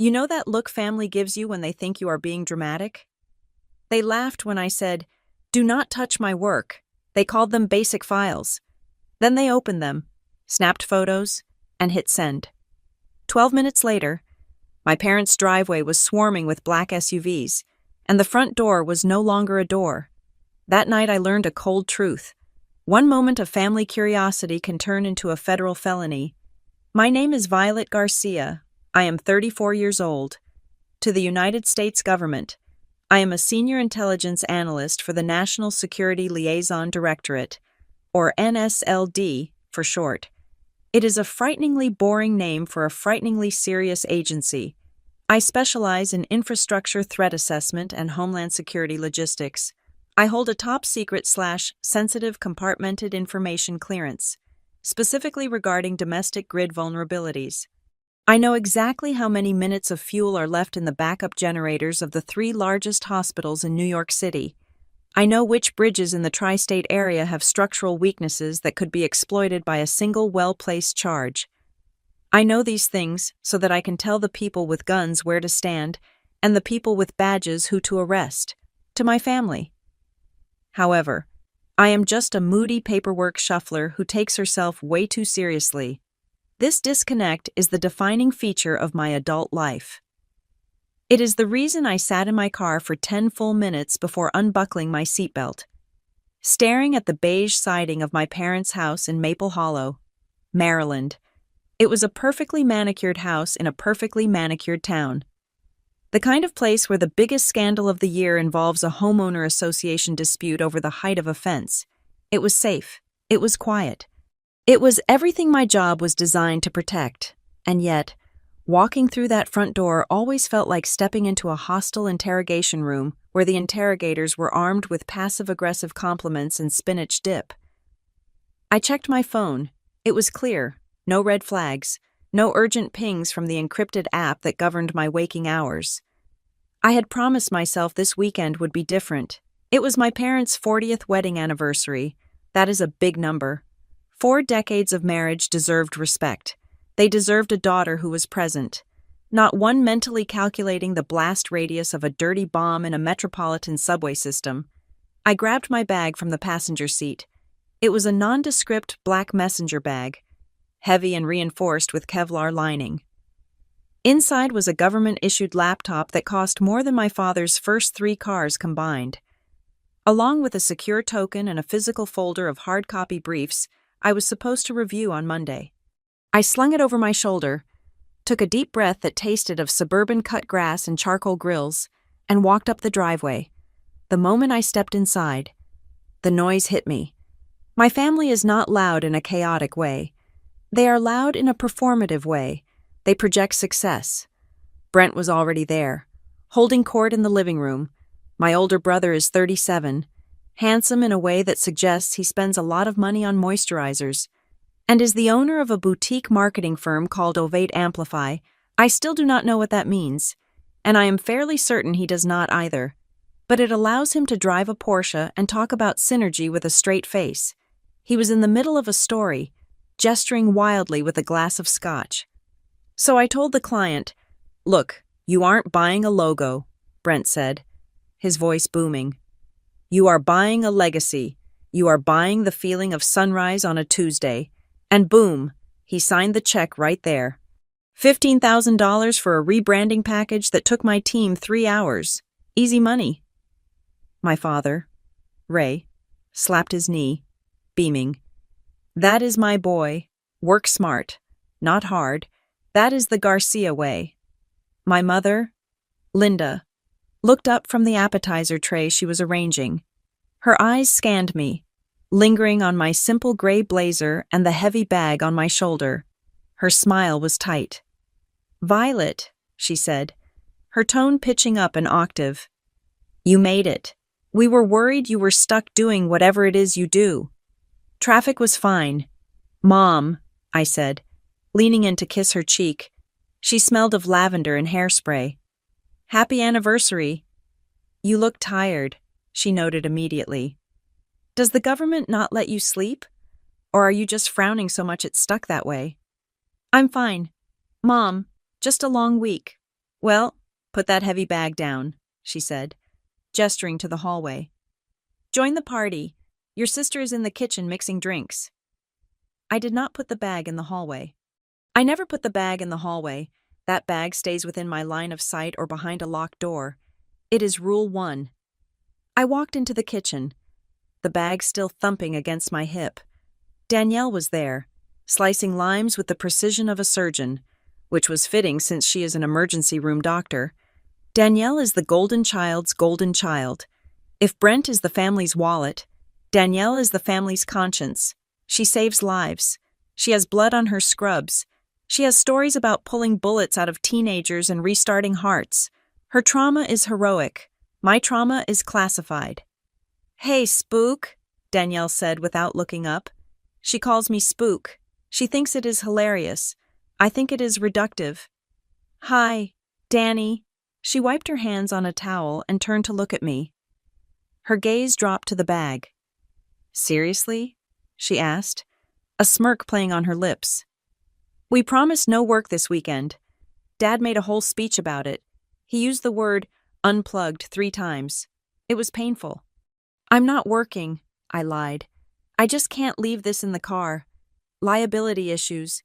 You know that look family gives you when they think you are being dramatic? They laughed when I said, "Do not touch my work." They called them basic files. Then they opened them, snapped photos, and hit send. 12 minutes later, my parents' driveway was swarming with black SUVs, and the front door was no longer a door. That night I learned a cold truth. One moment of family curiosity can turn into a federal felony. My name is Violet Garcia. I am 34 years old. To the United States government, I am a senior intelligence analyst for the National Security Liaison Directorate, or NSLD for short. It is a frighteningly boring name for a frighteningly serious agency. I specialize in infrastructure threat assessment and homeland security logistics. I hold a top-secret/sensitive compartmented information clearance, specifically regarding domestic grid vulnerabilities. I know exactly how many minutes of fuel are left in the backup generators of the 3 largest hospitals in New York City. I know which bridges in the tri-state area have structural weaknesses that could be exploited by a single well-placed charge. I know these things so that I can tell the people with guns where to stand and the people with badges who to arrest, to my family. However, I am just a moody paperwork shuffler who takes herself way too seriously. This disconnect is the defining feature of my adult life. It is the reason I sat in my car for 10 full minutes before unbuckling my seatbelt, staring at the beige siding of my parents' house in Maple Hollow, Maryland. It was a perfectly manicured house in a perfectly manicured town. The kind of place where the biggest scandal of the year involves a homeowner association dispute over the height of a fence. It was safe. It was quiet. It was everything my job was designed to protect, and yet, walking through that front door always felt like stepping into a hostile interrogation room where the interrogators were armed with passive-aggressive compliments and spinach dip. I checked my phone. It was clear. No red flags. No urgent pings from the encrypted app that governed my waking hours. I had promised myself this weekend would be different. It was my parents' 40th wedding anniversary. That is a big number. 4 decades of marriage deserved respect. They deserved a daughter who was present, not one mentally calculating the blast radius of a dirty bomb in a metropolitan subway system. I grabbed my bag from the passenger seat. It was a nondescript black messenger bag, heavy and reinforced with Kevlar lining. Inside was a government-issued laptop that cost more than my father's first 3 cars combined. Along with a secure token and a physical folder of hard-copy briefs I was supposed to review on Monday. I slung it over my shoulder, took a deep breath that tasted of suburban cut grass and charcoal grills, and walked up the driveway. The moment I stepped inside, the noise hit me. My family is not loud in a chaotic way. They are loud in a performative way. They project success. Brent was already there, holding court in the living room. My older brother is 37, handsome in a way that suggests he spends a lot of money on moisturizers, and is the owner of a boutique marketing firm called Ovate Amplify. I still do not know what that means, and I am fairly certain he does not either. But it allows him to drive a Porsche and talk about synergy with a straight face. He was in the middle of a story, gesturing wildly with a glass of scotch. So I told the client, "Look, you aren't buying a logo," Brent said, his voice booming. "You are buying a legacy. You are buying the feeling of sunrise on a Tuesday." And boom, he signed the check right there. $15,000 for a rebranding package that took my team 3 hours. Easy money. My father, Ray, slapped his knee, beaming. "That is my boy. Work smart, not hard. That is the Garcia way." My mother, Linda, looked up from the appetizer tray she was arranging. Her eyes scanned me, lingering on my simple gray blazer and the heavy bag on my shoulder. Her smile was tight. "Violet," she said, her tone pitching up an octave. "You made it. We were worried you were stuck doing whatever it is you do." Traffic was fine. "Mom," I said, leaning in to kiss her cheek. She smelled of lavender and hairspray. "Happy anniversary." "You look tired," she noted immediately. "Does the government not let you sleep? Or are you just frowning so much it's stuck that way?" "I'm fine. Mom, just a long week." Well, put that heavy bag down, she said, gesturing to the hallway. Join the party. Your sister is in the kitchen mixing drinks. I did not put the bag in the hallway. I never put the bag in the hallway. That bag stays within my line of sight or behind a locked door. It is rule 1. I walked into the kitchen, the bag still thumping against my hip. Danielle was there, slicing limes with the precision of a surgeon, which was fitting since she is an emergency room doctor. Danielle is the golden child's golden child. If Brent is the family's wallet, Danielle is the family's conscience. She saves lives. She has blood on her scrubs. She has stories about pulling bullets out of teenagers and restarting hearts. Her trauma is heroic. My trauma is classified. Hey, Spook, Danielle said without looking up. She calls me Spook. She thinks it is hilarious. I think it is reductive. Hi, Danny. She wiped her hands on a towel and turned to look at me. Her gaze dropped to the bag. Seriously? She asked, a smirk playing on her lips. We promised no work this weekend. Dad made a whole speech about it. He used the word unplugged 3 times. It was painful. I'm not working, I lied. I just can't leave this in the car. Liability issues.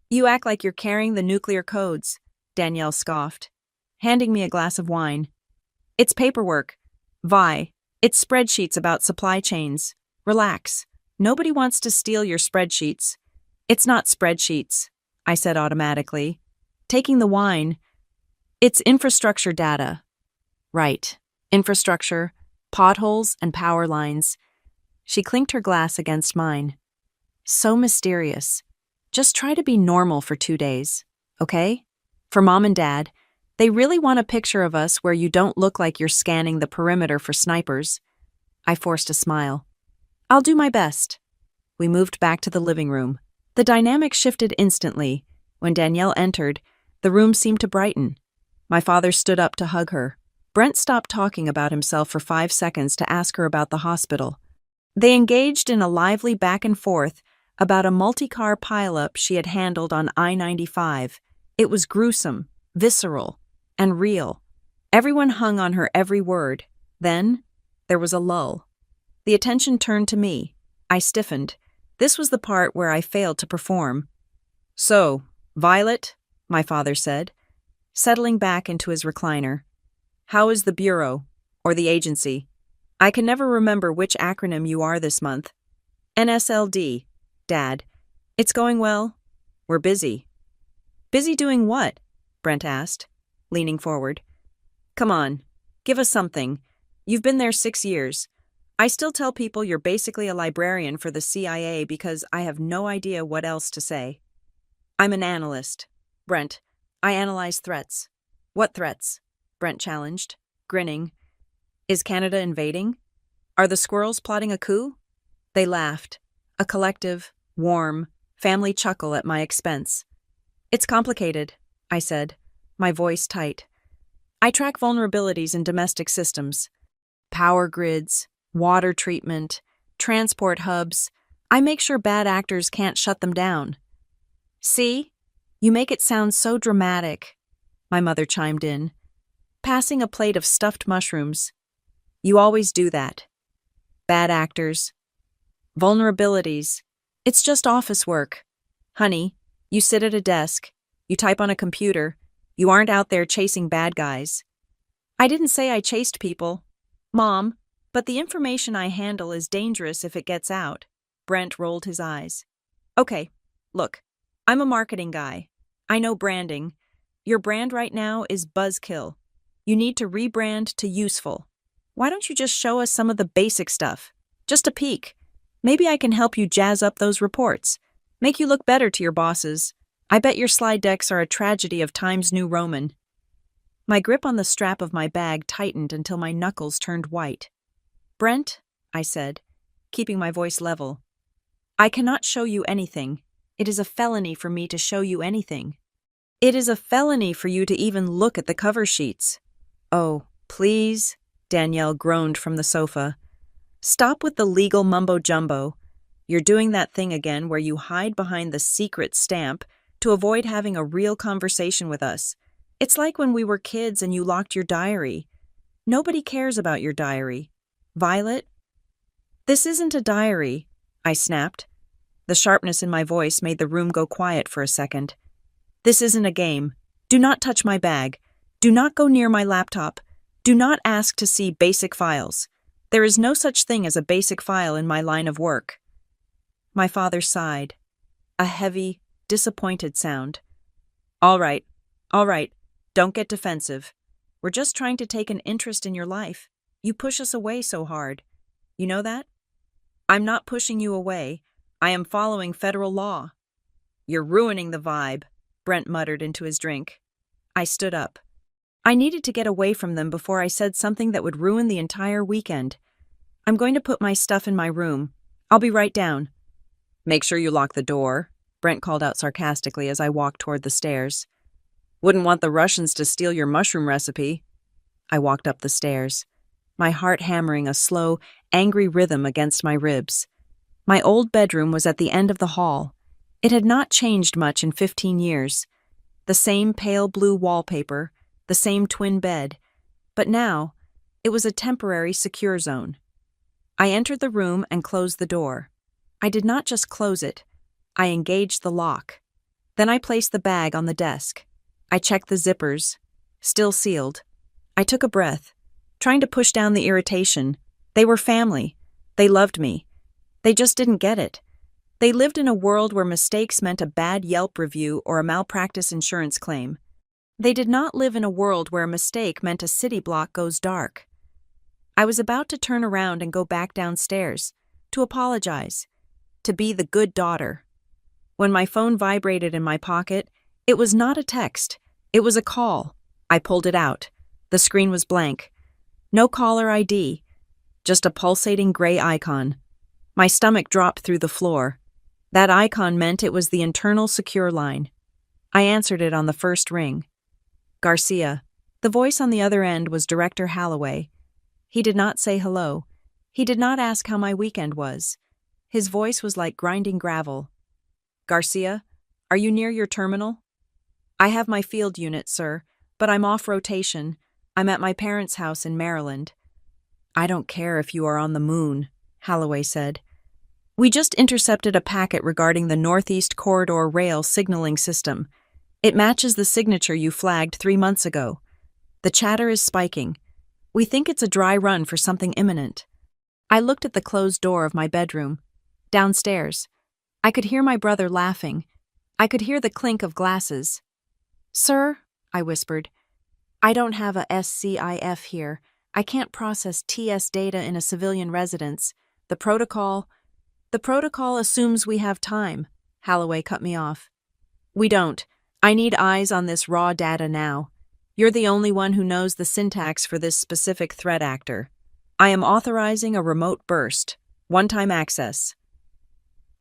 You act like you're carrying the nuclear codes, Danielle scoffed, handing me a glass of wine. It's paperwork. Vi, it's spreadsheets about supply chains. Relax. Nobody wants to steal your spreadsheets. It's not spreadsheets, I said automatically. Taking the wine. It's infrastructure data. Right. Infrastructure, potholes, and power lines. She clinked her glass against mine. So mysterious. Just try to be normal for 2 days, okay? For Mom and Dad, they really want a picture of us where you don't look like you're scanning the perimeter for snipers. I forced a smile. I'll do my best. We moved back to the living room. The dynamic shifted instantly. When Danielle entered, the room seemed to brighten. My father stood up to hug her. Brent stopped talking about himself for 5 seconds to ask her about the hospital. They engaged in a lively back and forth about a multi-car pileup she had handled on I-95. It was gruesome, visceral, and real. Everyone hung on her every word. Then, there was a lull. The attention turned to me. I stiffened. This was the part where I failed to perform. So, Violet, my father said, settling back into his recliner. How is the bureau, or the agency? I can never remember which acronym you are this month. NSLD, Dad. It's going well. We're busy. Busy doing what? Brent asked, leaning forward. Come on, give us something. You've been there 6 years. I still tell people you're basically a librarian for the CIA because I have no idea what else to say. I'm an analyst. Brent, I analyze threats. What threats? Brent challenged, grinning. Is Canada invading? Are the squirrels plotting a coup? They laughed, a collective, warm, family chuckle at my expense. It's complicated, I said, my voice tight. I track vulnerabilities in domestic systems. Power grids, water treatment, transport hubs. I make sure bad actors can't shut them down. See? You make it sound so dramatic, my mother chimed in, passing a plate of stuffed mushrooms. You always do that. Bad actors. Vulnerabilities. It's just office work. Honey, you sit at a desk, you type on a computer, you aren't out there chasing bad guys. I didn't say I chased people. Mom, but the information I handle is dangerous if it gets out. Brent rolled his eyes. Okay, look, I'm a marketing guy. I know branding. Your brand right now is buzzkill. You need to rebrand to useful. Why don't you just show us some of the basic stuff? Just a peek. Maybe I can help you jazz up those reports. Make you look better to your bosses. I bet your slide decks are a tragedy of Times New Roman. My grip on the strap of my bag tightened until my knuckles turned white. Brent, I said, keeping my voice level, I cannot show you anything. It is a felony for me to show you anything. It is a felony for you to even look at the cover sheets. Oh, please, Danielle groaned from the sofa. Stop with the legal mumbo-jumbo. You're doing that thing again where you hide behind the secret stamp to avoid having a real conversation with us. It's like when we were kids and you locked your diary. Nobody cares about your diary. Violet? This isn't a diary, I snapped. The sharpness in my voice made the room go quiet for a second. This isn't a game. Do not touch my bag. Do not go near my laptop. Do not ask to see basic files. There is no such thing as a basic file in my line of work. My father sighed. A heavy, disappointed sound. All right. Don't get defensive. We're just trying to take an interest in your life. You push us away so hard. You know that? I'm not pushing you away. I am following federal law. You're ruining the vibe, Brent muttered into his drink. I stood up. I needed to get away from them before I said something that would ruin the entire weekend. I'm going to put my stuff in my room. I'll be right down. Make sure you lock the door, Brent called out sarcastically as I walked toward the stairs. Wouldn't want the Russians to steal your mushroom recipe. I walked up the stairs, my heart hammering a slow, angry rhythm against my ribs. My old bedroom was at the end of the hall. It had not changed much in 15 years. The same pale blue wallpaper, the same twin bed, but now it was a temporary secure zone. I entered the room and closed the door. I did not just close it. I engaged the lock. Then I placed the bag on the desk. I checked the zippers, still sealed. I took a breath, trying to push down the irritation. They were family. They loved me. They just didn't get it. They lived in a world where mistakes meant a bad Yelp review or a malpractice insurance claim. They did not live in a world where a mistake meant a city block goes dark. I was about to turn around and go back downstairs, to apologize, to be the good daughter. When my phone vibrated in my pocket, it was not a text. It was a call. I pulled it out. The screen was blank. No caller ID. Just a pulsating gray icon. My stomach dropped through the floor. That icon meant it was the internal secure line. I answered it on the first ring. Garcia. The voice on the other end was Director Holloway. He did not say hello. He did not ask how my weekend was. His voice was like grinding gravel. Garcia, are you near your terminal? I have my field unit, sir, but I'm off rotation. I'm at my parents' house in Maryland. I don't care if you are on the moon, Holloway said. We just intercepted a packet regarding the Northeast Corridor Rail signaling system. It matches the signature you flagged 3 months ago. The chatter is spiking. We think it's a dry run for something imminent. I looked at the closed door of my bedroom. Downstairs. I could hear my brother laughing. I could hear the clink of glasses. Sir, I whispered, I don't have a SCIF here. I can't process TS data in a civilian residence. The protocol assumes we have time. Holloway cut me off. We don't. I need eyes on this raw data now. You're the only one who knows the syntax for this specific threat actor. I am authorizing a remote burst. One-time access.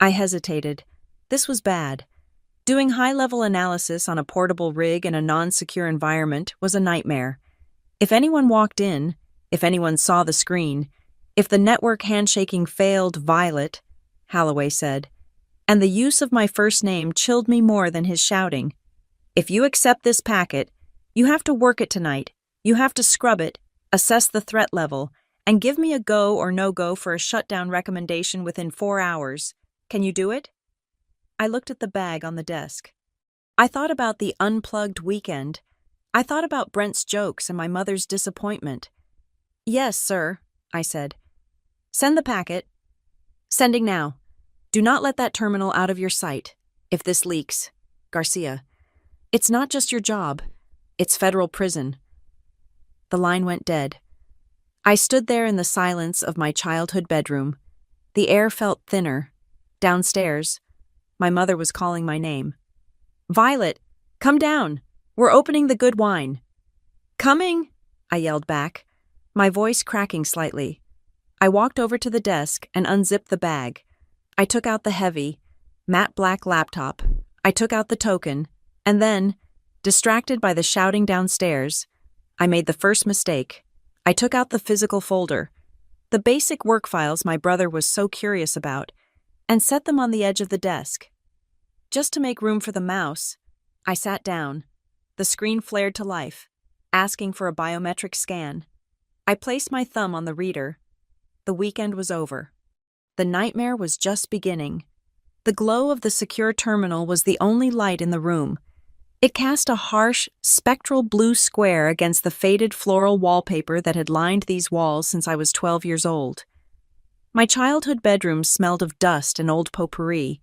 I hesitated. This was bad. Doing high-level analysis on a portable rig in a non-secure environment was a nightmare. If anyone walked in, if anyone saw the screen, if the network handshaking failed, Violet, Holloway said, and the use of my first name chilled me more than his shouting. If you accept this packet, you have to work it tonight. You have to scrub it, assess the threat level, and give me a go or no-go for a shutdown recommendation within 4 hours. Can you do it? I looked at the bag on the desk. I thought about the unplugged weekend. I thought about Brent's jokes and my mother's disappointment. Yes, sir, I said. Send the packet. Sending now. Do not let that terminal out of your sight. If this leaks. Garcia. It's not just your job. It's federal prison. The line went dead. I stood there in the silence of my childhood bedroom. The air felt thinner. Downstairs, my mother was calling my name. Violet, come down. We're opening the good wine. Coming, I yelled back, my voice cracking slightly. I walked over to the desk and unzipped the bag. I took out the heavy, matte black laptop. I took out the token, and then, distracted by the shouting downstairs, I made the first mistake. I took out the physical folder, the basic work files my brother was so curious about, and set them on the edge of the desk. Just to make room for the mouse, I sat down. The screen flared to life, asking for a biometric scan. I placed my thumb on the reader. The weekend was over. The nightmare was just beginning. The glow of the secure terminal was the only light in the room. It cast a harsh, spectral blue square against the faded floral wallpaper that had lined these walls since I was 12 years old. My childhood bedroom smelled of dust and old potpourri,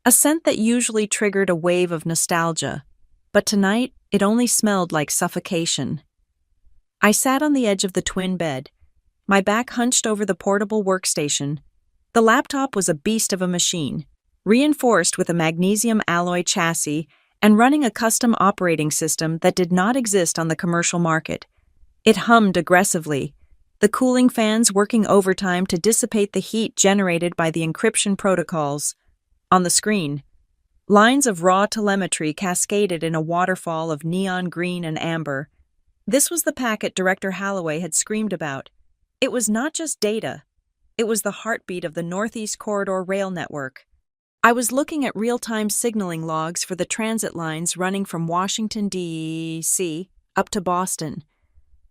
a scent that usually triggered a wave of nostalgia, but tonight it only smelled like suffocation. I sat on the edge of the twin bed, my back hunched over the portable workstation. The laptop was a beast of a machine, reinforced with a magnesium alloy chassis and running a custom operating system that did not exist on the commercial market. It hummed aggressively, the cooling fans working overtime to dissipate the heat generated by the encryption protocols. On the screen, lines of raw telemetry cascaded in a waterfall of neon green and amber. This was the packet Director Holloway had screamed about. It was not just data. It was the heartbeat of the Northeast Corridor rail network. I was looking at real-time signaling logs for the transit lines running from Washington, D.C. up to Boston.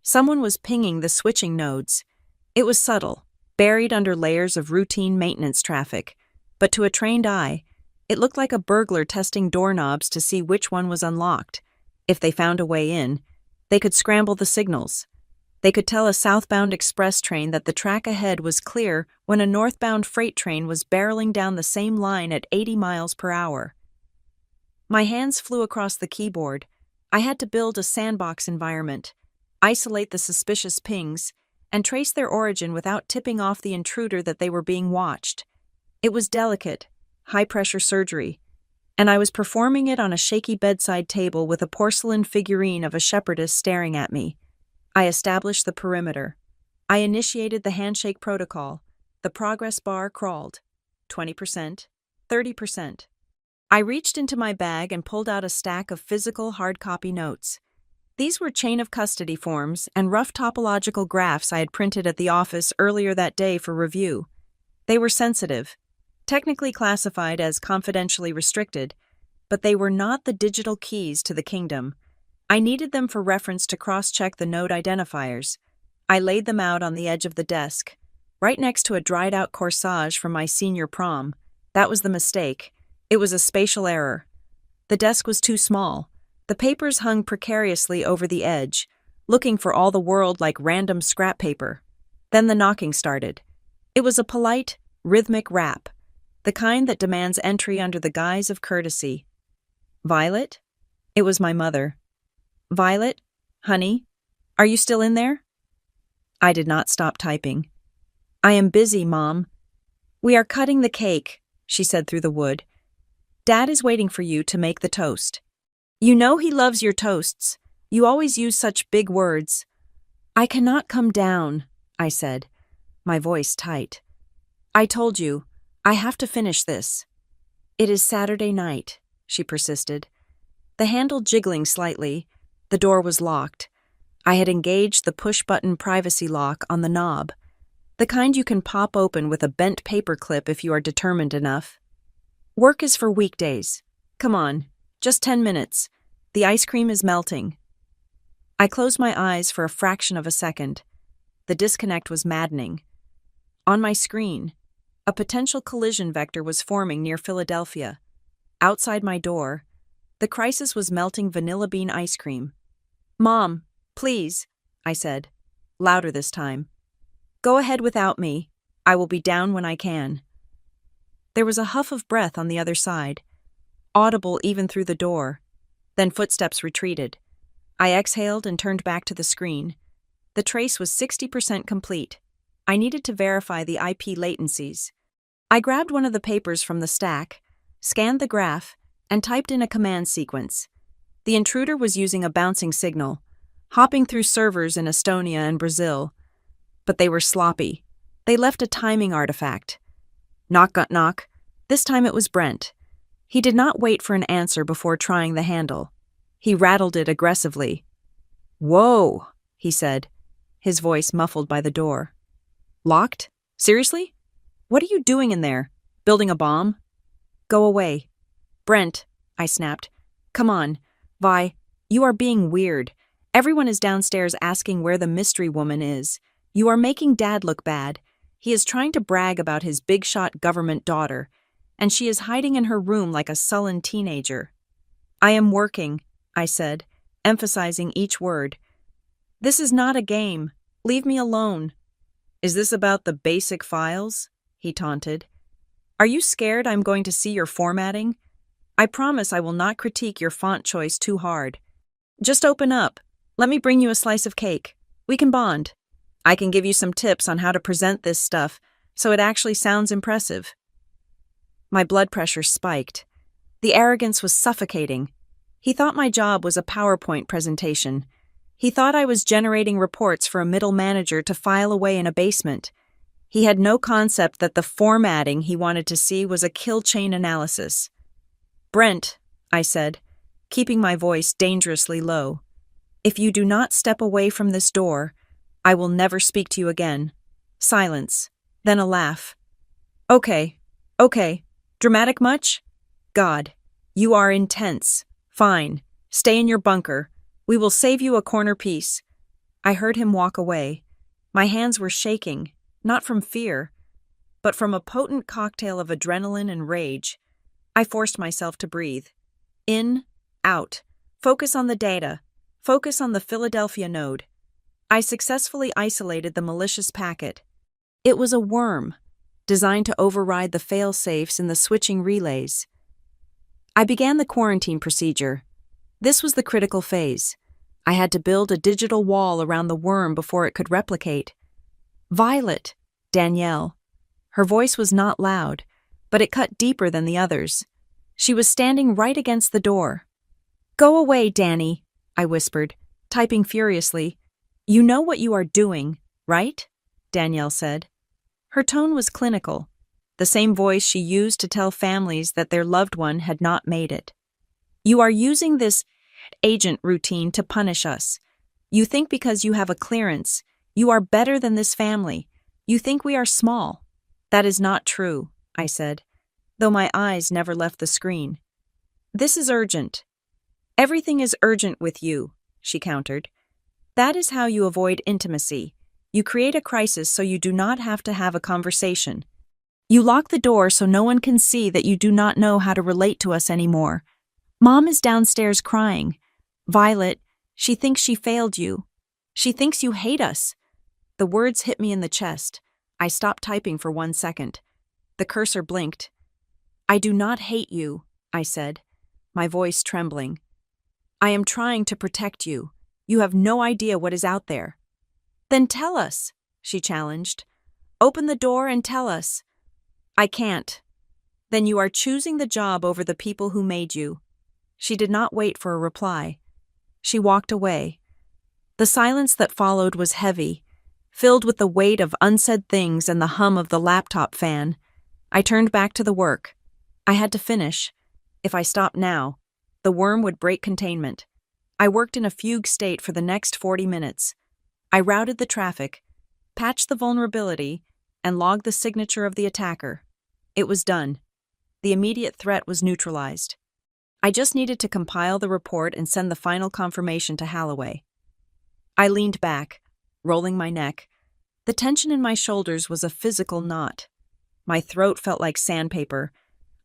Someone was pinging the switching nodes. It was subtle, buried under layers of routine maintenance traffic, but to a trained eye, it looked like a burglar testing doorknobs to see which one was unlocked. If they found a way in, they could scramble the signals. They could tell a southbound express train that the track ahead was clear when a northbound freight train was barreling down the same line at 80 miles per hour. My hands flew across the keyboard. I had to build a sandbox environment, isolate the suspicious pings, and trace their origin without tipping off the intruder that they were being watched. It was delicate, high-pressure surgery, and I was performing it on a shaky bedside table with a porcelain figurine of a shepherdess staring at me. I established the perimeter. I initiated the handshake protocol. The progress bar crawled. 20%, 30%. I reached into my bag and pulled out a stack of physical hard copy notes. These were chain of custody forms and rough topological graphs I had printed at the office earlier that day for review. They were sensitive, technically classified as confidentially restricted, but they were not the digital keys to the kingdom. I needed them for reference to cross-check the node identifiers. I laid them out on the edge of the desk, right next to a dried-out corsage from my senior prom. That was the mistake. It was a spatial error. The desk was too small. The papers hung precariously over the edge, looking for all the world like random scrap paper. Then the knocking started. It was a polite, rhythmic rap, the kind that demands entry under the guise of courtesy. Violet? It was my mother. Violet? Honey? Are you still in there? I did not stop typing. I am busy, Mom. We are cutting the cake, she said through the wood. Dad is waiting for you to make the toast. You know he loves your toasts. You always use such big words. I cannot come down, I said, my voice tight. I told you, I have to finish this. It is Saturday night, she persisted. The handle jiggling slightly, the door was locked. I had engaged the push-button privacy lock on the knob, the kind you can pop open with a bent paper clip if you are determined enough. Work is for weekdays. Come on, just 10 minutes. The ice cream is melting. I closed my eyes for a fraction of a second. The disconnect was maddening. On my screen, a potential collision vector was forming near Philadelphia. Outside my door, the crisis was melting vanilla bean ice cream. Mom, please, I said, louder this time. Go ahead without me. I will be down when I can. There was a huff of breath on the other side, audible even through the door. Then footsteps retreated. I exhaled and turned back to the screen. The trace was 60% complete. I needed to verify the IP latencies. I grabbed one of the papers from the stack, scanned the graph, and typed in a command sequence. The intruder was using a bouncing signal, hopping through servers in Estonia and Brazil. But they were sloppy. They left a timing artifact. Knock, knock, knock. This time it was Brent. He did not wait for an answer before trying the handle. He rattled it aggressively. Whoa, he said, his voice muffled by the door. Locked? Seriously? What are you doing in there? Building a bomb? Go away. Brent, I snapped. Come on. You are being weird. Everyone is downstairs asking where the mystery woman is. You are making Dad look bad. He is trying to brag about his big-shot government daughter, and she is hiding in her room like a sullen teenager. I am working, I said, emphasizing each word. This is not a game. Leave me alone. Is this about the basic files? He taunted. Are you scared I'm going to see your formatting? I promise I will not critique your font choice too hard. Just open up. Let me bring you a slice of cake. We can bond. I can give you some tips on how to present this stuff so it actually sounds impressive. My blood pressure spiked. The arrogance was suffocating. He thought my job was a PowerPoint presentation. He thought I was generating reports for a middle manager to file away in a basement. He had no concept that the formatting he wanted to see was a kill chain analysis. Brent, I said, keeping my voice dangerously low, if you do not step away from this door, I will never speak to you again. Silence, then a laugh. Okay. Dramatic much? God, you are intense. Fine, stay in your bunker. We will save you a corner piece. I heard him walk away. My hands were shaking, not from fear, but from a potent cocktail of adrenaline and rage. I forced myself to breathe. In, out. Focus on the data. Focus on the Philadelphia node. I successfully isolated the malicious packet. It was a worm, designed to override the fail-safes in the switching relays. I began the quarantine procedure. This was the critical phase. I had to build a digital wall around the worm before it could replicate. Violet, Danielle. Her voice was not loud, but it cut deeper than the others. She was standing right against the door. Go away, Danny, I whispered, typing furiously. You know what you are doing, right? Danielle said. Her tone was clinical, the same voice she used to tell families that their loved one had not made it. You are using this agent routine to punish us. You think because you have a clearance, you are better than this family. You think we are small. That is not true, I said, though my eyes never left the screen. This is urgent. Everything is urgent with you, she countered. That is how you avoid intimacy. You create a crisis so you do not have to have a conversation. You lock the door so no one can see that you do not know how to relate to us anymore. Mom is downstairs crying. Violet, she thinks she failed you. She thinks you hate us. The words hit me in the chest. I stopped typing for 1 second. The cursor blinked. I do not hate you, I said, my voice trembling. I am trying to protect you. You have no idea what is out there. Then tell us, she challenged. Open the door and tell us. I can't. Then you are choosing the job over the people who made you. She did not wait for a reply. She walked away. The silence that followed was heavy, filled with the weight of unsaid things and the hum of the laptop fan. I turned back to the work. I had to finish. If I stopped now, the worm would break containment. I worked in a fugue state for the next 40 minutes. I routed the traffic, patched the vulnerability, and logged the signature of the attacker. It was done. The immediate threat was neutralized. I just needed to compile the report and send the final confirmation to Holloway. I leaned back, rolling my neck. The tension in my shoulders was a physical knot. My throat felt like sandpaper.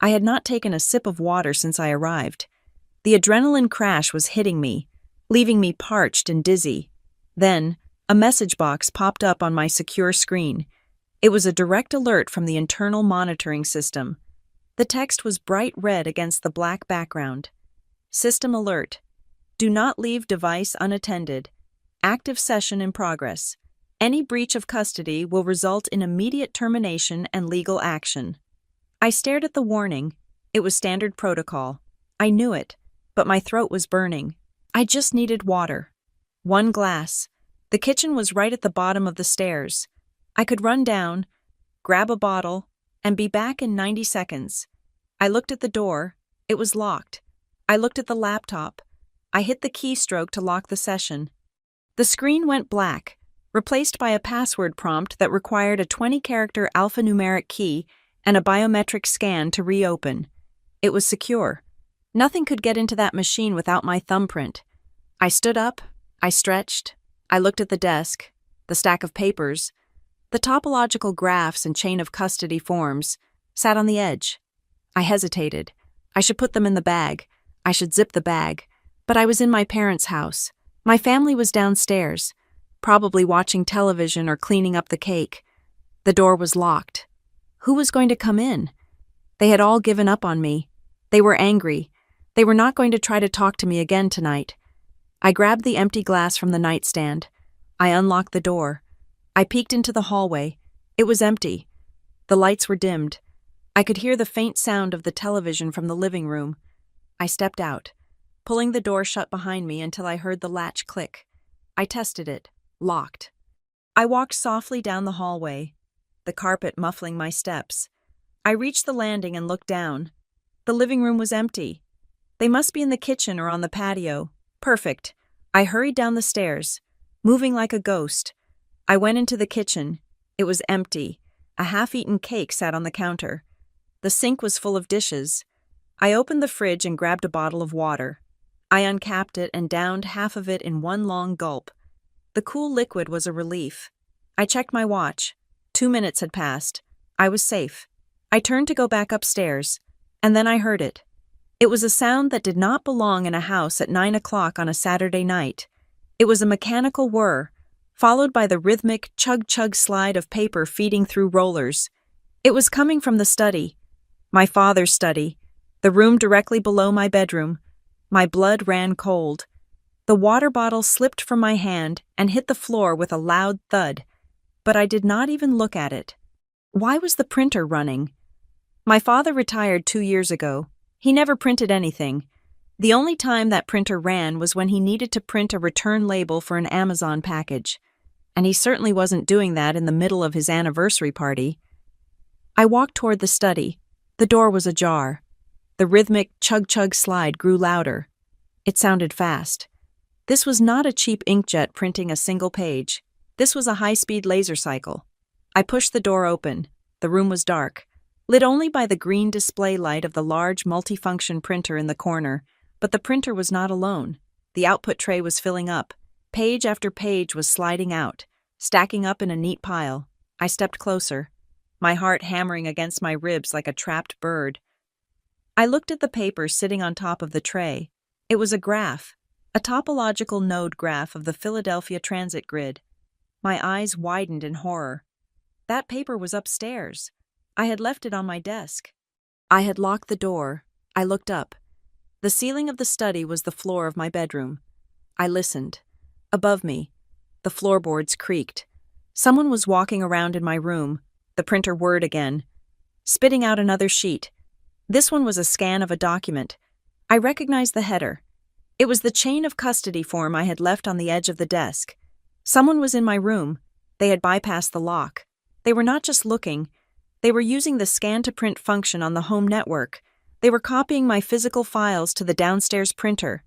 I had not taken a sip of water since I arrived. The adrenaline crash was hitting me, leaving me parched and dizzy. Then, a message box popped up on my secure screen. It was a direct alert from the internal monitoring system. The text was bright red against the black background. System alert. Do not leave device unattended. Active session in progress. Any breach of custody will result in immediate termination and legal action. I stared at the warning. It was standard protocol. I knew it, but my throat was burning. I just needed water. 1 glass. The kitchen was right at the bottom of the stairs. I could run down, grab a bottle, and be back in 90 seconds. I looked at the door. It was locked. I looked at the laptop. I hit the keystroke to lock the session. The screen went black, replaced by a password prompt that required a 20-character alphanumeric key and a biometric scan to reopen. It was secure. Nothing could get into that machine without my thumbprint. I stood up, I stretched, I looked at the desk, the stack of papers, the topological graphs and chain of custody forms, sat on the edge. I hesitated. I should put them in the bag. I should zip the bag. But I was in my parents' house. My family was downstairs, probably watching television or cleaning up the cake. The door was locked. Who was going to come in? They had all given up on me. They were angry. They were not going to try to talk to me again tonight. I grabbed the empty glass from the nightstand. I unlocked the door. I peeked into the hallway. It was empty. The lights were dimmed. I could hear the faint sound of the television from the living room. I stepped out, pulling the door shut behind me until I heard the latch click. I tested it. Locked. I walked softly down the hallway, the carpet muffling my steps. I reached the landing and looked down. The living room was empty. They must be in the kitchen or on the patio. Perfect. I hurried down the stairs, moving like a ghost. I went into the kitchen. It was empty. A half-eaten cake sat on the counter. The sink was full of dishes. I opened the fridge and grabbed a bottle of water. I uncapped it and downed half of it in one long gulp. The cool liquid was a relief. I checked my watch. 2 minutes had passed. I was safe. I turned to go back upstairs, and then I heard it. It was a sound that did not belong in a house at 9 o'clock on a Saturday night. It was a mechanical whir, followed by the rhythmic chug-chug slide of paper feeding through rollers. It was coming from the study, my father's study, the room directly below my bedroom. My blood ran cold. The water bottle slipped from my hand and hit the floor with a loud thud, but I did not even look at it. Why was the printer running? My father retired 2 years ago. He never printed anything. The only time that printer ran was when he needed to print a return label for an Amazon package, and he certainly wasn't doing that in the middle of his anniversary party. I walked toward the study. The door was ajar. The rhythmic chug-chug slide grew louder. It sounded fast. This was not a cheap inkjet printing a single page. This was a high-speed laser cycle. I pushed the door open. The room was dark, lit only by the green display light of the large multifunction printer in the corner. But the printer was not alone. The output tray was filling up. Page after page was sliding out, stacking up in a neat pile. I stepped closer, my heart hammering against my ribs like a trapped bird. I looked at the paper sitting on top of the tray. It was a graph, a topological node graph of the Philadelphia transit grid. My eyes widened in horror. That paper was upstairs. I had left it on my desk. I had locked the door. I looked up. The ceiling of the study was the floor of my bedroom. I listened. Above me, the floorboards creaked. Someone was walking around in my room. The printer whirred again, spitting out another sheet. This one was a scan of a document. I recognized the header. It was the chain of custody form I had left on the edge of the desk. Someone was in my room. They had bypassed the lock. They were not just looking. They were using the scan-to-print function on the home network. They were copying my physical files to the downstairs printer.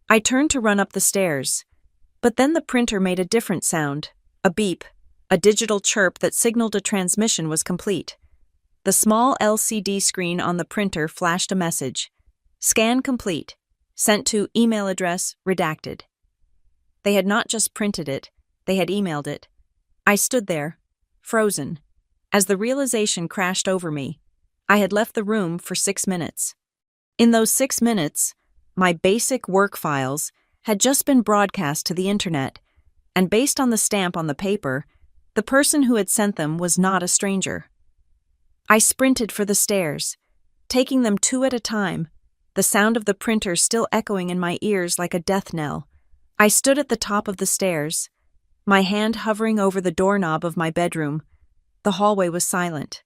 I turned to run up the stairs. But then the printer made a different sound, a beep, a digital chirp that signaled a transmission was complete. The small LCD screen on the printer flashed a message. Scan complete. Sent to email address redacted. They had not just printed it, they had emailed it. I stood there, frozen, as the realization crashed over me. I had left the room for 6 minutes. In those 6 minutes, my basic work files had just been broadcast to the internet, and based on the stamp on the paper, the person who had sent them was not a stranger. I sprinted for the stairs, taking them 2 at a time, the sound of the printer still echoing in my ears like a death knell. I stood at the top of the stairs, my hand hovering over the doorknob of my bedroom. The hallway was silent,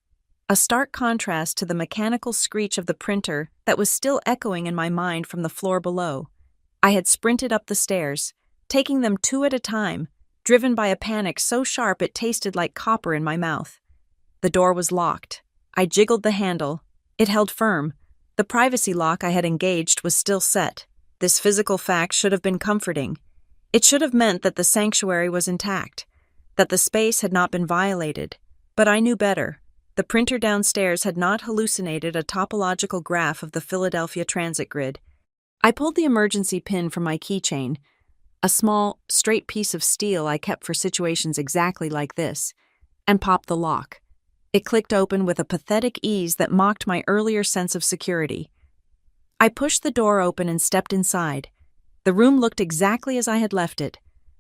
a stark contrast to the mechanical screech of the printer that was still echoing in my mind from the floor below. I had sprinted up the stairs, taking them 2 at a time, driven by a panic so sharp it tasted like copper in my mouth. The door was locked. I jiggled the handle. It held firm. The privacy lock I had engaged was still set. This physical fact should have been comforting. It should have meant that the sanctuary was intact, that the space had not been violated. But I knew better. The printer downstairs had not hallucinated a topological graph of the Philadelphia transit grid. I pulled the emergency pin from my keychain. a small, straight piece of steel I kept for situations exactly like this, and popped the lock. It clicked open with a pathetic ease that mocked my earlier sense of security. I pushed the door open and stepped inside. The room looked exactly as I had left it.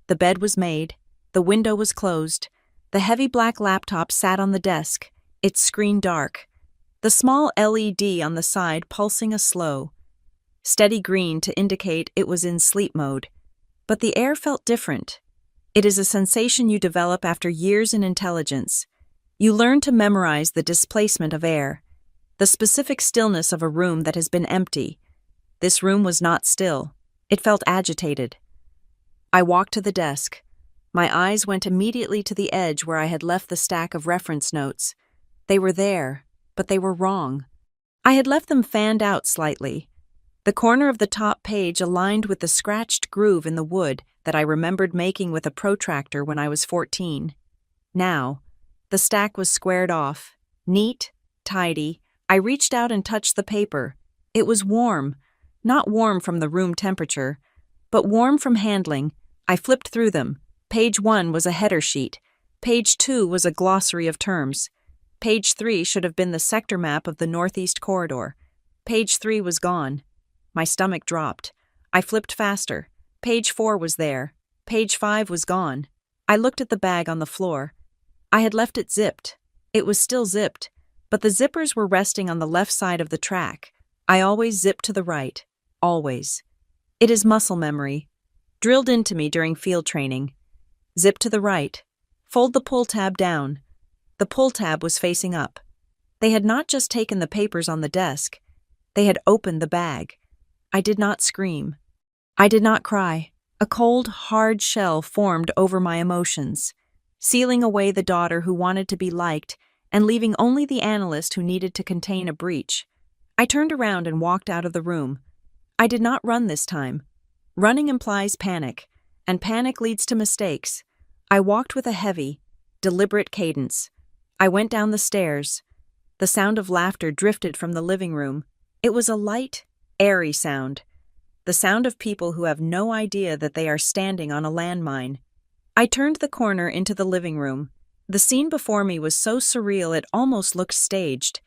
The bed was made, the window was closed, the heavy black laptop sat on the desk, its screen dark, the small LED on the side pulsing a slow, steady green to indicate it was in sleep mode. But the air felt different. It is a sensation you develop after years in intelligence. You learn to memorize the displacement of air, the specific stillness of a room that has been empty. This room was not still. It felt agitated. I walked to the desk. My eyes went immediately to the edge where I had left the stack of reference notes. They were there, but they were wrong. I had left them fanned out slightly. The corner of the top page aligned with the scratched groove in the wood that I remembered making with a protractor when I was 14. Now, the stack was squared off, neat, tidy. I reached out and touched the paper. It was warm, not warm from the room temperature, but warm from handling. I flipped through them. Page 1 was a header sheet. Page 2 was a glossary of terms. Page 3 should have been the sector map of the Northeast Corridor. Page 3 was gone. My stomach dropped. I flipped faster. Page 4 was there. Page 5 was gone. I looked at the bag on the floor. I had left it zipped. It was still zipped, but the zippers were resting on the left side of the track. I always zip to the right. Always. It is muscle memory, drilled into me during field training. Zip to the right. Fold the pull tab down. The pull tab was facing up. They had not just taken the papers on the desk. They had opened the bag. I did not scream. I did not cry. A cold, hard shell formed over my emotions, sealing away the daughter who wanted to be liked and leaving only the analyst who needed to contain a breach. I turned around and walked out of the room. I did not run this time. Running implies panic, and panic leads to mistakes. I walked with a heavy, deliberate cadence. I went down the stairs. The sound of laughter drifted from the living room. It was a light, airy sound. The sound of people who have no idea that they are standing on a landmine. I turned the corner into the living room. The scene before me was so surreal it almost looked staged.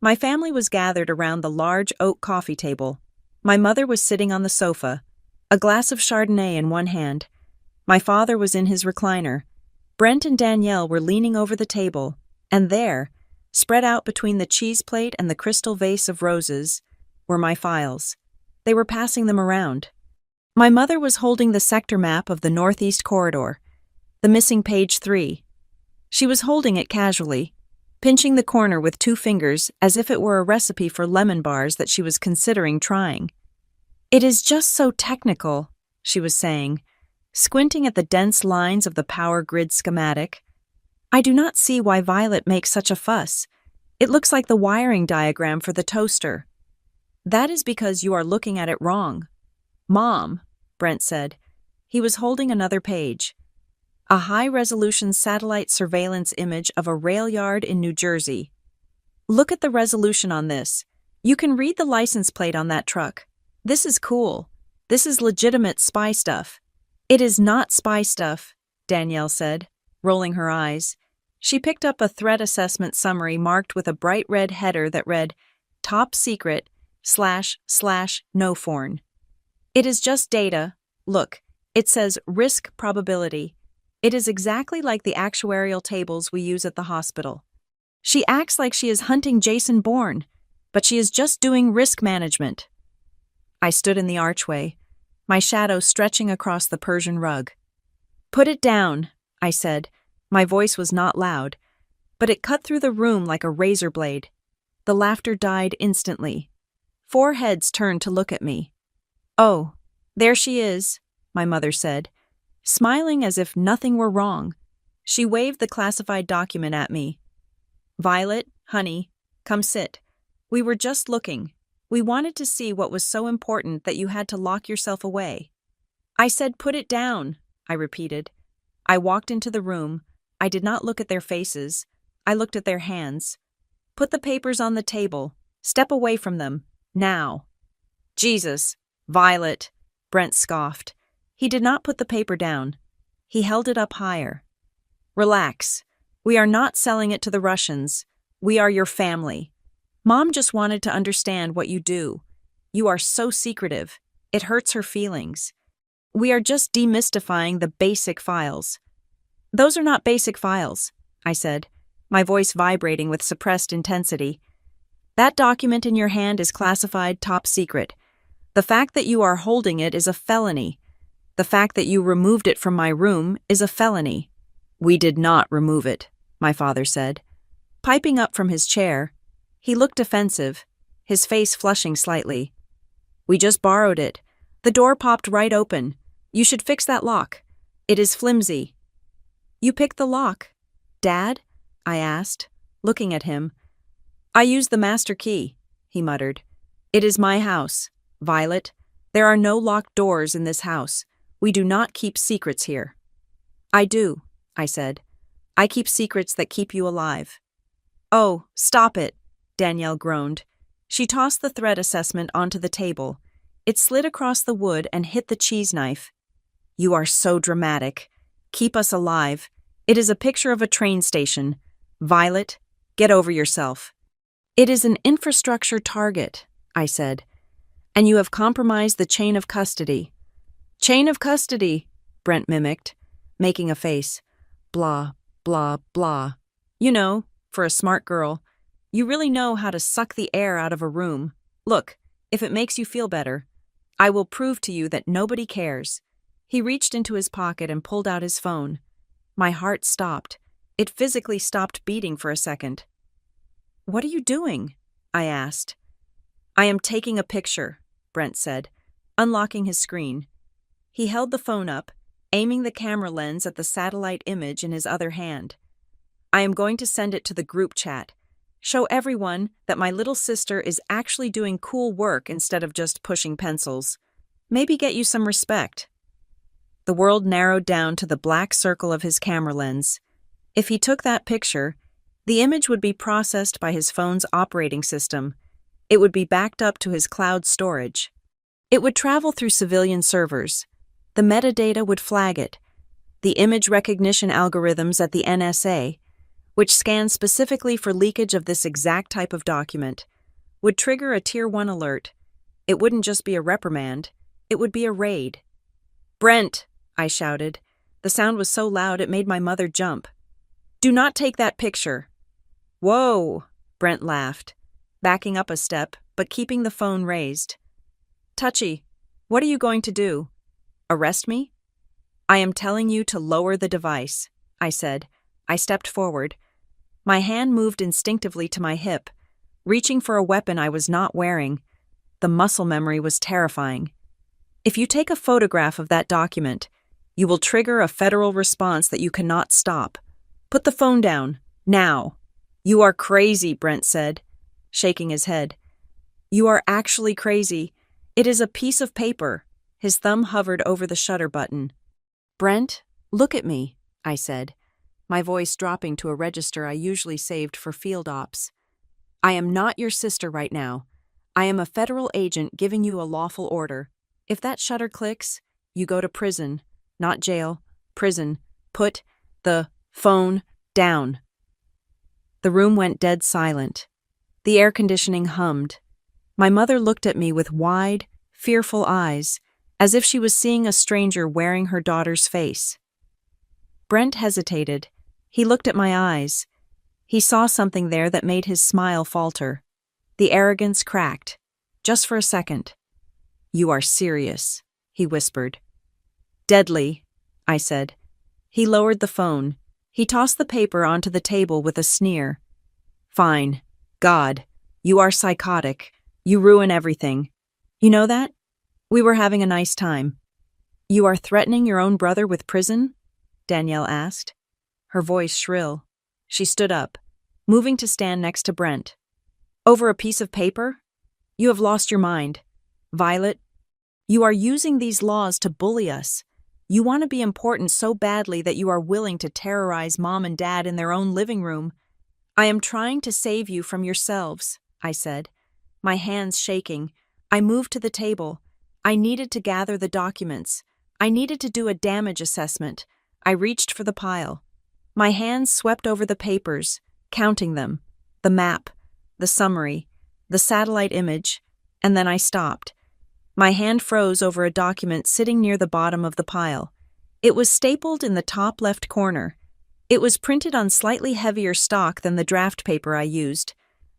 My family was gathered around the large oak coffee table. My mother was sitting on the sofa, a glass of Chardonnay in one hand. My father was in his recliner. Brent and Danielle were leaning over the table, and there, spread out between the cheese plate and the crystal vase of roses, were my files. They were passing them around. My mother was holding the sector map of the Northeast Corridor, the missing page 3. She was holding it casually, pinching the corner with 2 fingers as if it were a recipe for lemon bars that she was considering trying. "It is just so technical," she was saying, squinting at the dense lines of the power grid schematic. "I do not see why Violet makes such a fuss. It looks like the wiring diagram for the toaster." "That is because you are looking at it wrong." "Mom," Brent said. He was holding another page. A high-resolution satellite surveillance image of a rail yard in New Jersey. "Look at the resolution on this. You can read the license plate on that truck. This is cool. This is legitimate spy stuff." "It is not spy stuff," Danielle said, rolling her eyes. She picked up a threat assessment summary marked with a bright red header that read, "Top secret, / no foreign." "It is just data. Look, it says risk probability. It is exactly like the actuarial tables we use at the hospital." She acts like she is hunting Jason Bourne, but she is just doing risk management. I stood in the archway, my shadow stretching across the Persian rug. "Put it down," I said. My voice was not loud, but it cut through the room like a razor blade. The laughter died instantly. 4 heads turned to look at me. "Oh, there she is," my mother said, smiling as if nothing were wrong. She waved the classified document at me. "Violet, honey, come sit. We were just looking. We wanted to see what was so important that you had to lock yourself away." "I said put it down," I repeated. I walked into the room. I did not look at their faces. I looked at their hands. "Put the papers on the table. Step away from them. Now." "Jesus, Violet," Brent scoffed. He did not put the paper down. He held it up higher. Relax. We are not selling it to the Russians. We are your family. Mom just wanted to understand what you do. You are so secretive. It hurts her feelings. We are just demystifying the basic files. Those are not basic files, I said, my voice vibrating with suppressed intensity. That document in your hand is classified top secret. The fact that you are holding it is a felony. The fact that you removed it from my room is a felony. We did not remove it, my father said. Piping up from his chair, he looked defensive, his face flushing slightly. We just borrowed it. The door popped right open. You should fix that lock. It is flimsy. You picked the lock. Dad? I asked, looking at him. I used the master key, he muttered. It is my house, Violet. There are no locked doors in this house. We do not keep secrets here. I do, I said. I keep secrets that keep you alive. Oh, stop it, Danielle groaned. She tossed the threat assessment onto the table. It slid across the wood and hit the cheese knife. You are so dramatic. Keep us alive. It is a picture of a train station. Violet, get over yourself. It is an infrastructure target, I said. And you have compromised the chain of custody. Chain of custody, Brent mimicked, making a face. Blah, blah, blah. You know, for a smart girl, you really know how to suck the air out of a room. Look, if it makes you feel better, I will prove to you that nobody cares. He reached into his pocket and pulled out his phone. My heart stopped. It physically stopped beating for a second. What are you doing? I asked. I am taking a picture, Brent said, unlocking his screen. He held the phone up, aiming the camera lens at the satellite image in his other hand. I am going to send it to the group chat. Show everyone that my little sister is actually doing cool work instead of just pushing pencils. Maybe get you some respect. The world narrowed down to the black circle of his camera lens. If he took that picture, the image would be processed by his phone's operating system. It would be backed up to his cloud storage. It would travel through civilian servers. The metadata would flag it. The image recognition algorithms at the NSA, which scans specifically for leakage of this exact type of document, would trigger a Tier 1 alert. It wouldn't just be a reprimand, it would be a raid. Brent, I shouted. The sound was so loud it made my mother jump. Do not take that picture. Whoa, Brent laughed, backing up a step, but keeping the phone raised. Touchy, what are you going to do? Arrest me? I am telling you to lower the device, I said. I stepped forward. My hand moved instinctively to my hip, reaching for a weapon I was not wearing. The muscle memory was terrifying. If you take a photograph of that document, you will trigger a federal response that you cannot stop. Put the phone down, now. You are crazy, Brent said, shaking his head. You are actually crazy. It is a piece of paper. His thumb hovered over the shutter button. Brent, look at me, I said, my voice dropping to a register I usually saved for field ops. I am not your sister right now. I am a federal agent giving you a lawful order. If that shutter clicks, you go to prison, not jail, prison. Put the phone down. The room went dead silent. The air conditioning hummed. My mother looked at me with wide, fearful eyes, as if she was seeing a stranger wearing her daughter's face. Brent hesitated. He looked at my eyes. He saw something there that made his smile falter. The arrogance cracked, just for a second. You are serious, he whispered. Deadly, I said. He lowered the phone. He tossed the paper onto the table with a sneer. Fine. God, you are psychotic. You ruin everything. You know that? We were having a nice time. You are threatening your own brother with prison? Danielle asked, her voice shrill. She stood up, moving to stand next to Brent. Over a piece of paper? You have lost your mind. Violet, you are using these laws to bully us. You want to be important so badly that you are willing to terrorize Mom and Dad in their own living room. I am trying to save you from yourselves, I said, my hands shaking. I moved to the table. I needed to gather the documents. I needed to do a damage assessment. I reached for the pile. My hands swept over the papers, counting them, the map, the summary, the satellite image, and then I stopped. My hand froze over a document sitting near the bottom of the pile. It was stapled in the top left corner. It was printed on slightly heavier stock than the draft paper I used.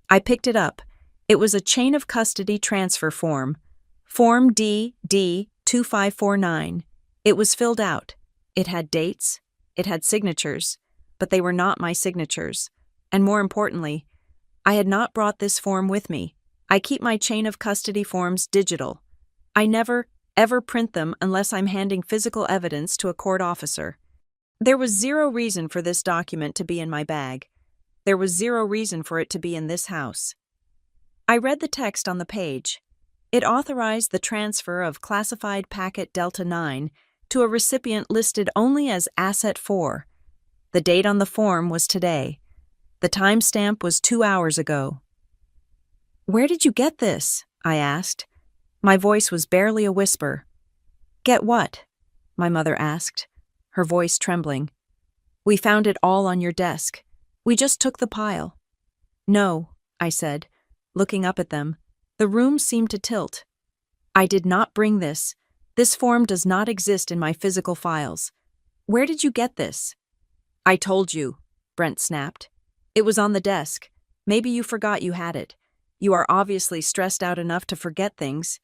I picked it up. It was a chain of custody transfer form. Form DD2549. It was filled out. It had dates. It had signatures. But they were not my signatures. And more importantly, I had not brought this form with me. I keep my chain of custody forms digital. I never, ever print them unless I'm handing physical evidence to a court officer. There was zero reason for this document to be in my bag. There was zero reason for it to be in this house. I read the text on the page. It authorized the transfer of classified packet Delta 9 to a recipient listed only as Asset 4. The date on the form was today. The timestamp was 2 hours ago. "Where did you get this?" I asked. My voice was barely a whisper. "Get what?" my mother asked, her voice trembling. "We found it all on your desk. We just took the pile." "No," I said, looking up at them. The room seemed to tilt. "I did not bring this. This form does not exist in my physical files. Where did you get this?" "I told you," Brent snapped. "It was on the desk. Maybe you forgot you had it. You are obviously stressed out enough to forget things."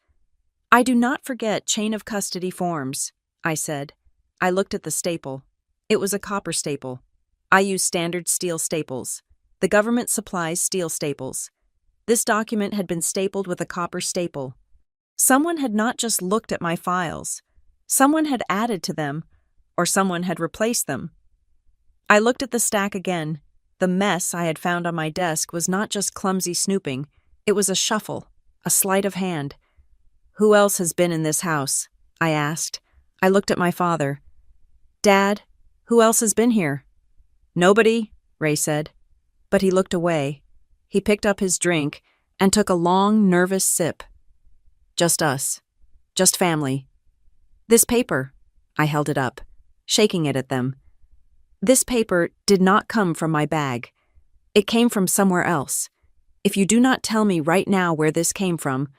"I do not forget chain of custody forms," I said. I looked at the staple. It was a copper staple. I use standard steel staples. The government supplies steel staples. This document had been stapled with a copper staple. Someone had not just looked at my files. Someone had added to them, or someone had replaced them. I looked at the stack again. The mess I had found on my desk was not just clumsy snooping. It was a shuffle, a sleight of hand. "Who else has been in this house?" I asked. I looked at my father. "Dad, who else has been here?" "Nobody," Ray said. But he looked away. He picked up his drink and took a long, nervous sip. "Just us. Just family." "This paper," I held it up, shaking it at them. "This paper did not come from my bag. It came from somewhere else. If you do not tell me right now where this came from,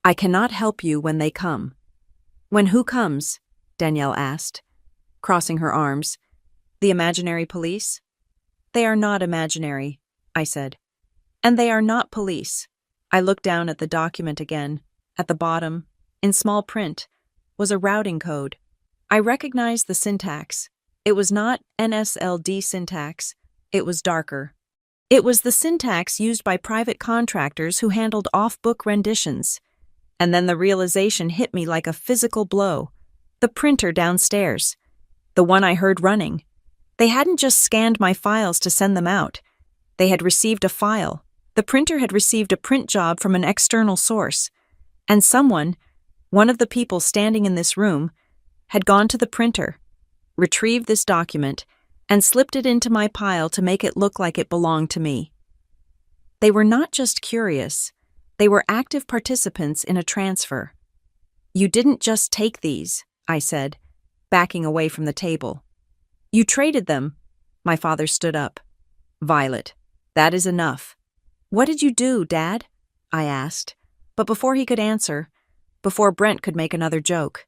I cannot help you when they come." "When who comes?" Danielle asked, crossing her arms. "The imaginary police?" "They are not imaginary," I said. "And they are not police." I looked down at the document again. At the bottom, in small print, was a routing code. I recognized the syntax. It was not NSLD syntax. It was darker. It was the syntax used by private contractors who handled off-book renditions. And then the realization hit me like a physical blow. The printer downstairs. The one I heard running. They hadn't just scanned my files to send them out. They had received a file. The printer had received a print job from an external source. And someone, one of the people standing in this room, had gone to the printer, retrieved this document, and slipped it into my pile to make it look like it belonged to me. They were not just curious. They were active participants in a transfer. "You didn't just take these," I said, backing away from the table. "You traded them." My father stood up. "Violet, that is enough." "What did you do, Dad?" I asked. But before he could answer, before Brent could make another joke.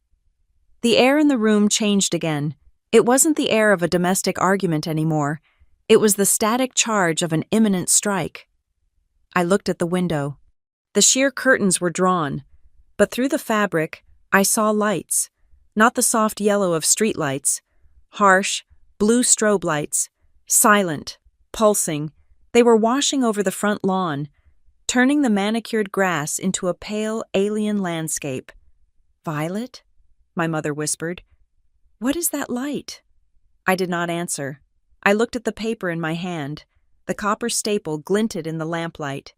The air in the room changed again. It wasn't the air of a domestic argument anymore. It was the static charge of an imminent strike. I looked at the window. The sheer curtains were drawn, but through the fabric, I saw lights, not the soft yellow of streetlights, harsh, blue strobe lights, silent, pulsing. They were washing over the front lawn, turning the manicured grass into a pale, alien landscape. "Violet?" my mother whispered. "What is that light?" I did not answer. I looked at the paper in my hand. The copper staple glinted in the lamplight.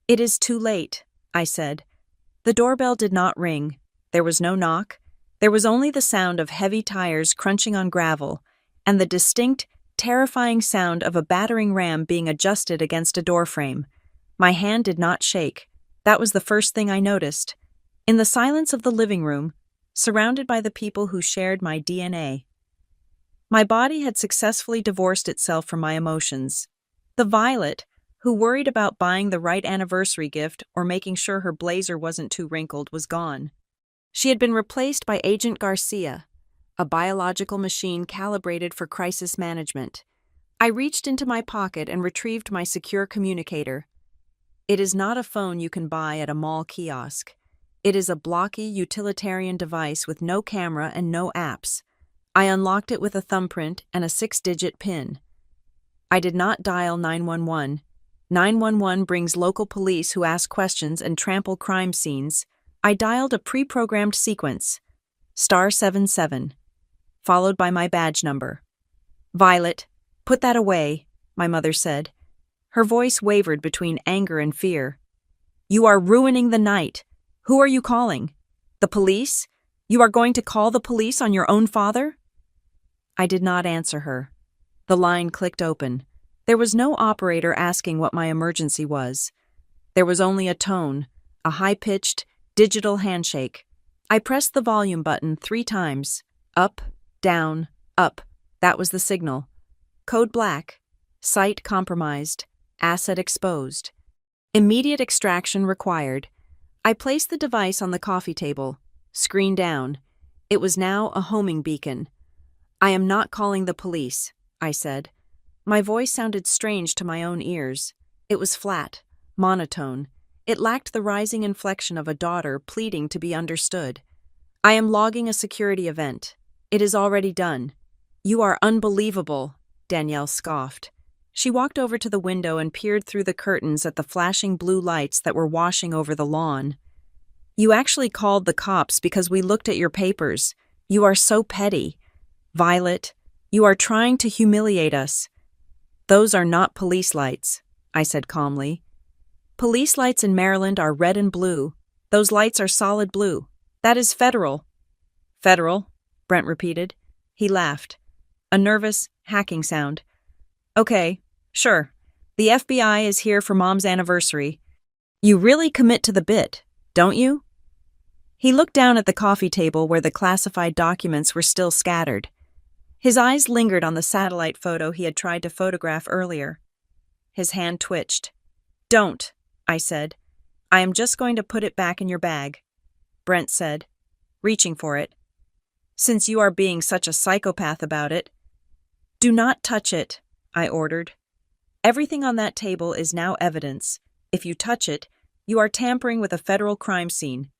"It is too late," I said. The doorbell did not ring. There was no knock. There was only the sound of heavy tires crunching on gravel, and the distinct, terrifying sound of a battering ram being adjusted against a doorframe. My hand did not shake. That was the first thing I noticed. In the silence of the living room, surrounded by the people who shared my DNA. My body had successfully divorced itself from my emotions. The Violet, who worried about buying the right anniversary gift or making sure her blazer wasn't too wrinkled, was gone. She had been replaced by Agent Garcia, a biological machine calibrated for crisis management. I reached into my pocket and retrieved my secure communicator. It is not a phone you can buy at a mall kiosk. It is a blocky, utilitarian device with no camera and no apps. I unlocked it with a thumbprint and a 6-digit PIN. I did not dial 911. 911 brings local police who ask questions and trample crime scenes. I dialed a pre-programmed sequence, *77, followed by my badge number. "Violet, put that away," my mother said. Her voice wavered between anger and fear. "You are ruining the night. Who are you calling? The police? You are going to call the police on your own father?" I did not answer her. The line clicked open. There was no operator asking what my emergency was. There was only a tone, a high-pitched, digital handshake. I pressed the volume button 3 times. Up, down, up. That was the signal. Code black. Site compromised. Asset exposed. Immediate extraction required. I placed the device on the coffee table. Screen down. It was now a homing beacon. "I am not calling the police," I said. My voice sounded strange to my own ears. It was flat, monotone. It lacked the rising inflection of a daughter pleading to be understood. "I am logging a security event. It is already done." "You are unbelievable," Danielle scoffed. She walked over to the window and peered through the curtains at the flashing blue lights that were washing over the lawn. "You actually called the cops because we looked at your papers. You are so petty. Violet, you are trying to humiliate us." "Those are not police lights," I said calmly. "Police lights in Maryland are red and blue. Those lights are solid blue. That is federal." "Federal?" Brent repeated. He laughed. A nervous, hacking sound. "Okay, sure. The FBI is here for Mom's anniversary. You really commit to the bit, don't you?" He looked down at the coffee table where the classified documents were still scattered. His eyes lingered on the satellite photo he had tried to photograph earlier. His hand twitched. "Don't," I said. "I am just going to put it back in your bag," Brent said, reaching for it. "Since you are being such a psychopath about it." "Do not touch it," I ordered. "Everything on that table is now evidence. If you touch it, you are tampering with a federal crime scene."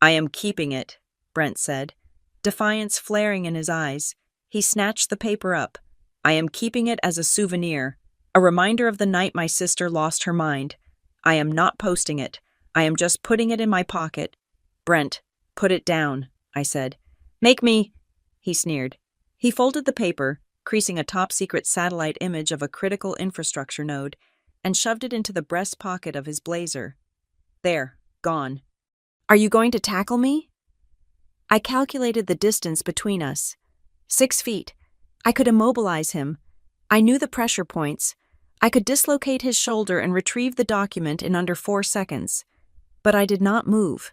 "I am keeping it," Brent said, defiance flaring in his eyes. He snatched the paper up. "I am keeping it as a souvenir, a reminder of the night my sister lost her mind. I am not posting it. I am just putting it in my pocket." "Brent, put it down," I said. "Make me—" he sneered. He folded the paper, creasing a top-secret satellite image of a critical infrastructure node, and shoved it into the breast pocket of his blazer. "There, gone." "Are you going to tackle me?" I calculated the distance between us. 6 feet. I could immobilize him. I knew the pressure points. I could dislocate his shoulder and retrieve the document in under 4 seconds. But I did not move.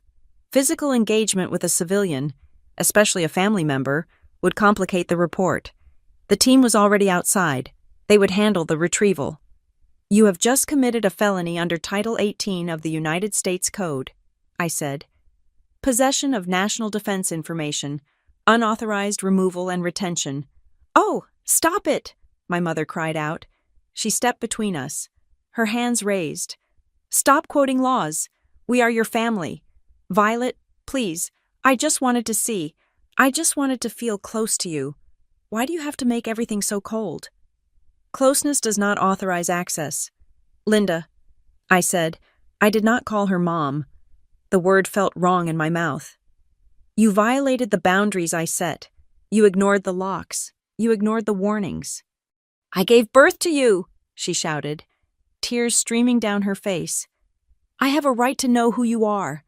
Physical engagement with a civilian, especially a family member, would complicate the report. The team was already outside. They would handle the retrieval. "You have just committed a felony under Title 18 of the United States Code," I said. "Possession of national defense information, unauthorized removal and retention." "Oh, stop it!" my mother cried out. She stepped between us, her hands raised. "Stop quoting laws. We are your family. Violet, please, I just wanted to see. I just wanted to feel close to you. Why do you have to make everything so cold?" "Closeness does not authorize access." "Linda," I said. I did not call her Mom. The word felt wrong in my mouth. "You violated the boundaries I set. You ignored the locks. You ignored the warnings." "I gave birth to you," she shouted, tears streaming down her face. "I have a right to know who you are.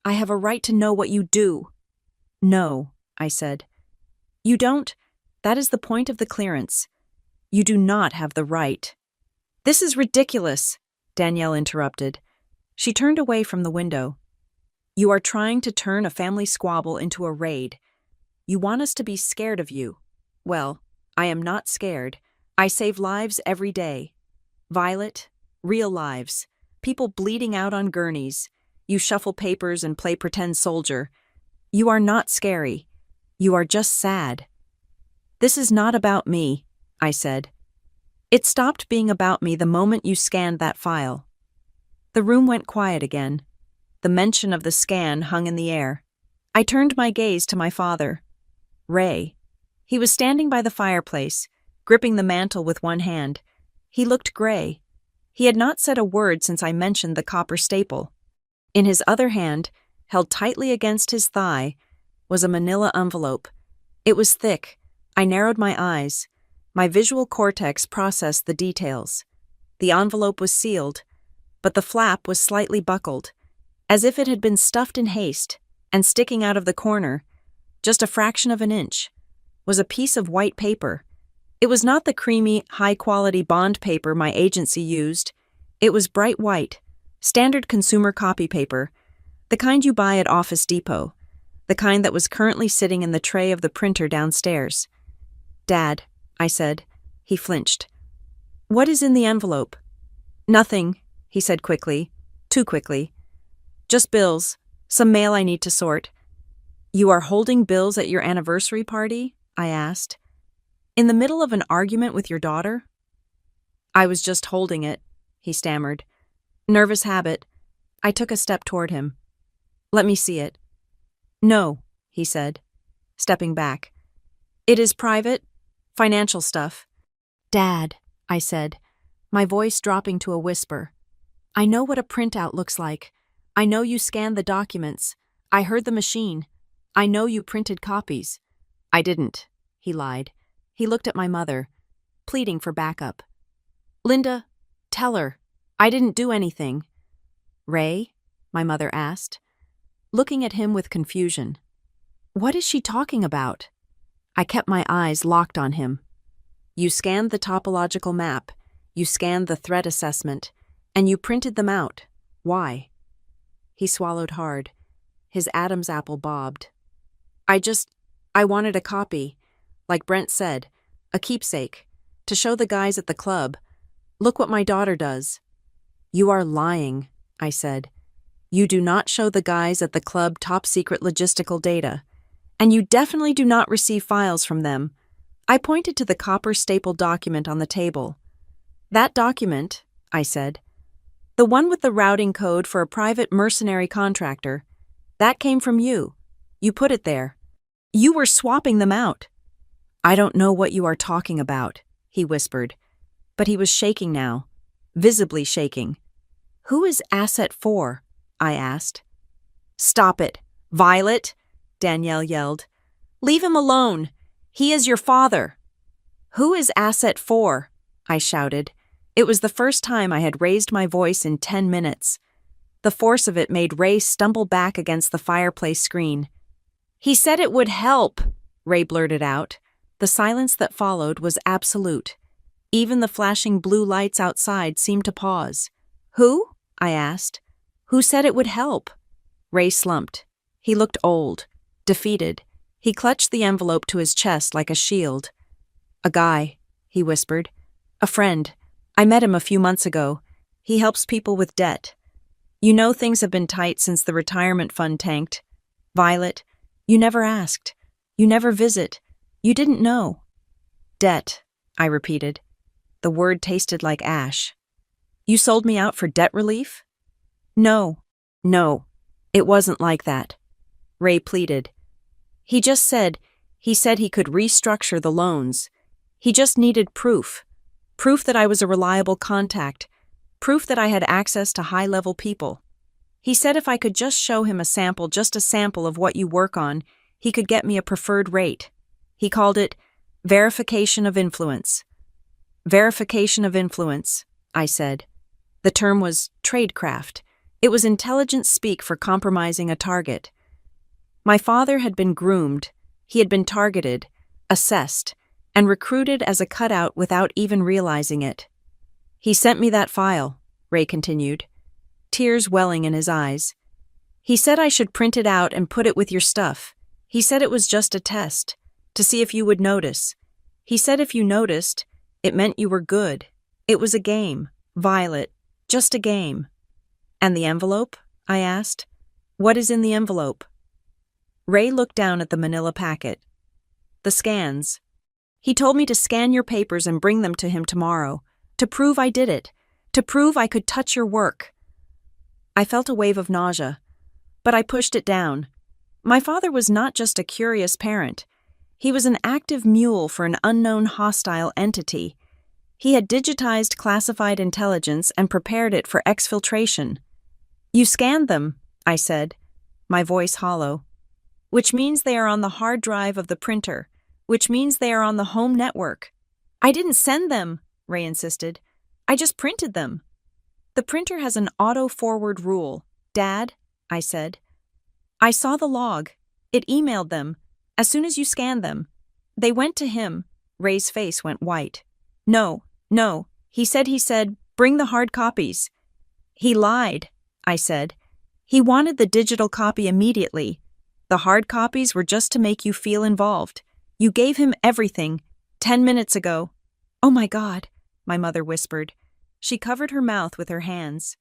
I have a right to know what you do." "No," I said. "You don't. That is the point of the clearance. You do not have the right." "This is ridiculous," Danielle interrupted. She turned away from the window. You are trying to turn a family squabble into a raid. You want us to be scared of you. Well, I am not scared. I save lives every day. Violet, real lives. People bleeding out on gurneys. You shuffle papers and play pretend soldier. You are not scary. You are just sad. This is not about me, I said. It stopped being about me the moment you scanned that file. The room went quiet again. The mention of the scan hung in the air. I turned my gaze to my father. Ray. He was standing by the fireplace, gripping the mantel with one hand. He looked gray. He had not said a word since I mentioned the copper staple. In his other hand, held tightly against his thigh, was a manila envelope. It was thick. I narrowed my eyes. My visual cortex processed the details. The envelope was sealed, but the flap was slightly buckled, as if it had been stuffed in haste, and sticking out of the corner, just a fraction of an inch, was a piece of white paper. It was not the creamy, high-quality bond paper my agency used. It was bright white, standard consumer copy paper, the kind you buy at Office Depot, the kind that was currently sitting in the tray of the printer downstairs. Dad, I said. He flinched. What is in the envelope? Nothing, he said quickly, too quickly. Just bills, some mail I need to sort. You are holding bills at your anniversary party? I asked. In the middle of an argument with your daughter? I was just holding it, he stammered. Nervous habit. I took a step toward him. Let me see it. No, he said, stepping back. It is private, financial stuff. Dad, I said, my voice dropping to a whisper. I know what a printout looks like. I know you scanned the documents. I heard the machine. I know you printed copies. I didn't, he lied. He looked at my mother, pleading for backup. Linda, tell her. I didn't do anything. Ray? My mother asked, looking at him with confusion. What is she talking about? I kept my eyes locked on him. You scanned the topological map, you scanned the threat assessment, and you printed them out. Why? He swallowed hard. His Adam's apple bobbed. I wanted a copy. Like Brent said, a keepsake, to show the guys at the club. Look what my daughter does. You are lying, I said. You do not show the guys at the club top-secret logistical data, and you definitely do not receive files from them. I pointed to the copper-stapled document on the table. That document, I said, the one with the routing code for a private mercenary contractor, that came from you. You put it there. You were swapping them out. I don't know what you are talking about, he whispered, but he was shaking now, visibly shaking. Who is Asset 4? I asked. Stop it, Violet, Danielle yelled. Leave him alone. He is your father. Who is Asset 4? I shouted. It was the first time I had raised my voice in 10 minutes. The force of it made Ray stumble back against the fireplace screen. He said it would help, Ray blurted out. The silence that followed was absolute. Even the flashing blue lights outside seemed to pause. Who? I asked. Who said it would help? Ray slumped. He looked old, defeated. He clutched the envelope to his chest like a shield. A guy, he whispered. A friend. I met him a few months ago. He helps people with debt. You know things have been tight since the retirement fund tanked. Violet, you never asked. You never visit. You didn't know. Debt, I repeated. The word tasted like ash. You sold me out for debt relief? No, it wasn't like that. Ray pleaded. He said he could restructure the loans. He just needed proof. Proof that I was a reliable contact. Proof that I had access to high-level people. He said if I could just show him just a sample of what you work on, he could get me a preferred rate. He called it verification of influence. Verification of influence, I said. The term was tradecraft. It was intelligent speak for compromising a target. My father had been groomed. He had been targeted, assessed, and recruited as a cutout without even realizing it. He sent me that file, Ray continued, tears welling in his eyes. He said I should print it out and put it with your stuff. He said it was just a test, to see if you would notice. He said if you noticed, it meant you were good. It was a game, Violet, just a game. And the envelope? I asked. What is in the envelope? Ray looked down at the manila packet. The scans. He told me to scan your papers and bring them to him tomorrow, to prove I did it, to prove I could touch your work. I felt a wave of nausea, but I pushed it down. My father was not just a curious parent. He was an active mule for an unknown hostile entity. He had digitized classified intelligence and prepared it for exfiltration. You scanned them, I said, my voice hollow. Which means they are on the hard drive of the printer, which means they are on the home network. I didn't send them, Ray insisted. I just printed them. The printer has an auto-forward rule. Dad, I said. I saw the log. It emailed them. As soon as you scanned them. They went to him. Ray's face went white. No. He said, bring the hard copies. He lied, I said. He wanted the digital copy immediately. The hard copies were just to make you feel involved. You gave him everything. 10 minutes ago. Oh my God, my mother whispered. She covered her mouth with her hands.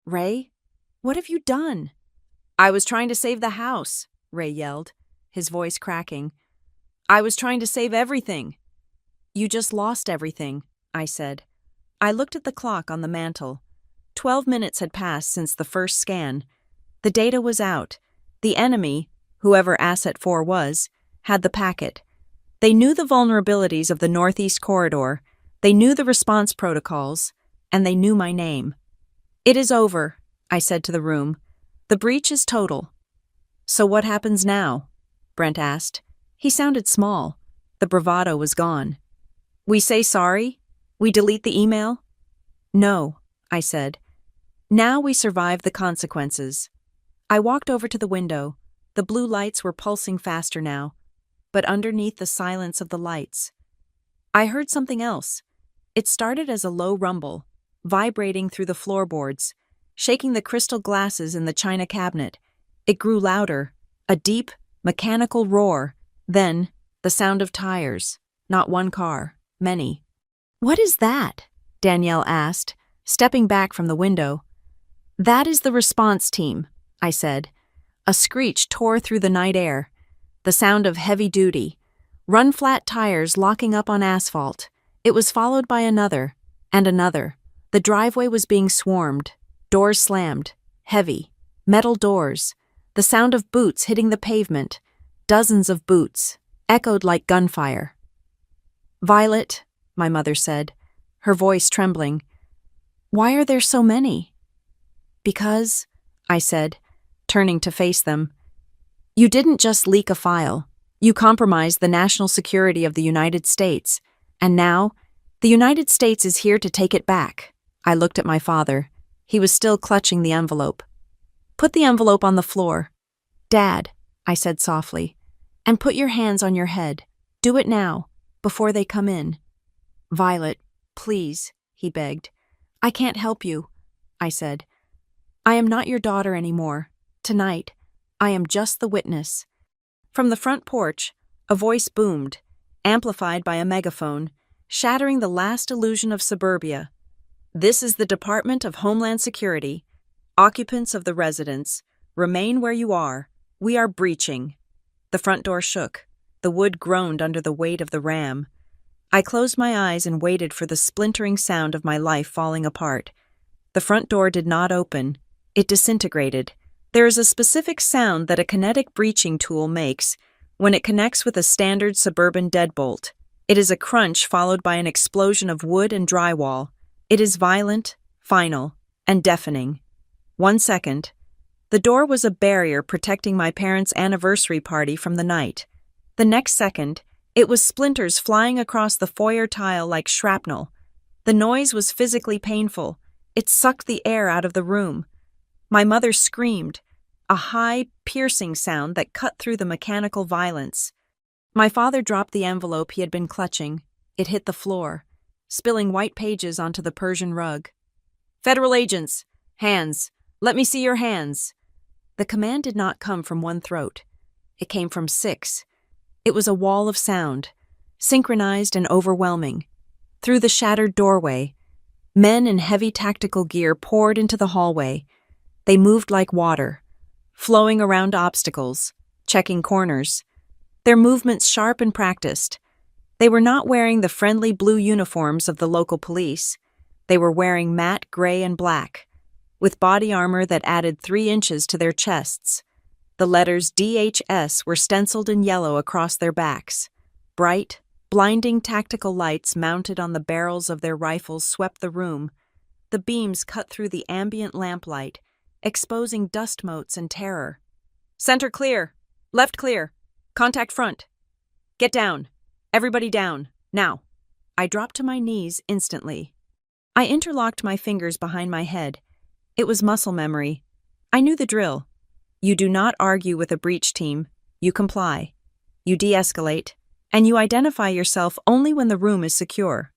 Ray, what have you done? I was trying to save the house, Ray yelled, his voice cracking. I was trying to save everything. You just lost everything, I said. I looked at the clock on the mantel. 12 minutes had passed since the first scan. The data was out. The enemy, whoever Asset 4 was, had the packet. They knew the vulnerabilities of the Northeast Corridor, they knew the response protocols, and they knew my name. It is over, I said to the room. The breach is total. So what happens now? Brent asked. He sounded small. The bravado was gone. We say sorry? We delete the email? No, I said. Now we survive the consequences. I walked over to the window. The blue lights were pulsing faster now, but underneath the silence of the lights, I heard something else. It started as a low rumble, vibrating through the floorboards, shaking the crystal glasses in the china cabinet. It grew louder, a deep, mechanical roar. Then, the sound of tires. Not one car, many. What is that? Danielle asked, stepping back from the window. That is the response team, I said. A screech tore through the night air. The sound of heavy duty. Run-flat tires locking up on asphalt. It was followed by another, and another. The driveway was being swarmed. Doors slammed. Heavy. Metal doors. The sound of boots hitting the pavement. Dozens of boots. Echoed like gunfire. Violet, my mother said, her voice trembling. Why are there so many? Because, I said, turning to face them. You didn't just leak a file. You compromised the national security of the United States. And now, the United States is here to take it back. I looked at my father. He was still clutching the envelope. Put the envelope on the floor. Dad, I said softly, and put your hands on your head. Do it now, before they come in. Violet, please, he begged. I can't help you, I said. I am not your daughter anymore. Tonight, I am just the witness. From the front porch, a voice boomed, amplified by a megaphone, shattering the last illusion of suburbia. This is the Department of Homeland Security. Occupants of the residence, remain where you are. We are breaching. The front door shook. The wood groaned under the weight of the ram. I closed my eyes and waited for the splintering sound of my life falling apart. The front door did not open. It disintegrated. There is a specific sound that a kinetic breaching tool makes when it connects with a standard suburban deadbolt. It is a crunch followed by an explosion of wood and drywall. It is violent, final, and deafening. 1 second. The door was a barrier protecting my parents' anniversary party from the night. The next second, it was splinters flying across the foyer tile like shrapnel. The noise was physically painful. It sucked the air out of the room. My mother screamed, a high, piercing sound that cut through the mechanical violence. My father dropped the envelope he had been clutching. It hit the floor, spilling white pages onto the Persian rug. Federal agents, hands. Let me see your hands. The command did not come from one throat. It came from 6. It was a wall of sound, synchronized and overwhelming. Through the shattered doorway, men in heavy tactical gear poured into the hallway. They moved like water, flowing around obstacles, checking corners. Their movements sharp and practiced. They were not wearing the friendly blue uniforms of the local police. They were wearing matte gray and black, with body armor that added 3 inches to their chests. The letters DHS were stenciled in yellow across their backs. Bright, blinding tactical lights mounted on the barrels of their rifles swept the room. The beams cut through the ambient lamplight, exposing dust motes and terror. "Center clear! Left clear! Contact front! Get down! Everybody down! Now!" I dropped to my knees instantly. I interlocked my fingers behind my head. It was muscle memory. I knew the drill. You do not argue with a breach team. You comply. You de-escalate. And you identify yourself only when the room is secure.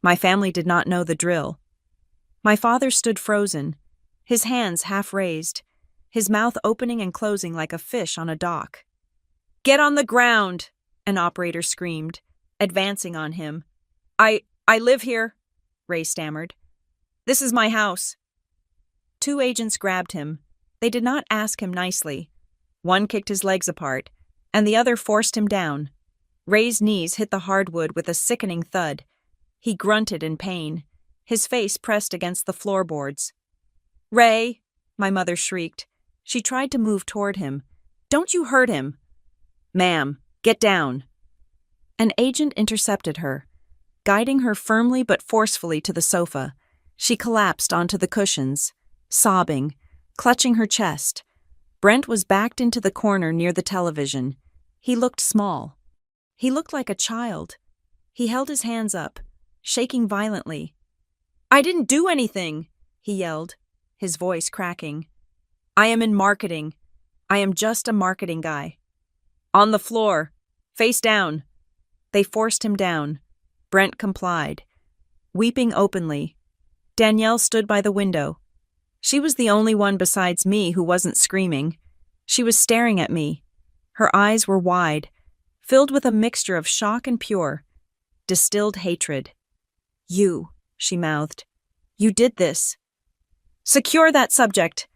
My family did not know the drill. My father stood frozen, his hands half raised, his mouth opening and closing like a fish on a dock. "Get on the ground!" an operator screamed, advancing on him. I live here," Ray stammered. "This is my house." 2 agents grabbed him. They did not ask him nicely. One kicked his legs apart, and the other forced him down. Ray's knees hit the hardwood with a sickening thud. He grunted in pain, his face pressed against the floorboards. "Ray!" my mother shrieked. She tried to move toward him. "Don't you hurt him!" "Ma'am, get down!" An agent intercepted her, guiding her firmly but forcefully to the sofa. She collapsed onto the cushions, sobbing, clutching her chest. Brent was backed into the corner near the television. He looked small. He looked like a child. He held his hands up, shaking violently. "I didn't do anything," he yelled, his voice cracking. "I am in marketing. I am just a marketing guy." "On the floor. Face down." They forced him down. Brent complied, weeping openly. Danielle stood by the window. She was the only one besides me who wasn't screaming. She was staring at me. Her eyes were wide, filled with a mixture of shock and pure, distilled hatred. "You," she mouthed. "You did this." "Secure that subject."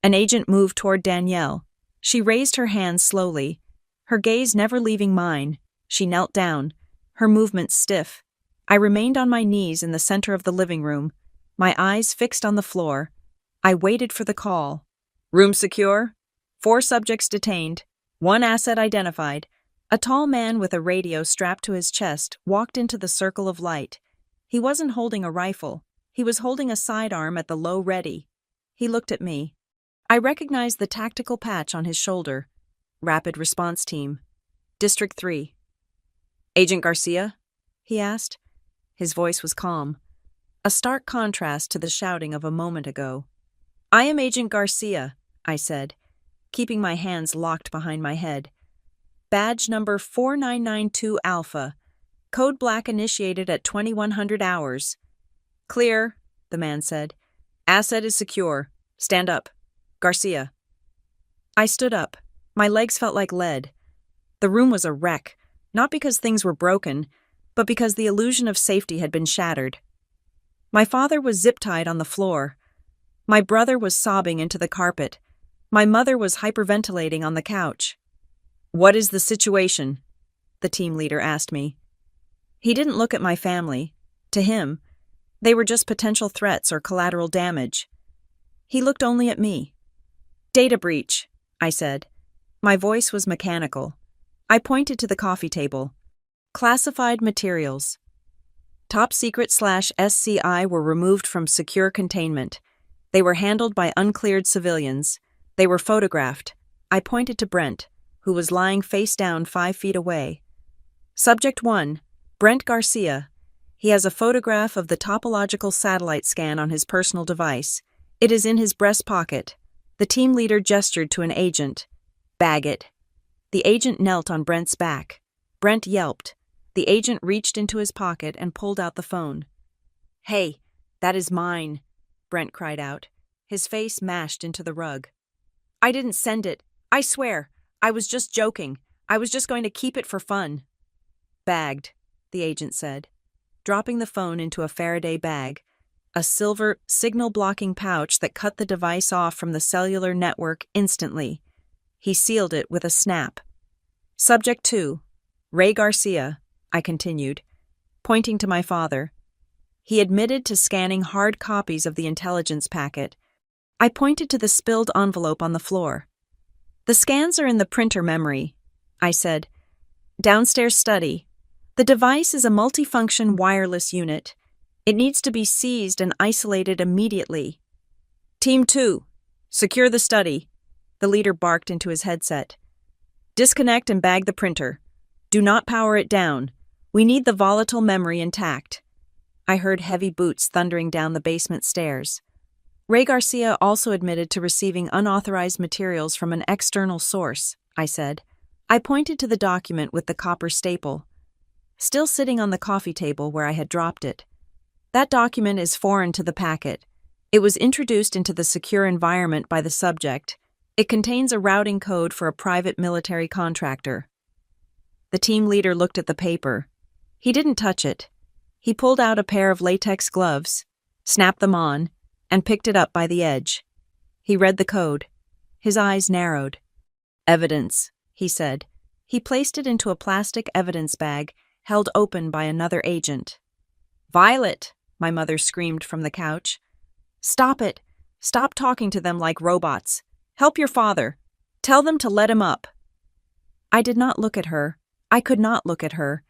An agent moved toward Danielle. She raised her hands slowly, her gaze never leaving mine. She knelt down, her movements stiff. I remained on my knees in the center of the living room, my eyes fixed on the floor. I waited for the call. "Room secure. 4 subjects detained. 1 asset identified." A tall man with a radio strapped to his chest walked into the circle of light. He wasn't holding a rifle. He was holding a sidearm at the low ready. He looked at me. I recognized the tactical patch on his shoulder. Rapid Response Team. District 3. "Agent Garcia?" he asked. His voice was calm, a stark contrast to the shouting of a moment ago. "I am Agent Garcia," I said, keeping my hands locked behind my head. "Badge number 4992 Alpha. Code Black initiated at 2100 hours. "Clear," the man said. "Asset is secure. Stand up. Garcia." I stood up. My legs felt like lead. The room was a wreck, not because things were broken, but because the illusion of safety had been shattered. My father was zip-tied on the floor. My brother was sobbing into the carpet. My mother was hyperventilating on the couch. "What is the situation?" the team leader asked me. He didn't look at my family. To him, they were just potential threats or collateral damage. He looked only at me. "Data breach," I said. My voice was mechanical. I pointed to the coffee table. "Classified materials. Top secret/SCI were removed from secure containment. They were handled by uncleared civilians. They were photographed." I pointed to Brent, who was lying face down 5 feet away. "Subject 1, Brent Garcia. He has a photograph of the topological satellite scan on his personal device. It is in his breast pocket." The team leader gestured to an agent. "Bag it." The agent knelt on Brent's back. Brent yelped. The agent reached into his pocket and pulled out the phone. "Hey, that is mine," Brent cried out, his face mashed into the rug. I didn't send it. I swear. I was just joking. I was just going to keep it for fun. Bagged, the agent said, dropping the phone into a Faraday bag, a silver signal-blocking pouch that cut the device off from the cellular network instantly. He sealed it with a snap. Subject 2, Ray Garcia, I continued, pointing to my father. He admitted to scanning hard copies of the intelligence packet. I pointed to the spilled envelope on the floor. The scans are in the printer memory, I said. Downstairs study. The device is a multifunction wireless unit. It needs to be seized and isolated immediately. Team 2, secure the study, the leader barked into his headset. Disconnect and bag the printer. Do not power it down. We need the volatile memory intact. I heard heavy boots thundering down the basement stairs. Ray Garcia also admitted to receiving unauthorized materials from an external source, I said. I pointed to the document with the copper staple, still sitting on the coffee table where I had dropped it. That document is foreign to the packet. It was introduced into the secure environment by the subject. It contains a routing code for a private military contractor. The team leader looked at the paper. He didn't touch it. He pulled out a pair of latex gloves, snapped them on, and picked it up by the edge. He read the code. His eyes narrowed. Evidence, he said. He placed it into a plastic evidence bag held open by another agent. Violet, my mother screamed from the couch. Stop it. Stop talking to them like robots. Help your father. Tell them to let him up. I did not look at her. I could not look at her.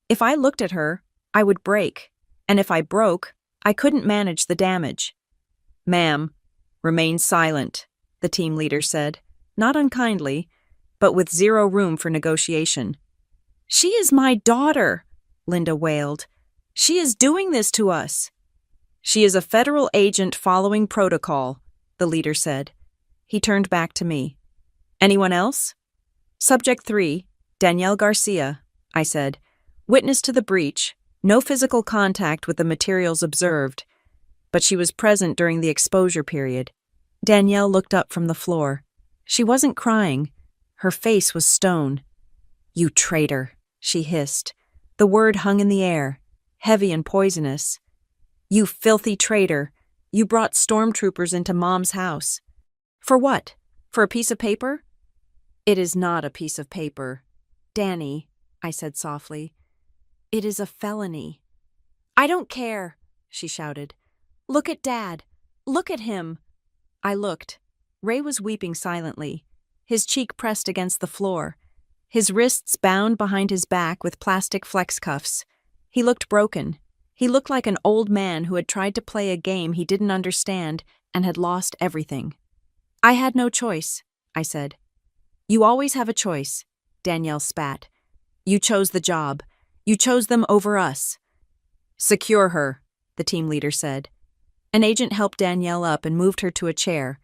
If I looked at her, I would break. And if I broke, I couldn't manage the damage. Ma'am, remain silent, the team leader said, not unkindly, but with zero room for negotiation. She is my daughter, Linda wailed. She is doing this to us. She is a federal agent following protocol, the leader said. He turned back to me. Anyone else? Subject 3, Danielle Garcia, I said. Witness to the breach, no physical contact with the materials observed, but she was present during the exposure period. Danielle looked up from the floor. She wasn't crying. Her face was stone. You traitor, she hissed. The word hung in the air, heavy and poisonous. You filthy traitor. You brought stormtroopers into Mom's house. For what? For a piece of paper? It is not a piece of paper. Danny, I said softly. It is a felony. I don't care, she shouted. Look at Dad. Look at him. I looked. Ray was weeping silently, his cheek pressed against the floor, his wrists bound behind his back with plastic flex cuffs. He looked broken. He looked like an old man who had tried to play a game he didn't understand and had lost everything. I had no choice, I said. You always have a choice, Danielle spat. You chose the job. You chose them over us. Secure her, the team leader said. An agent helped Danielle up and moved her to a chair,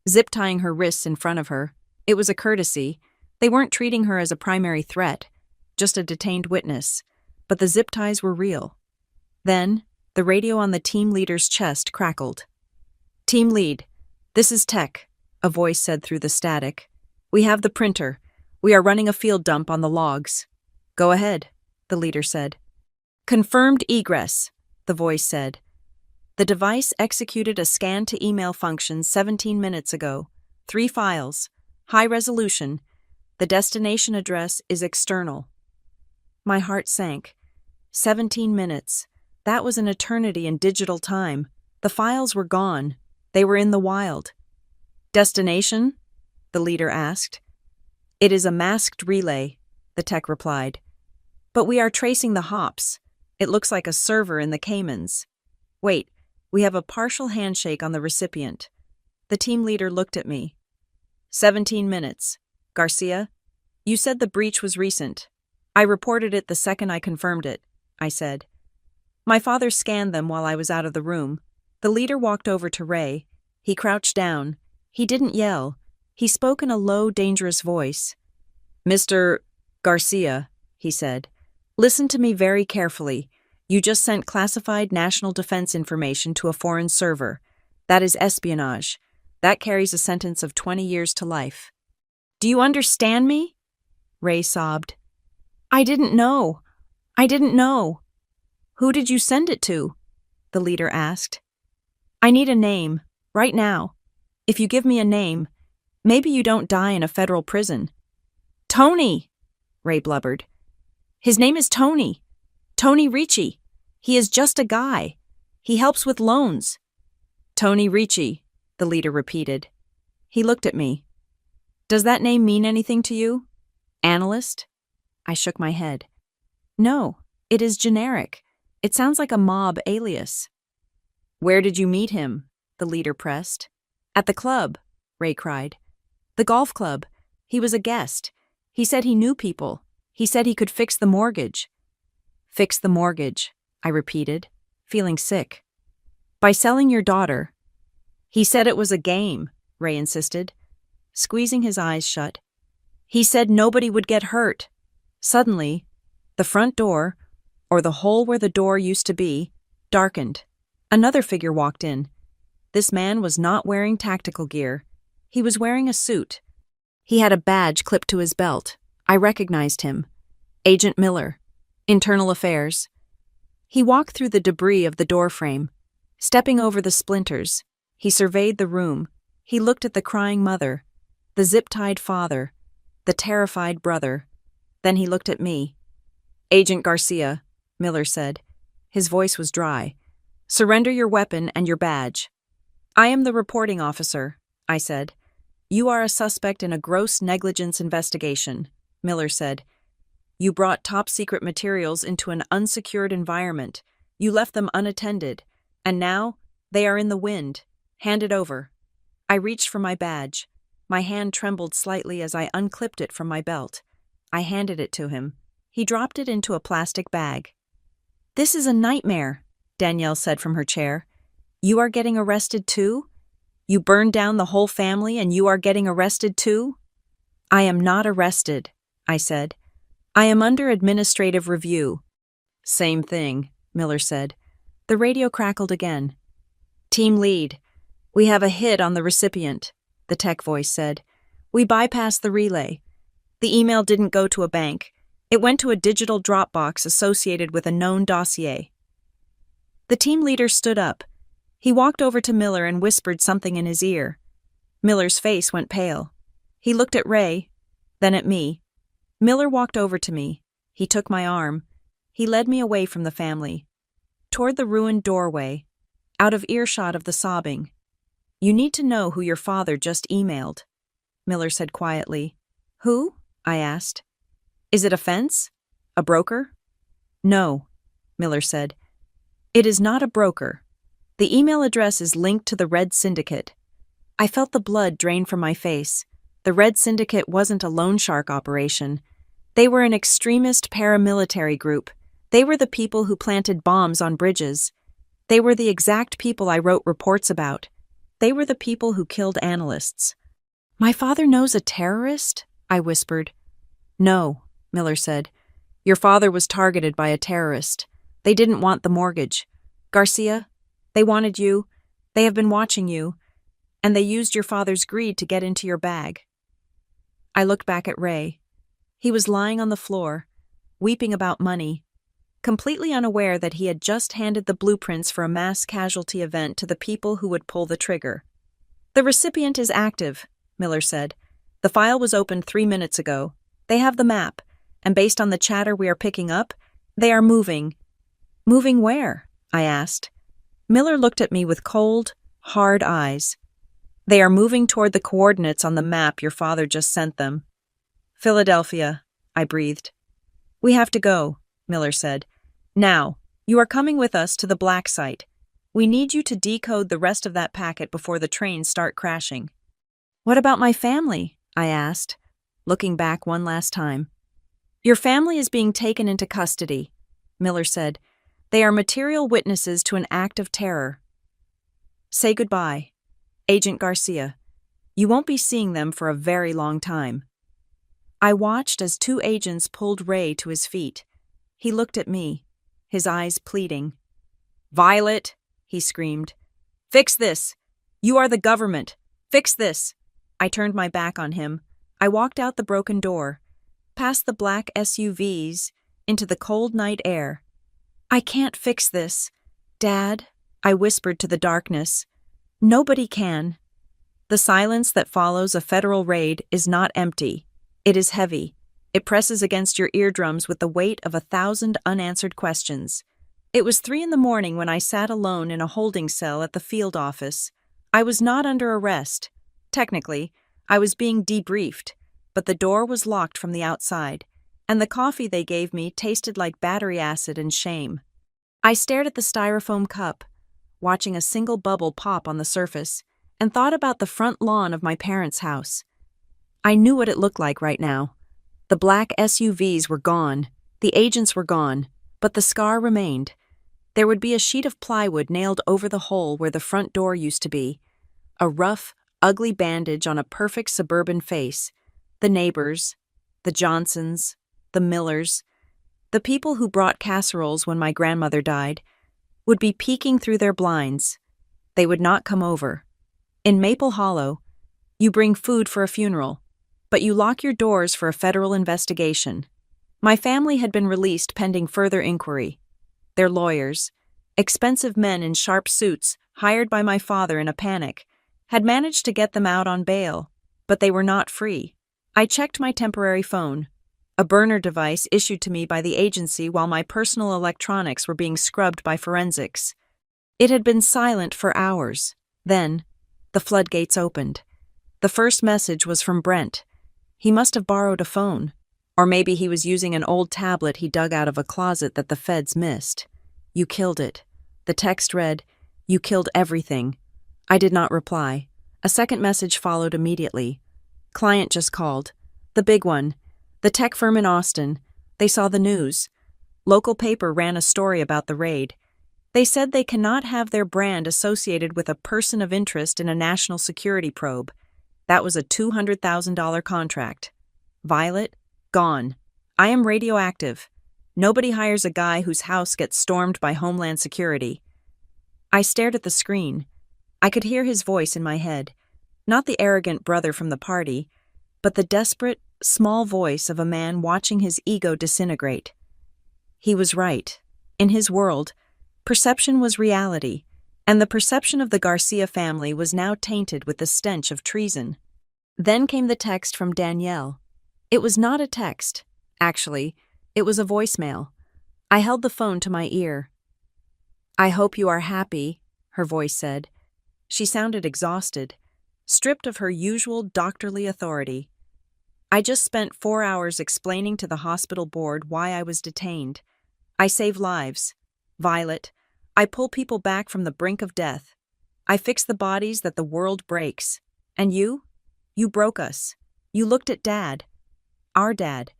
zip-tying her wrists in front of her. It was a courtesy. They weren't treating her as a primary threat, just a detained witness, but the zip ties were real. Then, the radio on the team leader's chest crackled. Team lead, this is Tech, a voice said through the static. We have the printer. We are running a field dump on the logs. Go ahead, the leader said. Confirmed egress, the voice said. The device executed a scan-to-email function 17 minutes ago. 3 files. High resolution. The destination address is external. My heart sank. 17 minutes. That was an eternity in digital time. The files were gone. They were in the wild. Destination? The leader asked. It is a masked relay, the tech replied. But we are tracing the hops. It looks like a server in the Caymans. Wait, we have a partial handshake on the recipient. The team leader looked at me. 17 minutes. Garcia, you said the breach was recent. I reported it the second I confirmed it, I said. My father scanned them while I was out of the room. The leader walked over to Ray. He crouched down. He didn't yell. He spoke in a low, dangerous voice. Mr. Garcia, he said, listen to me very carefully. You just sent classified national defense information to a foreign server. That is espionage. That carries a sentence of 20 years to life. Do you understand me? Ray sobbed. I didn't know. I didn't know. Who did you send it to? The leader asked. I need a name, right now. If you give me a name, maybe you don't die in a federal prison. Tony, Ray blubbered. His name is Tony. Tony Ricci. He is just a guy. He helps with loans. Tony Ricci, the leader repeated. He looked at me. Does that name mean anything to you? Analyst? I shook my head. No, it is generic. It sounds like a mob alias. Where did you meet him? The leader pressed. At the club, Ray cried. The golf club. He was a guest. He said he knew people. He said he could fix the mortgage. Fix the mortgage, I repeated, feeling sick. By selling your daughter. He said it was a game, Ray insisted, squeezing his eyes shut. He said nobody would get hurt. Suddenly, the front door, or the hole where the door used to be, darkened. Another figure walked in. This man was not wearing tactical gear. He was wearing a suit. He had a badge clipped to his belt. I recognized him. Agent Miller, Internal Affairs. He walked through the debris of the doorframe. Stepping over the splinters, he surveyed the room. He looked at the crying mother, the zip-tied father, the terrified brother. Then he looked at me. Agent Garcia, Miller said. His voice was dry. Surrender your weapon and your badge. I am the reporting officer, I said. You are a suspect in a gross negligence investigation, Miller said. You brought top-secret materials into an unsecured environment. You left them unattended. And now, they are in the wind. Hand it over. I reached for my badge. My hand trembled slightly as I unclipped it from my belt. I handed it to him. He dropped it into a plastic bag. This is a nightmare, Danielle said from her chair. You are getting arrested too? You burned down the whole family and you are getting arrested too? I am not arrested, I said. I am under administrative review. Same thing, Miller said. The radio crackled again. Team lead. We have a hit on the recipient, the tech voice said. We bypassed the relay. The email didn't go to a bank. It went to a digital Dropbox associated with a known dossier. The team leader stood up. He walked over to Miller and whispered something in his ear. Miller's face went pale. He looked at Ray, then at me. Miller walked over to me. He took my arm. He led me away from the family, toward the ruined doorway, out of earshot of the sobbing. You need to know who your father just emailed, Miller said quietly. Who? I asked. Is it a fence? A broker? No, Miller said. It is not a broker. The email address is linked to the Red Syndicate. I felt the blood drain from my face. The Red Syndicate wasn't a loan shark operation. They were an extremist paramilitary group. They were the people who planted bombs on bridges. They were the exact people I wrote reports about. They were the people who killed analysts. My father knows a terrorist? I whispered. No, Miller said. Your father was targeted by a terrorist. They didn't want the mortgage. Garcia, they wanted you. They have been watching you. And they used your father's greed to get into your bag. I looked back at Ray. He was lying on the floor, weeping about money, completely unaware that he had just handed the blueprints for a mass casualty event to the people who would pull the trigger. The recipient is active, Miller said. The file was opened 3 minutes ago. They have the map, and based on the chatter we are picking up, they are moving. Moving where? I asked. Miller looked at me with cold, hard eyes. They are moving toward the coordinates on the map your father just sent them. Philadelphia, I breathed. We have to go, Miller said. Now, you are coming with us to the black site. We need you to decode the rest of that packet before the trains start crashing. What about my family? I asked, looking back one last time. Your family is being taken into custody, Miller said. They are material witnesses to an act of terror. Say goodbye, Agent Garcia. You won't be seeing them for a very long time. I watched as 2 agents pulled Ray to his feet. He looked at me, his eyes pleading. Violet, he screamed. Fix this. You are the government. Fix this. I turned my back on him. I walked out the broken door, past the black SUVs, into the cold night air. I can't fix this. Dad, I whispered to the darkness. Nobody can. The silence that follows a federal raid is not empty. It is heavy. It presses against your eardrums with the weight of 1,000 unanswered questions. It was 3 a.m. when I sat alone in a holding cell at the field office. I was not under arrest. Technically, I was being debriefed, but the door was locked from the outside, and the coffee they gave me tasted like battery acid and shame. I stared at the styrofoam cup, watching a single bubble pop on the surface, and thought about the front lawn of my parents' house. I knew what it looked like right now. The black SUVs were gone, the agents were gone, but the scar remained. There would be a sheet of plywood nailed over the hole where the front door used to be, a rough, ugly bandage on a perfect suburban face. The neighbors, the Johnsons, the Millers, the people who brought casseroles when my grandmother died, would be peeking through their blinds. They would not come over. In Maple Hollow, you bring food for a funeral, but you lock your doors for a federal investigation. My family had been released pending further inquiry. Their lawyers, expensive men in sharp suits hired by my father in a panic, had managed to get them out on bail, but they were not free. I checked my temporary phone, a burner device issued to me by the agency while my personal electronics were being scrubbed by forensics. It had been silent for hours. Then, the floodgates opened. The first message was from Brent. He must have borrowed a phone, or maybe he was using an old tablet he dug out of a closet that the feds missed. You killed it. The text read, "You killed everything." I did not reply. A second message followed immediately. Client just called. The big one. The tech firm in Austin. They saw the news. Local paper ran a story about the raid. They said they cannot have their brand associated with a person of interest in a national security probe. That was a $200,000 contract. Violet, gone. I am radioactive. Nobody hires a guy whose house gets stormed by Homeland Security. I stared at the screen. I could hear his voice in my head. Not the arrogant brother from the party, but the desperate, small voice of a man watching his ego disintegrate. He was right. In his world, perception was reality, and the perception of the Garcia family was now tainted with the stench of treason. Then came the text from Danielle. It was not a text. Actually, it was a voicemail. I held the phone to my ear. "I hope you are happy," her voice said. She sounded exhausted, stripped of her usual doctorly authority. I just spent 4 hours explaining to the hospital board why I was detained. I save lives. Violet, I pull people back from the brink of death. I fix the bodies that the world breaks. And you? You broke us. You looked at Dad. Our dad.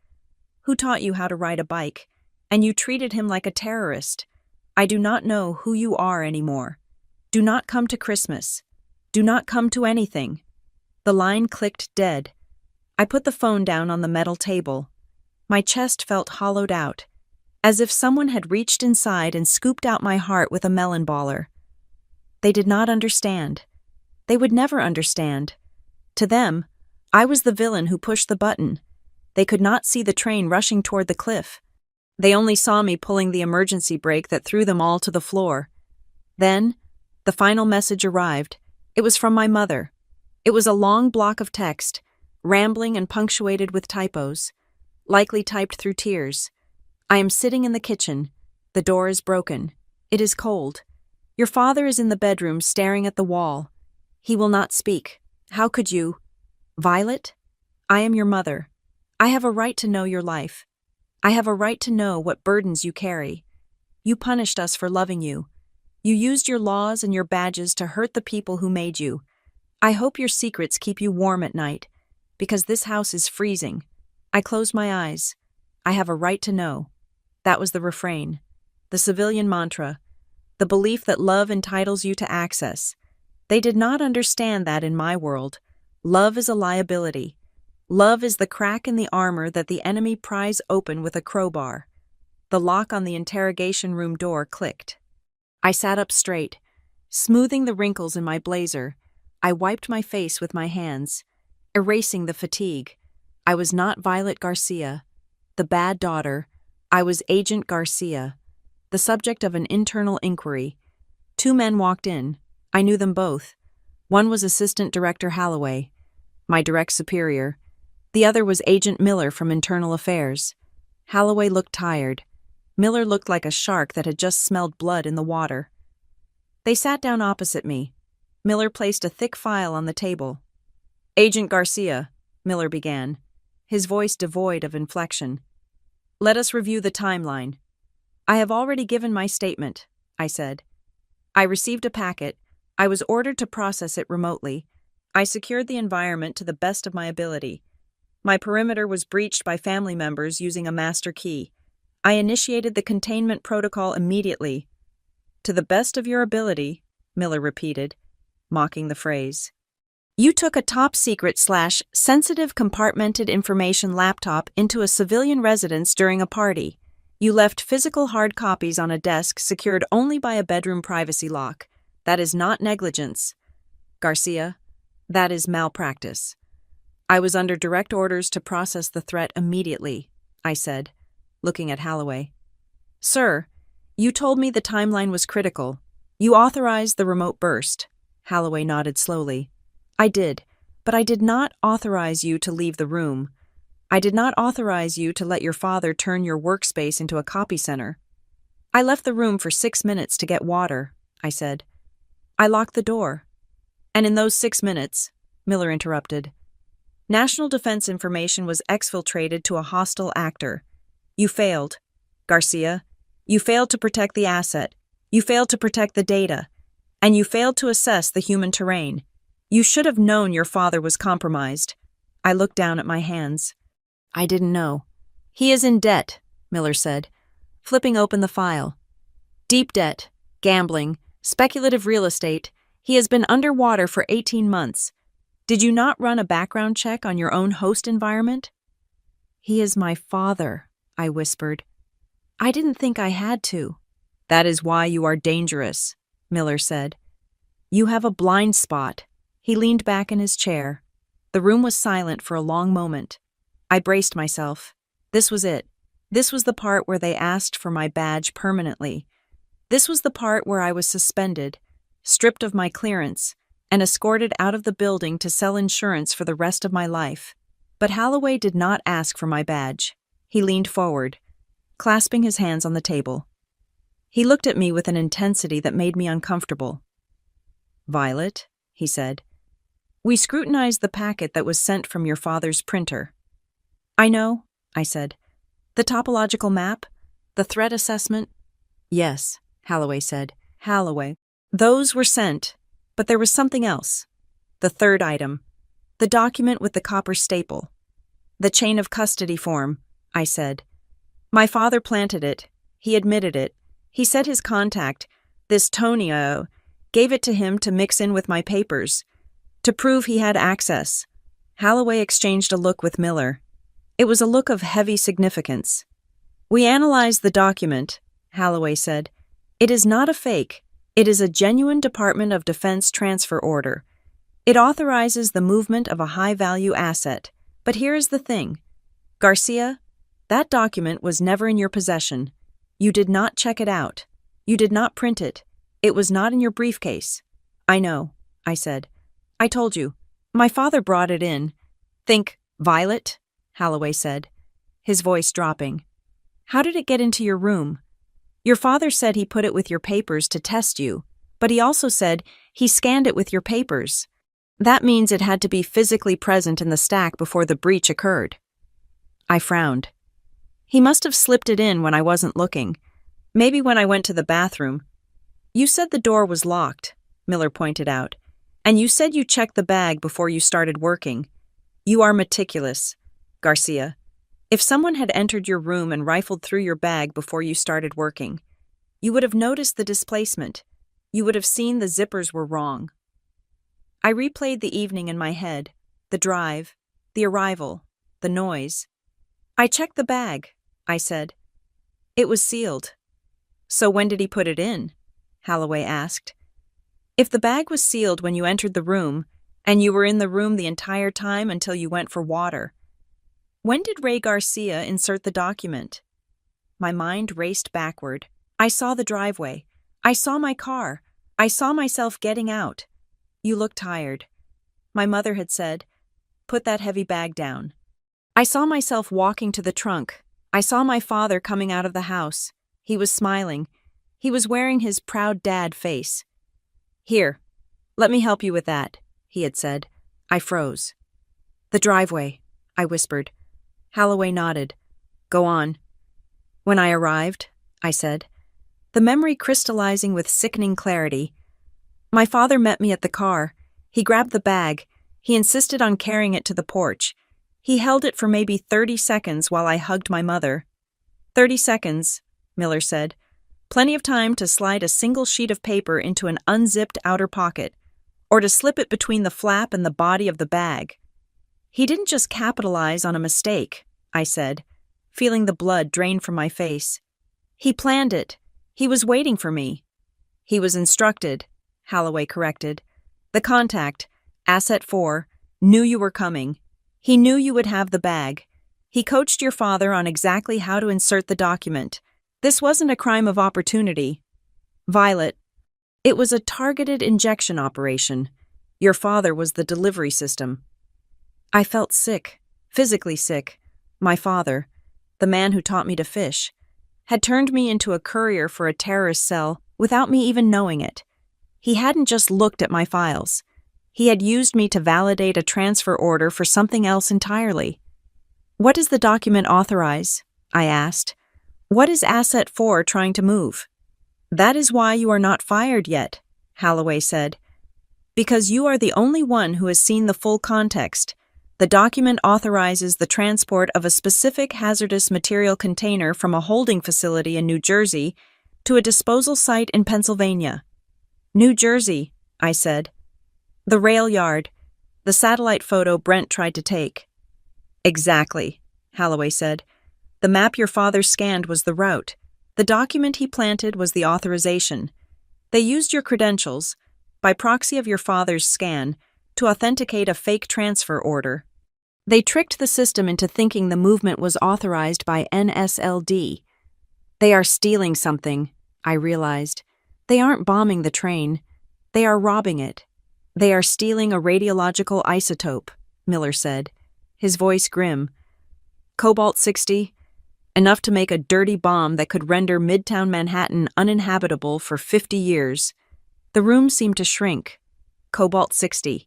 Who taught you how to ride a bike, and you treated him like a terrorist. I do not know who you are anymore. Do not come to Christmas. Do not come to anything. The line clicked dead. I put the phone down on the metal table. My chest felt hollowed out, as if someone had reached inside and scooped out my heart with a melon baller. They did not understand. They would never understand. To them, I was the villain who pushed the button. They could not see the train rushing toward the cliff. They only saw me pulling the emergency brake that threw them all to the floor. Then, the final message arrived. It was from my mother. It was a long block of text, rambling and punctuated with typos, likely typed through tears. I am sitting in the kitchen. The door is broken. It is cold. Your father is in the bedroom staring at the wall. He will not speak. How could you? Violet, I am your mother. I have a right to know your life. I have a right to know what burdens you carry. You punished us for loving you. You used your laws and your badges to hurt the people who made you. I hope your secrets keep you warm at night, because this house is freezing. I closed my eyes. I have a right to know. That was the refrain, the civilian mantra, the belief that love entitles you to access. They did not understand that in my world, love is a liability. Love is the crack in the armor that the enemy pries open with a crowbar. The lock on the interrogation room door clicked. I sat up straight, smoothing the wrinkles in my blazer, I wiped my face with my hands, erasing the fatigue. I was not Violet Garcia, the bad daughter. I was Agent Garcia, the subject of an internal inquiry. 2 men walked in. I knew them both. One was Assistant Director Holloway, my direct superior. The other was Agent Miller from Internal Affairs. Holloway looked tired. Miller looked like a shark that had just smelled blood in the water. They sat down opposite me. Miller placed a thick file on the table. "Agent Garcia," Miller began, his voice devoid of inflection. "Let us review the timeline." "I have already given my statement," I said. "I received a packet. I was ordered to process it remotely. I secured the environment to the best of my ability. My perimeter was breached by family members using a master key. I initiated the containment protocol immediately." "To the best of your ability," Miller repeated, mocking the phrase. "You took a top-secret/sensitive compartmented information laptop into a civilian residence during a party. You left physical hard copies on a desk secured only by a bedroom privacy lock. That is not negligence, Garcia. That is malpractice. I was under direct orders to process the threat immediately," I said, looking at Holloway. "Sir, you told me the timeline was critical. You authorized the remote burst." Holloway nodded slowly. "I did, but I did not authorize you to leave the room. I did not authorize you to let your father turn your workspace into a copy center. I left the room for 6 minutes to get water," I said. "I locked the door. And in those 6 minutes," Miller interrupted, "national defense information was exfiltrated to a hostile actor. You failed, Garcia. You failed to protect the asset. You failed to protect the data. And you failed to assess the human terrain. You should have known your father was compromised." I looked down at my hands. "I didn't know." "He is in debt," Miller said, flipping open the file. "Deep debt, gambling, speculative real estate. He has been underwater for 18 months. Did you not run a background check on your own host environment?" "He is my father," I whispered. "I didn't think I had to." "That is why you are dangerous," Miller said. "You have a blind spot." He leaned back in his chair. The room was silent for a long moment. I braced myself. This was it. This was the part where they asked for my badge permanently. This was the part where I was suspended, stripped of my clearance, and escorted out of the building to sell insurance for the rest of my life. But Holloway did not ask for my badge. He leaned forward, clasping his hands on the table. He looked at me with an intensity that made me uncomfortable. "Violet," he said, "we scrutinized the packet that was sent from your father's printer." "I know," I said. "The topological map? The threat assessment?" "Yes," Holloway said. "Holloway. Those were sent, but there was something else. The third item. The document with the copper staple. The chain of custody form," I said. "My father planted it. He admitted it. He said his contact, this Tonio, gave it to him to mix in with my papers, to prove he had access." Holloway exchanged a look with Miller. It was a look of heavy significance. "We analyzed the document," Holloway said. "It is not a fake. It is a genuine Department of Defense transfer order. It authorizes the movement of a high-value asset. But here is the thing. Garcia, that document was never in your possession. You did not check it out. You did not print it. It was not in your briefcase." "I know," I said. "I told you. My father brought it in." "Think, Violet," Holloway said, his voice dropping. "How did it get into your room? Your father said he put it with your papers to test you, but he also said he scanned it with your papers. That means it had to be physically present in the stack before the breach occurred." I frowned. "He must have slipped it in when I wasn't looking. Maybe when I went to the bathroom." "You said the door was locked," Miller pointed out, "and you said you checked the bag before you started working. You are meticulous, Garcia. If someone had entered your room and rifled through your bag before you started working, you would have noticed the displacement. You would have seen the zippers were wrong." I replayed the evening in my head, the drive, the arrival, the noise. "I checked the bag," I said. "It was sealed." "So when did he put it in?" Holloway asked. If the bag was sealed when you entered the room, and you were in the room the entire time until you went for water, when did Ray Garcia insert the document? My mind raced backward. I saw the driveway. I saw my car. I saw myself getting out. You look tired. My mother had said, "Put that heavy bag down." I saw myself walking to the trunk. I saw my father coming out of the house. He was smiling. He was wearing his proud dad face. "Here, let me help you with that," he had said. I froze. "The driveway," I whispered. Holloway nodded. "Go on." "When I arrived," I said, the memory crystallizing with sickening clarity. My father met me at the car. He grabbed the bag. He insisted on carrying it to the porch. He held it for maybe 30 seconds while I hugged my mother. 30 seconds, Miller said. Plenty of time to slide a single sheet of paper into an unzipped outer pocket, or to slip it between the flap and the body of the bag. He didn't just capitalize on a mistake, I said, feeling the blood drain from my face. He planned it. He was waiting for me. He was instructed, Holloway corrected. The contact, Asset 4, knew you were coming. He knew you would have the bag. He coached your father on exactly how to insert the document. This wasn't a crime of opportunity. Violet, it was a targeted injection operation. Your father was the delivery system. I felt sick, physically sick. My father, the man who taught me to fish, had turned me into a courier for a terrorist cell without me even knowing it. He hadn't just looked at my files. He had used me to validate a transfer order for something else entirely. What does the document authorize? I asked. What is Asset 4 trying to move? That is why you are not fired yet, Holloway said. Because you are the only one who has seen the full context. The document authorizes the transport of a specific hazardous material container from a holding facility in New Jersey to a disposal site in Pennsylvania. New Jersey, I said. The rail yard, the satellite photo Brent tried to take. Exactly, Holloway said. The map your father scanned was the route. The document he planted was the authorization. They used your credentials, by proxy of your father's scan, to authenticate a fake transfer order. They tricked the system into thinking the movement was authorized by NSLD. They are stealing something, I realized. They aren't bombing the train. They are robbing it. They are stealing a radiological isotope, Miller said, his voice grim. Cobalt-60, enough to make a dirty bomb that could render Midtown Manhattan uninhabitable for 50 years. The room seemed to shrink. Cobalt-60.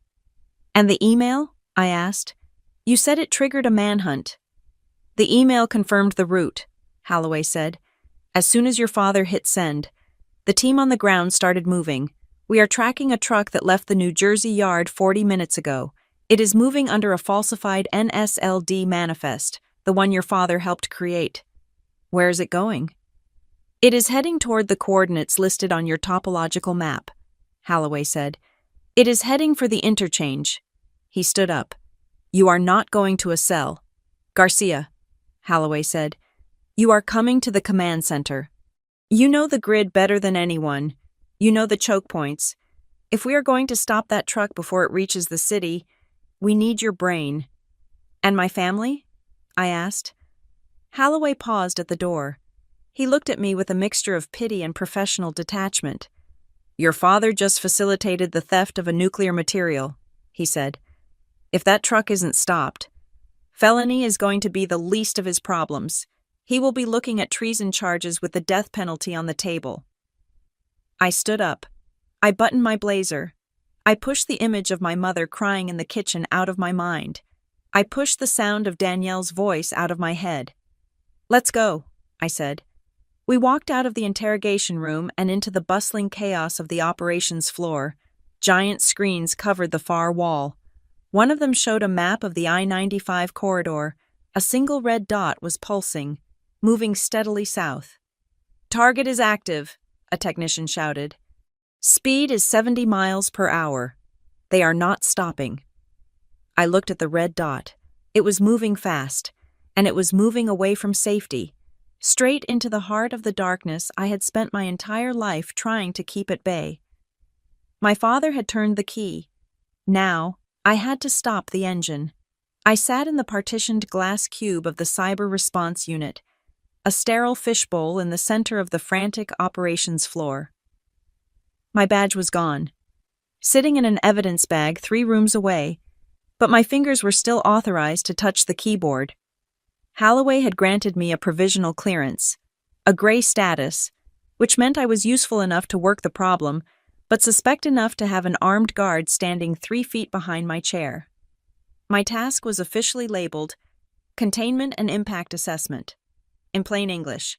And the email? I asked. You said it triggered a manhunt. The email confirmed the route, Holloway said. As soon as your father hit send, the team on the ground started moving. We are tracking a truck that left the New Jersey yard 40 minutes ago. It is moving under a falsified NSLD manifest, the one your father helped create. Where is it going? It is heading toward the coordinates listed on your topological map, Holloway said. It is heading for the interchange. He stood up. You are not going to a cell. Garcia, Holloway said. You are coming to the command center. You know the grid better than anyone. You know the choke points. If we are going to stop that truck before it reaches the city, we need your brain. And my family? I asked. Holloway paused at the door. He looked at me with a mixture of pity and professional detachment. Your father just facilitated the theft of a nuclear material, he said. If that truck isn't stopped, felony is going to be the least of his problems. He will be looking at treason charges with the death penalty on the table. I stood up. I buttoned my blazer. I pushed the image of my mother crying in the kitchen out of my mind. I pushed the sound of Danielle's voice out of my head. Let's go, I said. We walked out of the interrogation room and into the bustling chaos of the operations floor. Giant screens covered the far wall. One of them showed a map of the I-95 corridor. A single red dot was pulsing, moving steadily south. Target is active, a technician shouted. Speed is 70 miles per hour. They are not stopping. I looked at the red dot. It was moving fast, and it was moving away from safety, straight into the heart of the darkness I had spent my entire life trying to keep at bay. My father had turned the key. Now, I had to stop the engine. I sat in the partitioned glass cube of the cyber response unit, a sterile fishbowl in the center of the frantic operations floor. My badge was gone, sitting in an evidence bag 3 rooms away, but my fingers were still authorized to touch the keyboard. Holloway had granted me a provisional clearance, a gray status, which meant I was useful enough to work the problem, but suspect enough to have an armed guard standing 3 feet behind my chair. My task was officially labeled Containment and Impact Assessment. In plain English,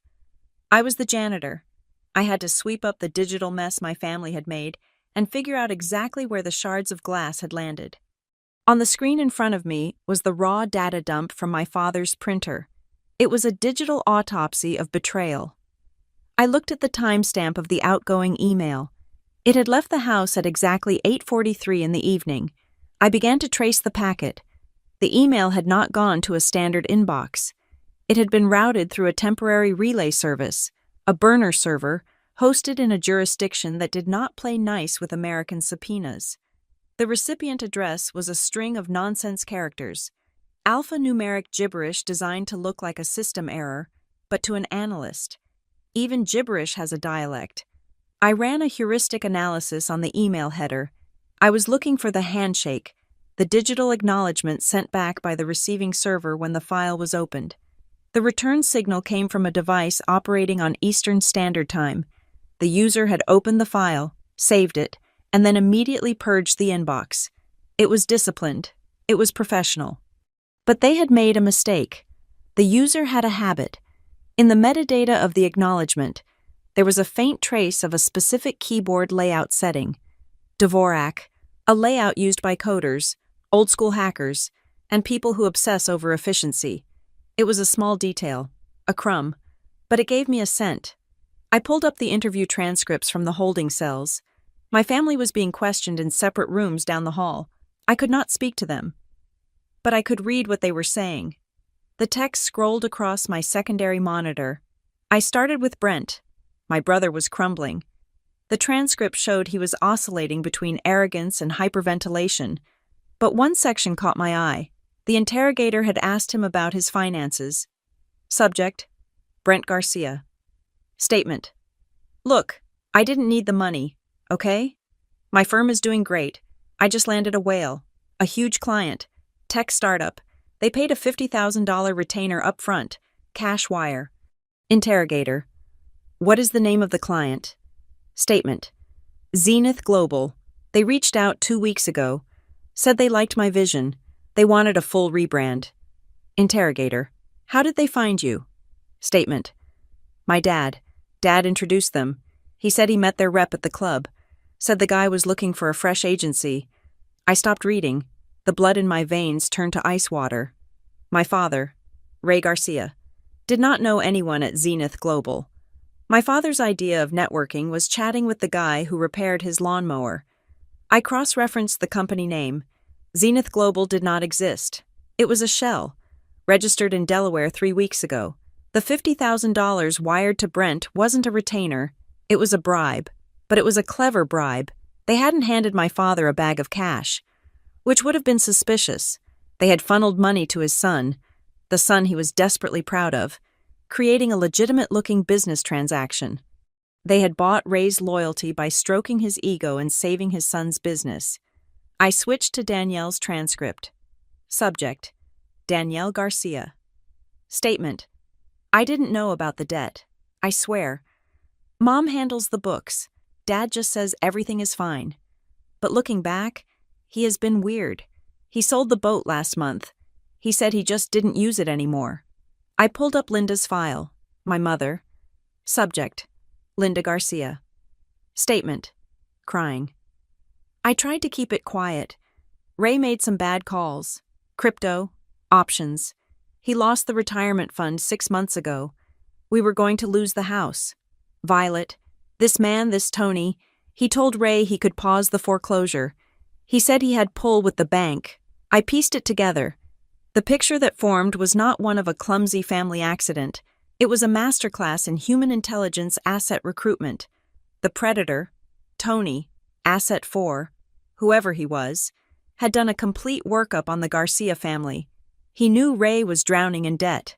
I was the janitor. I had to sweep up the digital mess my family had made and figure out exactly where the shards of glass had landed. On the screen in front of me was the raw data dump from my father's printer. It was a digital autopsy of betrayal. I looked at the timestamp of the outgoing email. It had left the house at exactly 8:43 in the evening. I began to trace the packet. The email had not gone to a standard inbox. It had been routed through a temporary relay service, a burner server, hosted in a jurisdiction that did not play nice with American subpoenas. The recipient address was a string of nonsense characters, alphanumeric gibberish designed to look like a system error, but to an analyst. Even gibberish has a dialect. I ran a heuristic analysis on the email header. I was looking for the handshake, the digital acknowledgement sent back by the receiving server when the file was opened. The return signal came from a device operating on Eastern Standard Time. The user had opened the file, saved it, and then immediately purged the inbox. It was disciplined. It was professional. But they had made a mistake. The user had a habit. In the metadata of the acknowledgement, there was a faint trace of a specific keyboard layout setting. Dvorak, a layout used by coders, old-school hackers, and people who obsess over efficiency. It was a small detail, a crumb, but it gave me a scent. I pulled up the interview transcripts from the holding cells. My family was being questioned in separate rooms down the hall. I could not speak to them, but I could read what they were saying. The text scrolled across my secondary monitor. I started with Brent. My brother was crumbling. The transcript showed he was oscillating between arrogance and hyperventilation, but one section caught my eye. The interrogator had asked him about his finances. Subject: Brent Garcia. Statement: Look, I didn't need the money, okay? My firm is doing great. I just landed a whale, a huge client, tech startup. They paid a $50,000 retainer up front, cash wire. Interrogator: What is the name of the client? Statement: Zenith Global. They reached out 2 weeks ago, said they liked my vision. They wanted a full rebrand. Interrogator: How did they find you? Statement: My dad. Dad introduced them. He said he met their rep at the club. Said the guy was looking for a fresh agency. I stopped reading. The blood in my veins turned to ice water. My father, Ray Garcia, did not know anyone at Zenith Global. My father's idea of networking was chatting with the guy who repaired his lawnmower. I cross-referenced the company name. Zenith Global did not exist. It was a shell, registered in Delaware 3 weeks ago. The $50,000 wired to Brent wasn't a retainer. It was a bribe, but it was a clever bribe. They hadn't handed my father a bag of cash, which would have been suspicious. They had funneled money to his son, the son he was desperately proud of, creating a legitimate-looking business transaction. They had bought Ray's loyalty by stroking his ego and saving his son's business. I switched to Danielle's transcript. Subject: Danielle Garcia. Statement: I didn't know about the debt. I swear. Mom handles the books. Dad just says everything is fine. But looking back, he has been weird. He sold the boat last month. He said he just didn't use it anymore. I pulled up Linda's file. My mother. Subject: Linda Garcia. Statement: Crying. I tried to keep it quiet. Ray made some bad calls. Crypto, options. He lost the retirement fund 6 months ago. We were going to lose the house. Violet, this Tony, he told Ray he could pause the foreclosure. He said he had pull with the bank. I pieced it together. The picture that formed was not one of a clumsy family accident. It was a masterclass in human intelligence asset recruitment. The predator, Tony, Asset 4, whoever he was, had done a complete workup on the Garcia family. He knew Ray was drowning in debt.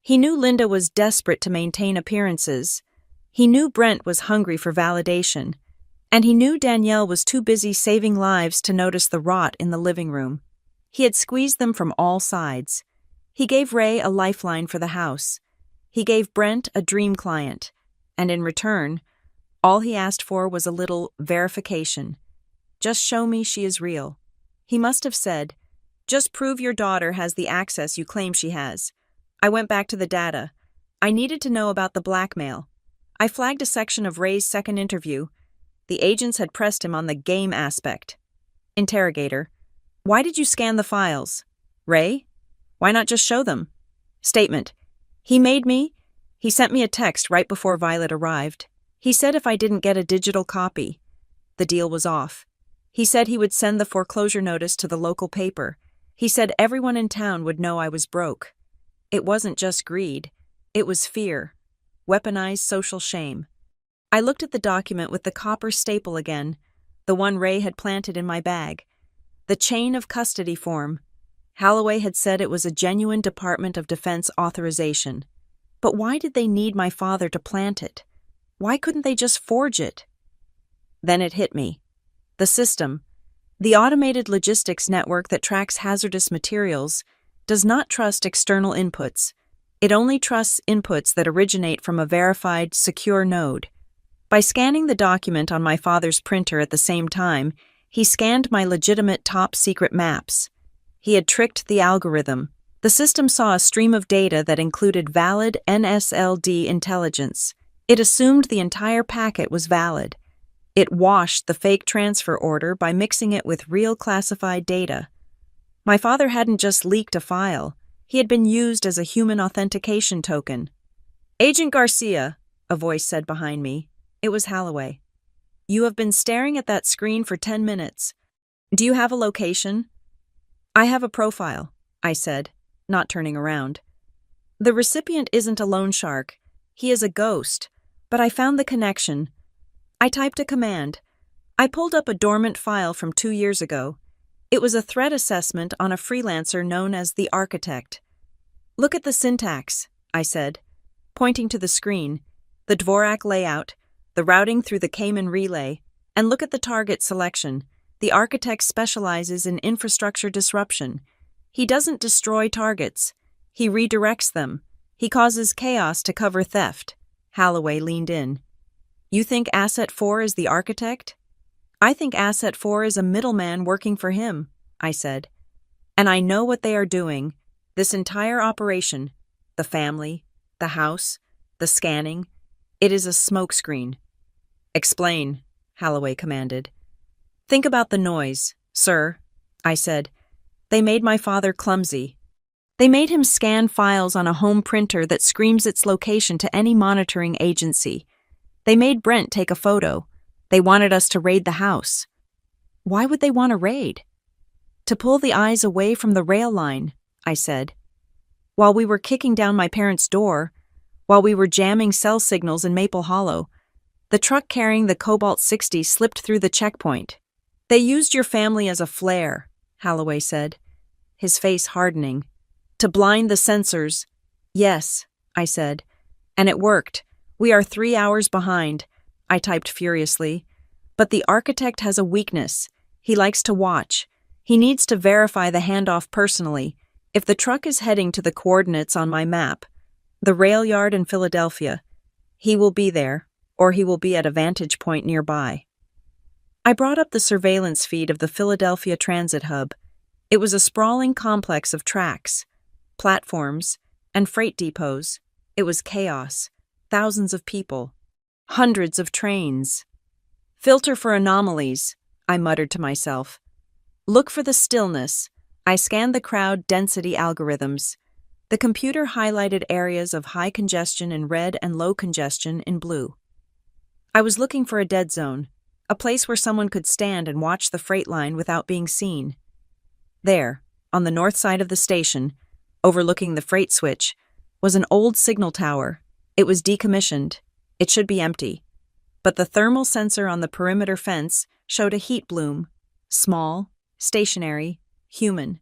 He knew Linda was desperate to maintain appearances. He knew Brent was hungry for validation. And he knew Danielle was too busy saving lives to notice the rot in the living room. He had squeezed them from all sides. He gave Ray a lifeline for the house. He gave Brent a dream client. And in return, all he asked for was a little verification. Just show me she is real. He must have said, just prove your daughter has the access you claim she has. I went back to the data. I needed to know about the blackmail. I flagged a section of Ray's second interview. The agents had pressed him on the game aspect. Interrogator: why did you scan the files? Ray? Why not just show them? Statement: he made me. He sent me a text right before Violet arrived. He said if I didn't get a digital copy, the deal was off. He said he would send the foreclosure notice to the local paper. He said everyone in town would know I was broke. It wasn't just greed. It was fear. Weaponized social shame. I looked at the document with the copper staple again, the one Ray had planted in my bag. The chain of custody form. Holloway had said it was a genuine Department of Defense authorization. But why did they need my father to plant it? Why couldn't they just forge it? Then it hit me. The system, the automated logistics network that tracks hazardous materials, does not trust external inputs. It only trusts inputs that originate from a verified, secure node. By scanning the document on my father's printer at the same time, he scanned my legitimate top-secret maps. He had tricked the algorithm. The system saw a stream of data that included valid NSLD intelligence. It assumed the entire packet was valid. It washed the fake transfer order by mixing it with real classified data. My father hadn't just leaked a file. He had been used as a human authentication token. "Agent Garcia," a voice said behind me. It was Holloway. "You have been staring at that screen for 10 minutes. Do you have a location?" "I have a profile," I said, not turning around. "The recipient isn't a loan shark. He is a ghost. But I found the connection." I typed a command. I pulled up a dormant file from 2 years ago. It was a threat assessment on a freelancer known as the Architect. "Look at the syntax," I said, pointing to the screen, the Dvorak layout, the routing through the Cayman relay, and look at the target selection. The Architect specializes in infrastructure disruption. He doesn't destroy targets. He redirects them. He causes chaos to cover theft. Holloway leaned in. "You think Asset 4 is the Architect?" "I think Asset 4 is a middleman working for him," I said. "And I know what they are doing. This entire operation, the family, the house, the scanning, it is a smokescreen." "Explain," Holloway commanded. "Think about the noise, sir," I said. "They made my father clumsy. They made him scan files on a home printer that screams its location to any monitoring agency. They made Brent take a photo. They wanted us to raid the house." "Why would they want to raid?" "To pull the eyes away from the rail line," I said. "While we were kicking down my parents' door, while we were jamming cell signals in Maple Hollow, the truck carrying the Cobalt 60 slipped through the checkpoint. They used your family as a flare," Holloway said, his face hardening. "To blind the sensors." "Yes," I said. "And it worked. We are 3 hours behind," I typed furiously. "But the Architect has a weakness. He likes to watch. He needs to verify the handoff personally. If the truck is heading to the coordinates on my map, the rail yard in Philadelphia, he will be there, or he will be at a vantage point nearby." I brought up the surveillance feed of the Philadelphia Transit Hub. It was a sprawling complex of tracks, platforms, and freight depots. It was chaos. Thousands of people. Hundreds of trains. "Filter for anomalies," I muttered to myself. "Look for the stillness." I scanned the crowd density algorithms. The computer highlighted areas of high congestion in red and low congestion in blue. I was looking for a dead zone, a place where someone could stand and watch the freight line without being seen. There, on the north side of the station, overlooking the freight switch, was an old signal tower. It was decommissioned. It should be empty. but the thermal sensor on the perimeter fence showed a heat bloom. Small, stationary, human.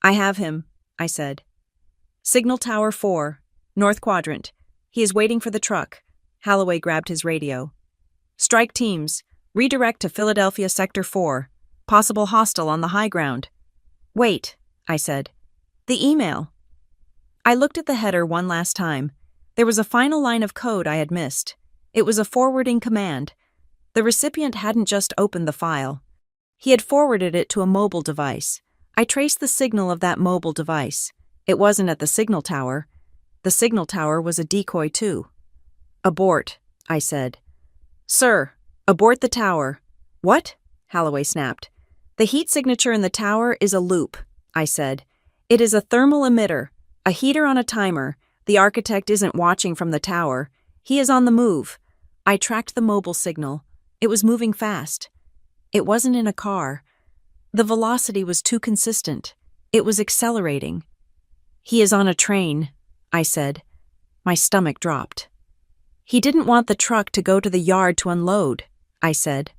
"I have him," I said. "Signal Tower 4, North Quadrant. He is waiting for the truck." Holloway grabbed his radio. "Strike teams, redirect to Philadelphia Sector 4. Possible hostile on the high ground." "Wait," I said. "The email." I looked at the header one last time. There was a final line of code I had missed. It was a forwarding command. The recipient hadn't just opened the file. He had forwarded it to a mobile device. I traced the signal of that mobile device. It wasn't at the signal tower. The signal tower was a decoy too. "Abort," I said. "Sir, abort the tower." "What?" Holloway snapped. "The heat signature in the tower is a loop," I said. "It is a thermal emitter, a heater on a timer. The architect isn't watching from the tower. He is on the move." I tracked the mobile signal. It was moving fast. It wasn't in a car. The velocity was too consistent. It was accelerating. "He is on a train," I said. My stomach dropped. "He didn't want the truck to go to the yard to unload," I said,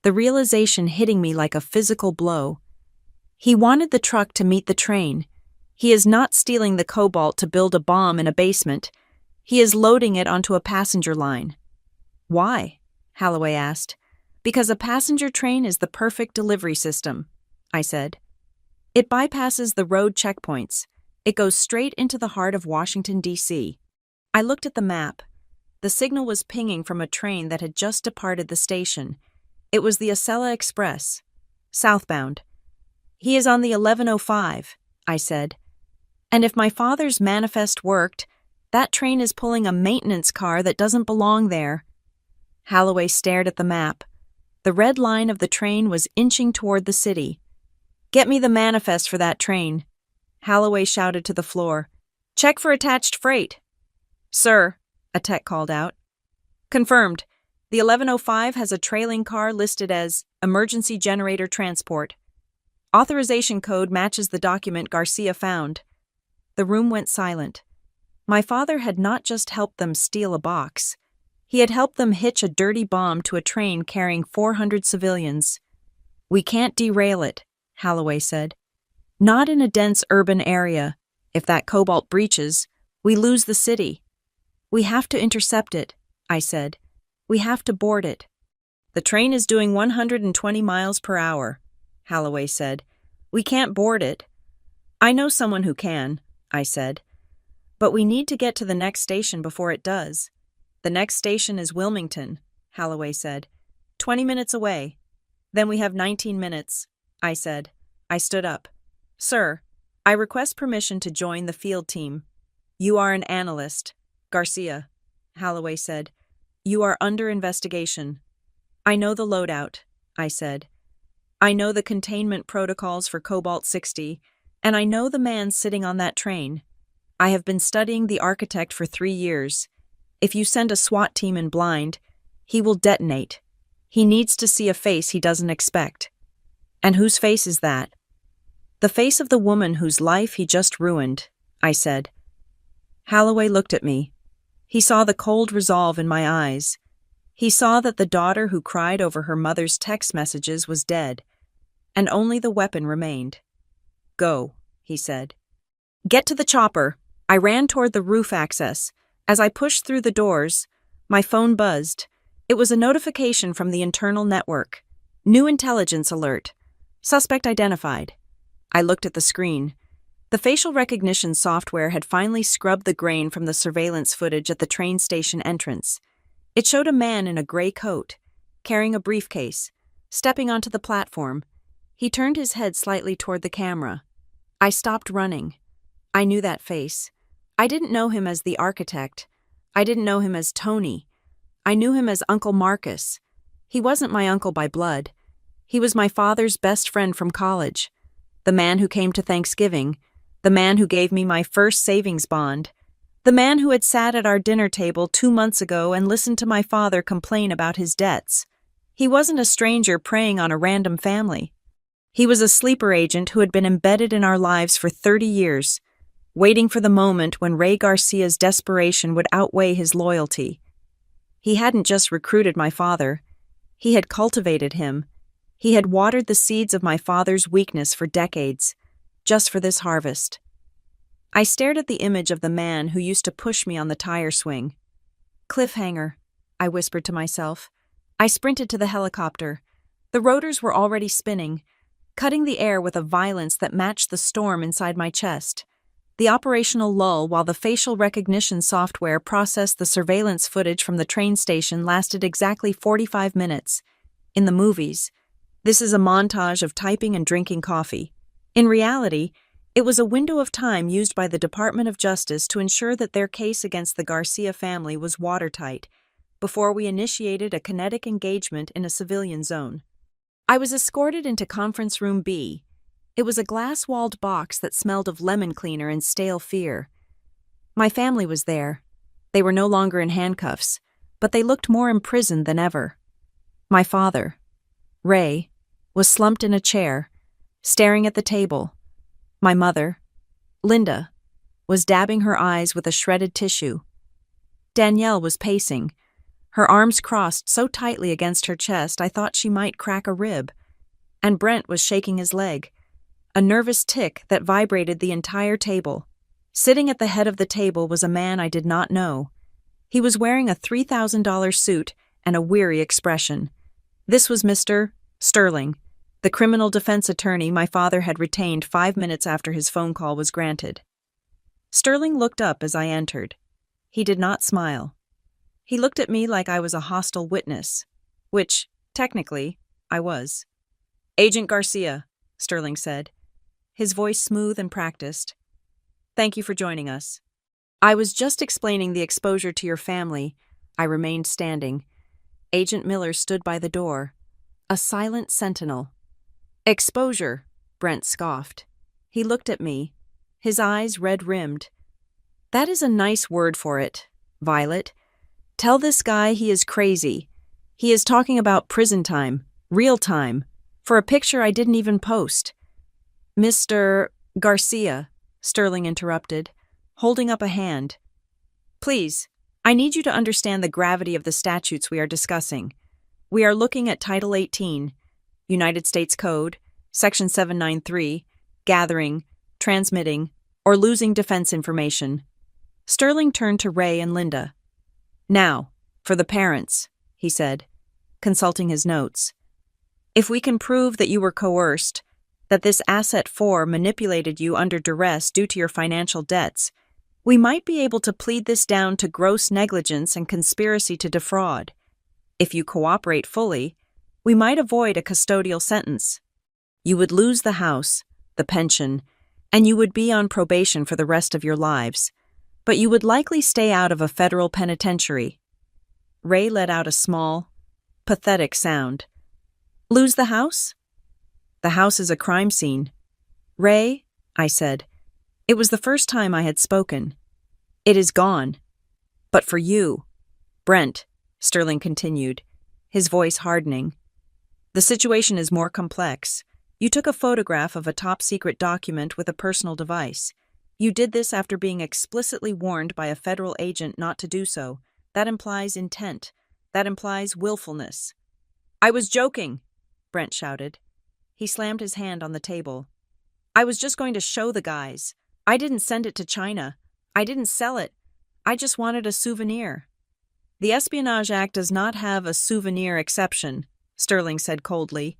the realization hitting me like a physical blow. "He wanted the truck to meet the train. He is not stealing the cobalt to build a bomb in a basement. He is loading it onto a passenger line." "Why?" Holloway asked. "Because a passenger train is the perfect delivery system," I said. "It bypasses the road checkpoints. It goes straight into the heart of Washington, D.C. I looked at the map. The signal was pinging from a train that had just departed the station. It was the Acela Express, southbound. "He is on the 1105, I said. "And if my father's manifest worked, that train is pulling a maintenance car that doesn't belong there." Holloway stared at the map. The red line of the train was inching toward the city. "Get me the manifest for that train." Holloway shouted to the floor. "Check for attached freight." "Sir," a tech called out. "Confirmed. The 1105 has a trailing car listed as emergency generator transport. Authorization code matches the document Garcia found." The room went silent. My father had not just helped them steal a box. He had helped them hitch a dirty bomb to a train carrying 400 civilians. "We can't derail it," Holloway said. "Not in a dense urban area. If that cobalt breaches, we lose the city." "We have to intercept it," I said. "We have to board it." "The train is doing 120 miles per hour, Holloway said. "We can't board it." "I know someone who can," I said. "But we need to get to the next station before it does." "The next station is Wilmington," Holloway said. 20 minutes away." "Then we have 19 minutes, I said. I stood up. "Sir, I request permission to join the field team." "You are an analyst, Garcia," Holloway said. "You are under investigation." "I know the loadout," I said. "I know the containment protocols for Cobalt-60, and I know the man sitting on that train. I have been studying the architect for 3 years. If you send a SWAT team in blind, he will detonate. He needs to see a face he doesn't expect." "And whose face is that?" "The face of the woman whose life he just ruined," I said. Holloway looked at me. He saw the cold resolve in my eyes. He saw that the daughter who cried over her mother's text messages was dead, and only the weapon remained. "Go," he said. "Get to the chopper." I ran toward the roof access. As I pushed through the doors, my phone buzzed. It was a notification from the internal network. "New intelligence alert. Suspect identified." I looked at the screen. The facial recognition software had finally scrubbed the grain from the surveillance footage at the train station entrance. It showed a man in a gray coat, carrying a briefcase, stepping onto the platform. He turned his head slightly toward the camera. I stopped running. I knew that face. I didn't know him as the architect. I didn't know him as Tony. I knew him as Uncle Marcus. He wasn't my uncle by blood. He was my father's best friend from college. The man who came to Thanksgiving. The man who gave me my first savings bond. The man who had sat at our dinner table 2 months ago and listened to my father complain about his debts. He wasn't a stranger preying on a random family. He was a sleeper agent who had been embedded in our lives for 30 years, waiting for the moment when Ray Garcia's desperation would outweigh his loyalty. He hadn't just recruited my father. He had cultivated him. He had watered the seeds of my father's weakness for decades, just for this harvest. I stared at the image of the man who used to push me on the tire swing. Cliffhanger, I whispered to myself. I sprinted to the helicopter. The rotors were already spinning, cutting the air with a violence that matched the storm inside my chest. The operational lull while the facial recognition software processed the surveillance footage from the train station lasted exactly 45 minutes. In the movies, this is a montage of typing and drinking coffee. In reality, it was a window of time used by the Department of Justice to ensure that their case against the Garcia family was watertight before we initiated a kinetic engagement in a civilian zone. I was escorted into Conference Room B. It was a glass-walled box that smelled of lemon cleaner and stale fear. My family was there. They were no longer in handcuffs, but they looked more imprisoned than ever. My father, Ray, was slumped in a chair, staring at the table. My mother, Linda, was dabbing her eyes with a shredded tissue. Danielle was pacing, her arms crossed so tightly against her chest I thought she might crack a rib. And Brent was shaking his leg, a nervous tick that vibrated the entire table. Sitting at the head of the table was a man I did not know. He was wearing a $3,000 suit and a weary expression. This was Mr. Sterling, the criminal defense attorney my father had retained 5 minutes after his phone call was granted. Sterling looked up as I entered. He did not smile. He looked at me like I was a hostile witness, which, technically, I was. "Agent Garcia," Sterling said, his voice smooth and practiced. "Thank you for joining us." "I was just explaining the exposure to your family." I remained standing. Agent Miller stood by the door, a silent sentinel. "Exposure," Brent scoffed. He looked at me, his eyes red-rimmed. "That is a nice word for it, Violet. Tell this guy he is crazy. He is talking about prison time, real time, for a picture I didn't even post." "Mr. Garcia," Sterling interrupted, holding up a hand. "Please, I need you to understand the gravity of the statutes we are discussing. We are looking at Title 18, United States Code, Section 793, gathering, transmitting, or losing defense information." Sterling turned to Ray and Linda. "Now, for the parents," he said, consulting his notes. "If we can prove that you were coerced, that this Asset 4 manipulated you under duress due to your financial debts, we might be able to plead this down to gross negligence and conspiracy to defraud. If you cooperate fully, we might avoid a custodial sentence. You would lose the house, the pension, and you would be on probation for the rest of your lives, but you would likely stay out of a federal penitentiary." Ray let out a small, pathetic sound. "Lose the house?" "The house is a crime scene." "Ray," I said. It was the first time I had spoken. "It is gone. But for you, Brent," Sterling continued, his voice hardening, "the situation is more complex. You took a photograph of a top-secret document with a personal device. You did this after being explicitly warned by a federal agent not to do so. That implies intent. That implies willfulness." "I was joking," Brent shouted. He slammed his hand on the table. "I was just going to show the guys. I didn't send it to China. I didn't sell it. I just wanted a souvenir." "The Espionage Act does not have a souvenir exception," Sterling said coldly.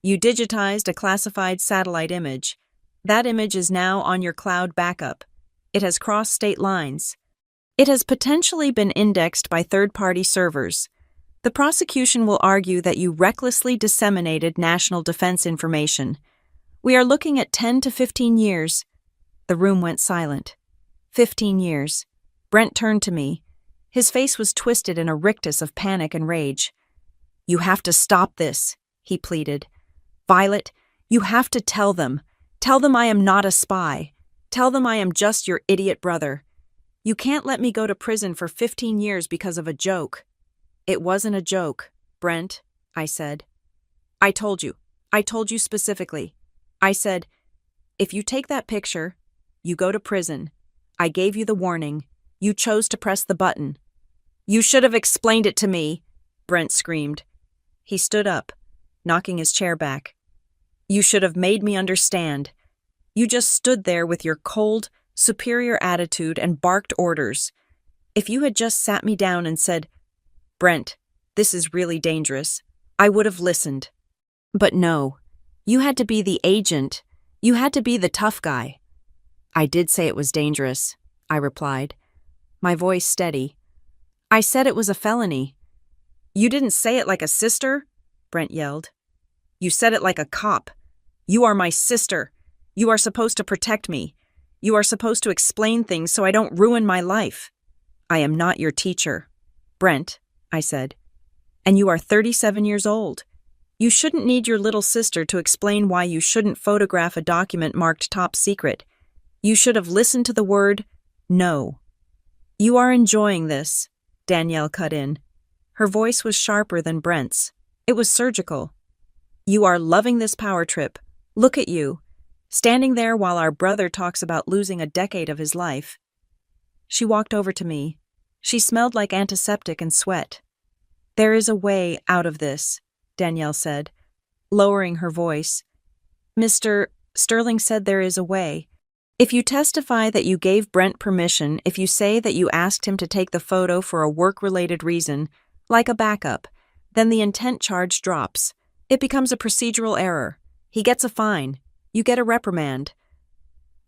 "You digitized a classified satellite image. That image is now on your cloud backup. It has crossed state lines. It has potentially been indexed by third-party servers. The prosecution will argue that you recklessly disseminated national defense information. We are looking at 10 to 15 years. The room went silent. 15 years. Brent turned to me. His face was twisted in a rictus of panic and rage. "You have to stop this," he pleaded. "Violet, you have to tell them. Tell them I am not a spy. Tell them I am just your idiot brother. You can't let me go to prison for 15 years because of a joke." "It wasn't a joke, Brent," I said. I told you specifically. I said, if you take that picture, you go to prison. I gave you the warning. You chose to press the button." You should have explained it to me, Brent screamed. He stood up, knocking his chair back. You should have made me understand. You just stood there with your cold, superior attitude and barked orders. If you had just sat me down and said, Brent, this is really dangerous, I would have listened. But no, you had to be the agent. You had to be the tough guy. I did say it was dangerous, I replied, my voice steady. I said it was a felony. You didn't say it like a sister, Brent yelled. You said it like a cop. You are my sister. You are supposed to protect me. You are supposed to explain things so I don't ruin my life. I am not your teacher. Brent, I said. And you are 37 years old. You shouldn't need your little sister to explain why you shouldn't photograph a document marked top secret. You should have listened to the word no. You are enjoying this, Danielle cut in. Her voice was sharper than Brent's. It was surgical. You are loving this power trip. Look at you, standing there while our brother talks about losing a decade of his life. She walked over to me. She smelled like antiseptic and sweat. There is a way out of this, Danielle said, lowering her voice. Mr. Sterling said there is a way. If you testify that you gave Brent permission, if you say that you asked him to take the photo for a work-related reason, like a backup, then the intent charge drops. It becomes a procedural error. He gets a fine. You get a reprimand.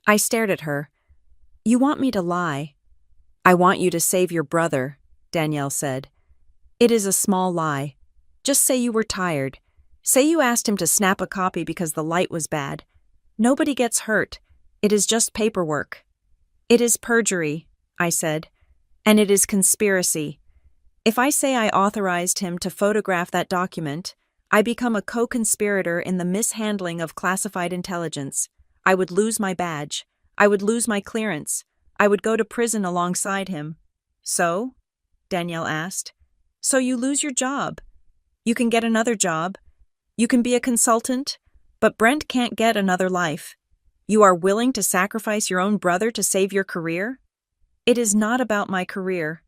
I stared at her. You want me to lie? I want you to save your brother, Danielle said. It is a small lie. Just say you were tired. Say you asked him to snap a copy because the light was bad. Nobody gets hurt. It is just paperwork. It is perjury, I said, and it is conspiracy. If I say I authorized him to photograph that document, I become a co-conspirator in the mishandling of classified intelligence. I would lose my badge. I would lose my clearance. I would go to prison alongside him. So? Danielle asked. So you lose your job. You can get another job. You can be a consultant, but Brent can't get another life. You are willing to sacrifice your own brother to save your career? It is not about my career,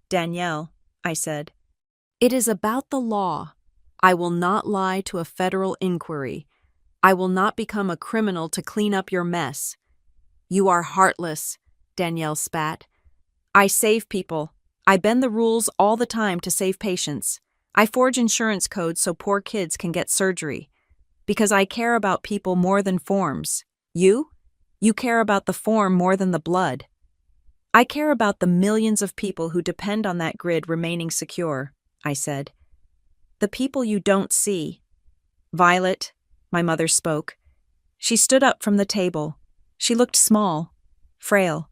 Danielle, I said. It is about the law. I will not lie to a federal inquiry. I will not become a criminal to clean up your mess. You are heartless, Danielle spat. I save people. I bend the rules all the time to save patients. I forge insurance codes so poor kids can get surgery. Because I care about people more than forms. You? You care about the form more than the blood. I care about the millions of people who depend on that grid remaining secure, I said. The people you don't see. Violet, my mother spoke. She stood up from the table. She looked small, frail,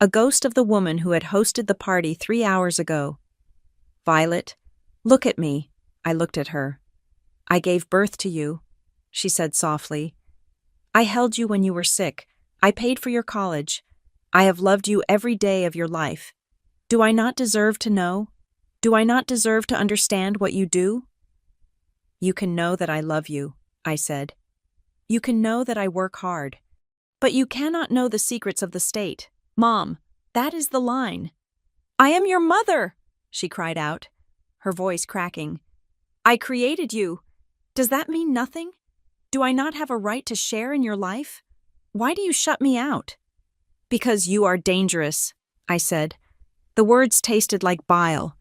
a ghost of the woman who had hosted the party 3 hours ago. Violet, look at me. I looked at her. I gave birth to you, she said softly. I held you when you were sick. I paid for your college. I have loved you every day of your life. Do I not deserve to know? Do I not deserve to understand what you do? You can know that I love you, I said. You can know that I work hard. But you cannot know the secrets of the state. Mom, that is the line. I am your mother, she cried out, her voice cracking. I created you. Does that mean nothing? Do I not have a right to share in your life? Why do you shut me out? Because you are dangerous, I said. The words tasted like bile,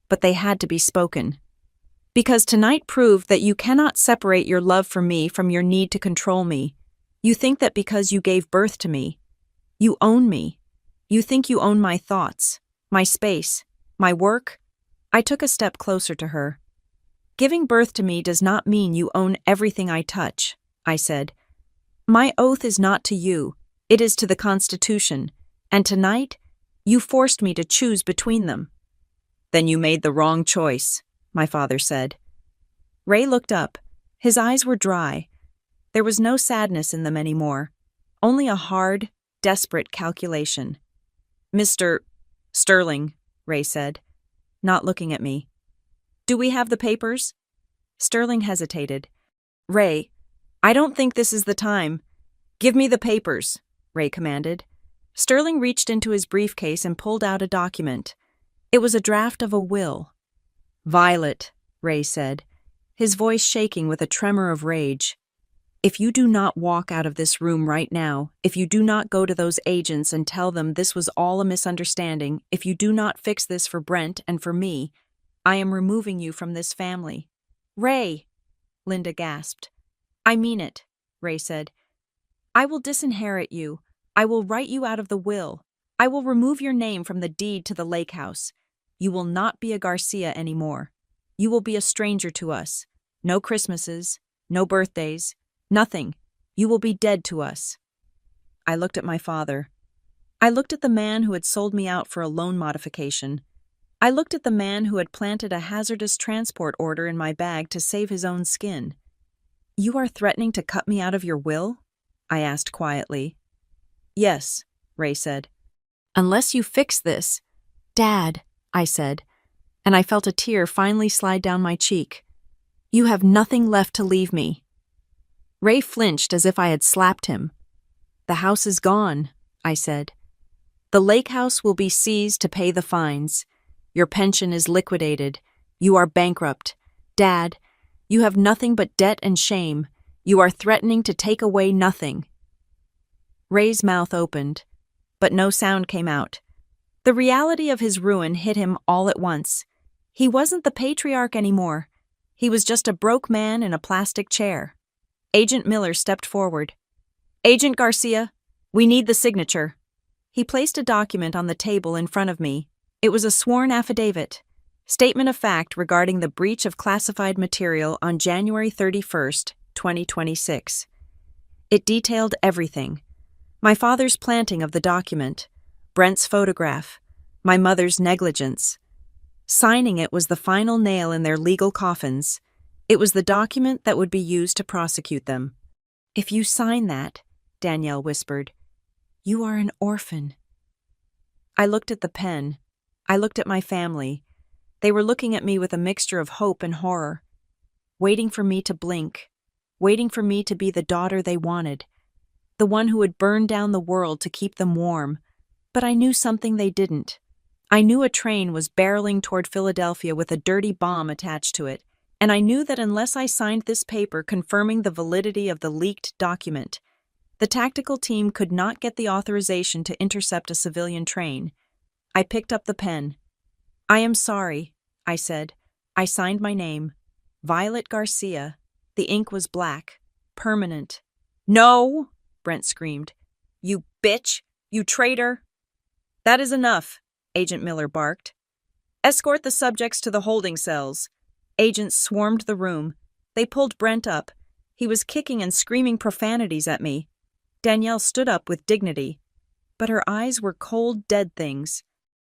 but they had to be spoken. Because tonight proved that you cannot separate your love for me from your need to control me. You think that because you gave birth to me, you own me. You think you own my thoughts, my space, my work. I took a step closer to her. Giving birth to me does not mean you own everything I touch, I said. My oath is not to you, it is to the Constitution, and tonight, you forced me to choose between them. Then you made the wrong choice, my father said. Ray looked up. His eyes were dry. There was no sadness in them anymore, only a hard, desperate calculation. Mr. Sterling, Ray said, not looking at me. Do we have the papers? Sterling hesitated. Ray, I don't think this is the time. Give me the papers, Ray commanded. Sterling reached into his briefcase and pulled out a document. It was a draft of a will. "Violet," Ray said, his voice shaking with a tremor of rage. "If you do not walk out of this room right now, if you do not go to those agents and tell them this was all a misunderstanding, if you do not fix this for Brent and for me, I am removing you from this family." "Ray," Linda gasped. "I mean it," Ray said. "I will disinherit you. I will write you out of the will. I will remove your name from the deed to the lake house. You will not be a Garcia anymore. You will be a stranger to us. No Christmases, no birthdays, nothing. You will be dead to us." I looked at my father. I looked at the man who had sold me out for a loan modification. I looked at the man who had planted a hazardous transport order in my bag to save his own skin. "You are threatening to cut me out of your will?" I asked quietly. "Yes," Ray said. "Unless you fix this." "Dad," I said, and I felt a tear finally slide down my cheek. "You have nothing left to leave me." Ray flinched as if I had slapped him. "The house is gone," I said. "The lake house will be seized to pay the fines. Your pension is liquidated. You are bankrupt. Dad, you have nothing but debt and shame. You are threatening to take away nothing." Ray's mouth opened, but no sound came out. The reality of his ruin hit him all at once. He wasn't the patriarch anymore. He was just a broke man in a plastic chair. Agent Miller stepped forward. "Agent Garcia, we need the signature." He placed a document on the table in front of me. It was a sworn affidavit. Statement of fact regarding the breach of classified material on January 31st, 2026. It detailed everything. My father's planting of the document, Brent's photograph, my mother's negligence. Signing it was the final nail in their legal coffins. It was the document that would be used to prosecute them. "If you sign that," Danielle whispered, "you are an orphan." I looked at the pen. I looked at my family. They were looking at me with a mixture of hope and horror, waiting for me to blink, waiting for me to be the daughter they wanted, the one who would burn down the world to keep them warm. But I knew something they didn't. I knew a train was barreling toward Philadelphia with a dirty bomb attached to it, and I knew that unless I signed this paper confirming the validity of the leaked document, the tactical team could not get the authorization to intercept a civilian train. I picked up the pen. "I am sorry," I said. I signed my name. Violet Garcia. The ink was black. Permanent. "No!" Brent screamed. "You bitch! You traitor!" "That is enough," Agent Miller barked. "Escort the subjects to the holding cells." Agents swarmed the room. They pulled Brent up. He was kicking and screaming profanities at me. Danielle stood up with dignity, but her eyes were cold, dead things.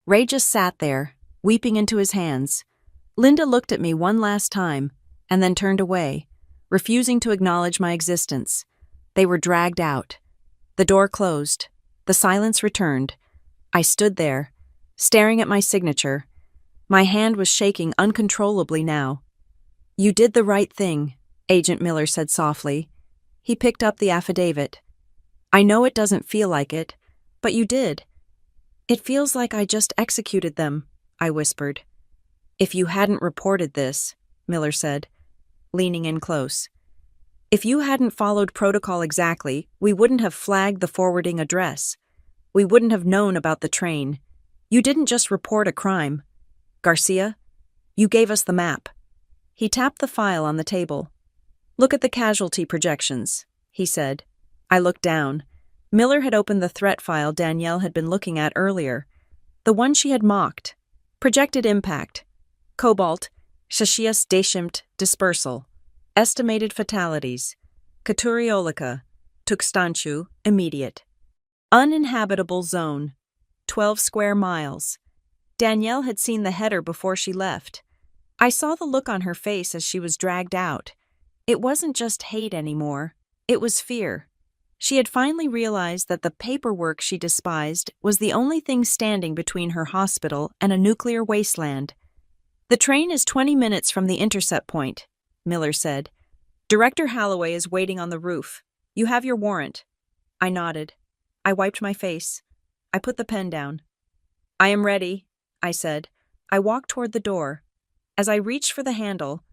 Ray just sat there, weeping into his hands. Linda looked at me one last time, and then turned away, refusing to acknowledge my existence. They were dragged out. The door closed. The silence returned. I stood there, staring at my signature. My hand was shaking uncontrollably now. "You did the right thing," Agent Miller said softly. He picked up the affidavit. "I know it doesn't feel like it, but you did." "It feels like I just executed them," I whispered. "If you hadn't reported this," Miller said, leaning in close. "If you hadn't followed protocol exactly, we wouldn't have flagged the forwarding address. We wouldn't have known about the train. You didn't just report a crime. Garcia, you gave us the map." He tapped the file on the table. "Look at the casualty projections," he said. I looked down. Miller had opened the threat file Danielle had been looking at earlier, the one she had mocked. Projected impact. Cobalt, Shashias Deshimt dispersal. Estimated fatalities. Katuriolika, Tuxtanchu, immediate. Uninhabitable zone. 12 square miles. Danielle had seen the header before she left. I saw the look on her face as she was dragged out. It wasn't just hate anymore. It was fear. She had finally realized that the paperwork she despised was the only thing standing between her hospital and a nuclear wasteland. "The train is 20 minutes from the intercept point," Miller said. "Director Holloway is waiting on the roof. You have your warrant." I nodded. I wiped my face. I put the pen down. "I am ready," I said. I walked toward the door. As I reached for the handle,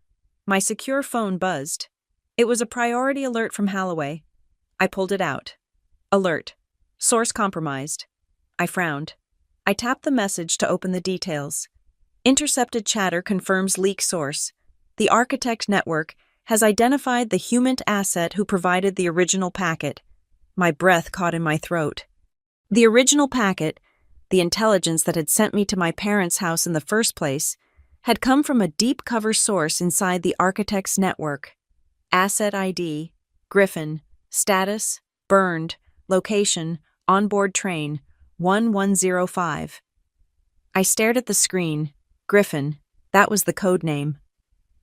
my secure phone buzzed. It was a priority alert from Holloway. I pulled it out. Alert. Source compromised. I frowned. I tapped the message to open the details. Intercepted chatter confirms leak source. The Architect Network has identified the human asset who provided the original packet. My breath caught in my throat. The original packet, the intelligence that had sent me to my parents' house in the first place, had come from a deep cover source inside the Architect's Network. Asset ID, Griffin, status, burned, location, onboard train, 1105. I stared at the screen. Griffin, that was the code name.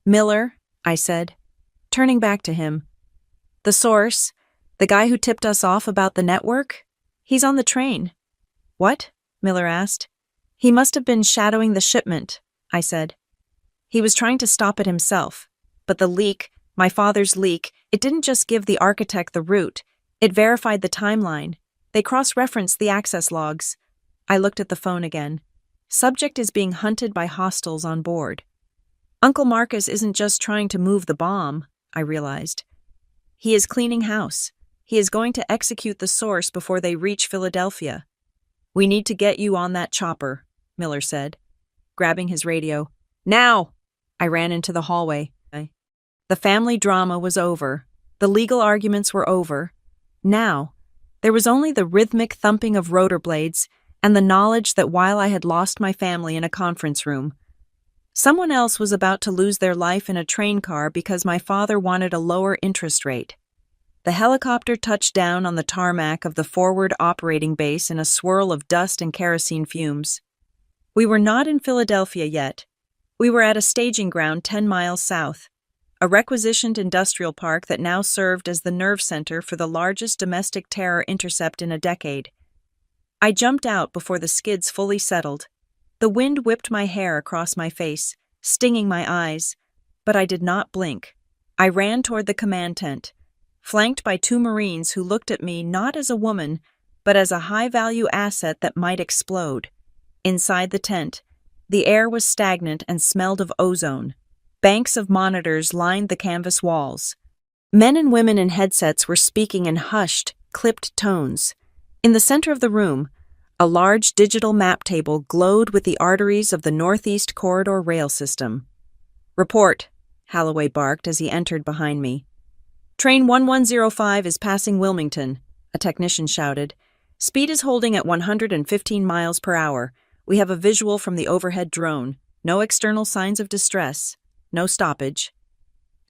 Miller, I said, turning back to him. The source, the guy who tipped us off about the network? He's on the train. What? Miller asked. He must have been shadowing the shipment, I said. He was trying to stop it himself. But the leak, my father's leak, it didn't just give the architect the route. It verified the timeline. They cross-referenced the access logs. I looked at the phone again. Subject is being hunted by hostiles on board. Uncle Marcus isn't just trying to move the bomb, I realized. He is cleaning house. He is going to execute the source before they reach Philadelphia. We need to get you on that chopper, Miller said, grabbing his radio. Now! I ran into the hallway. The family drama was over. The legal arguments were over. Now, there was only the rhythmic thumping of rotor blades and the knowledge that while I had lost my family in a conference room, someone else was about to lose their life in a train car because my father wanted a lower interest rate. The helicopter touched down on the tarmac of the forward operating base in a swirl of dust and kerosene fumes. We were not in Philadelphia yet. We were at a staging ground 10 miles south, a requisitioned industrial park that now served as the nerve center for the largest domestic terror intercept in a decade. I jumped out before the skids fully settled. The wind whipped my hair across my face, stinging my eyes, but I did not blink. I ran toward the command tent, flanked by 2 Marines who looked at me not as a woman, but as a high-value asset that might explode. Inside the tent, the air was stagnant and smelled of ozone. Banks of monitors lined the canvas walls. Men and women in headsets were speaking in hushed, clipped tones. In the center of the room, a large digital map table glowed with the arteries of the Northeast Corridor rail system. Report, Holloway barked as he entered behind me. Train 1105 is passing Wilmington, a technician shouted. Speed is holding at 115 miles per hour. We have a visual from the overhead drone. No external signs of distress. No stoppage.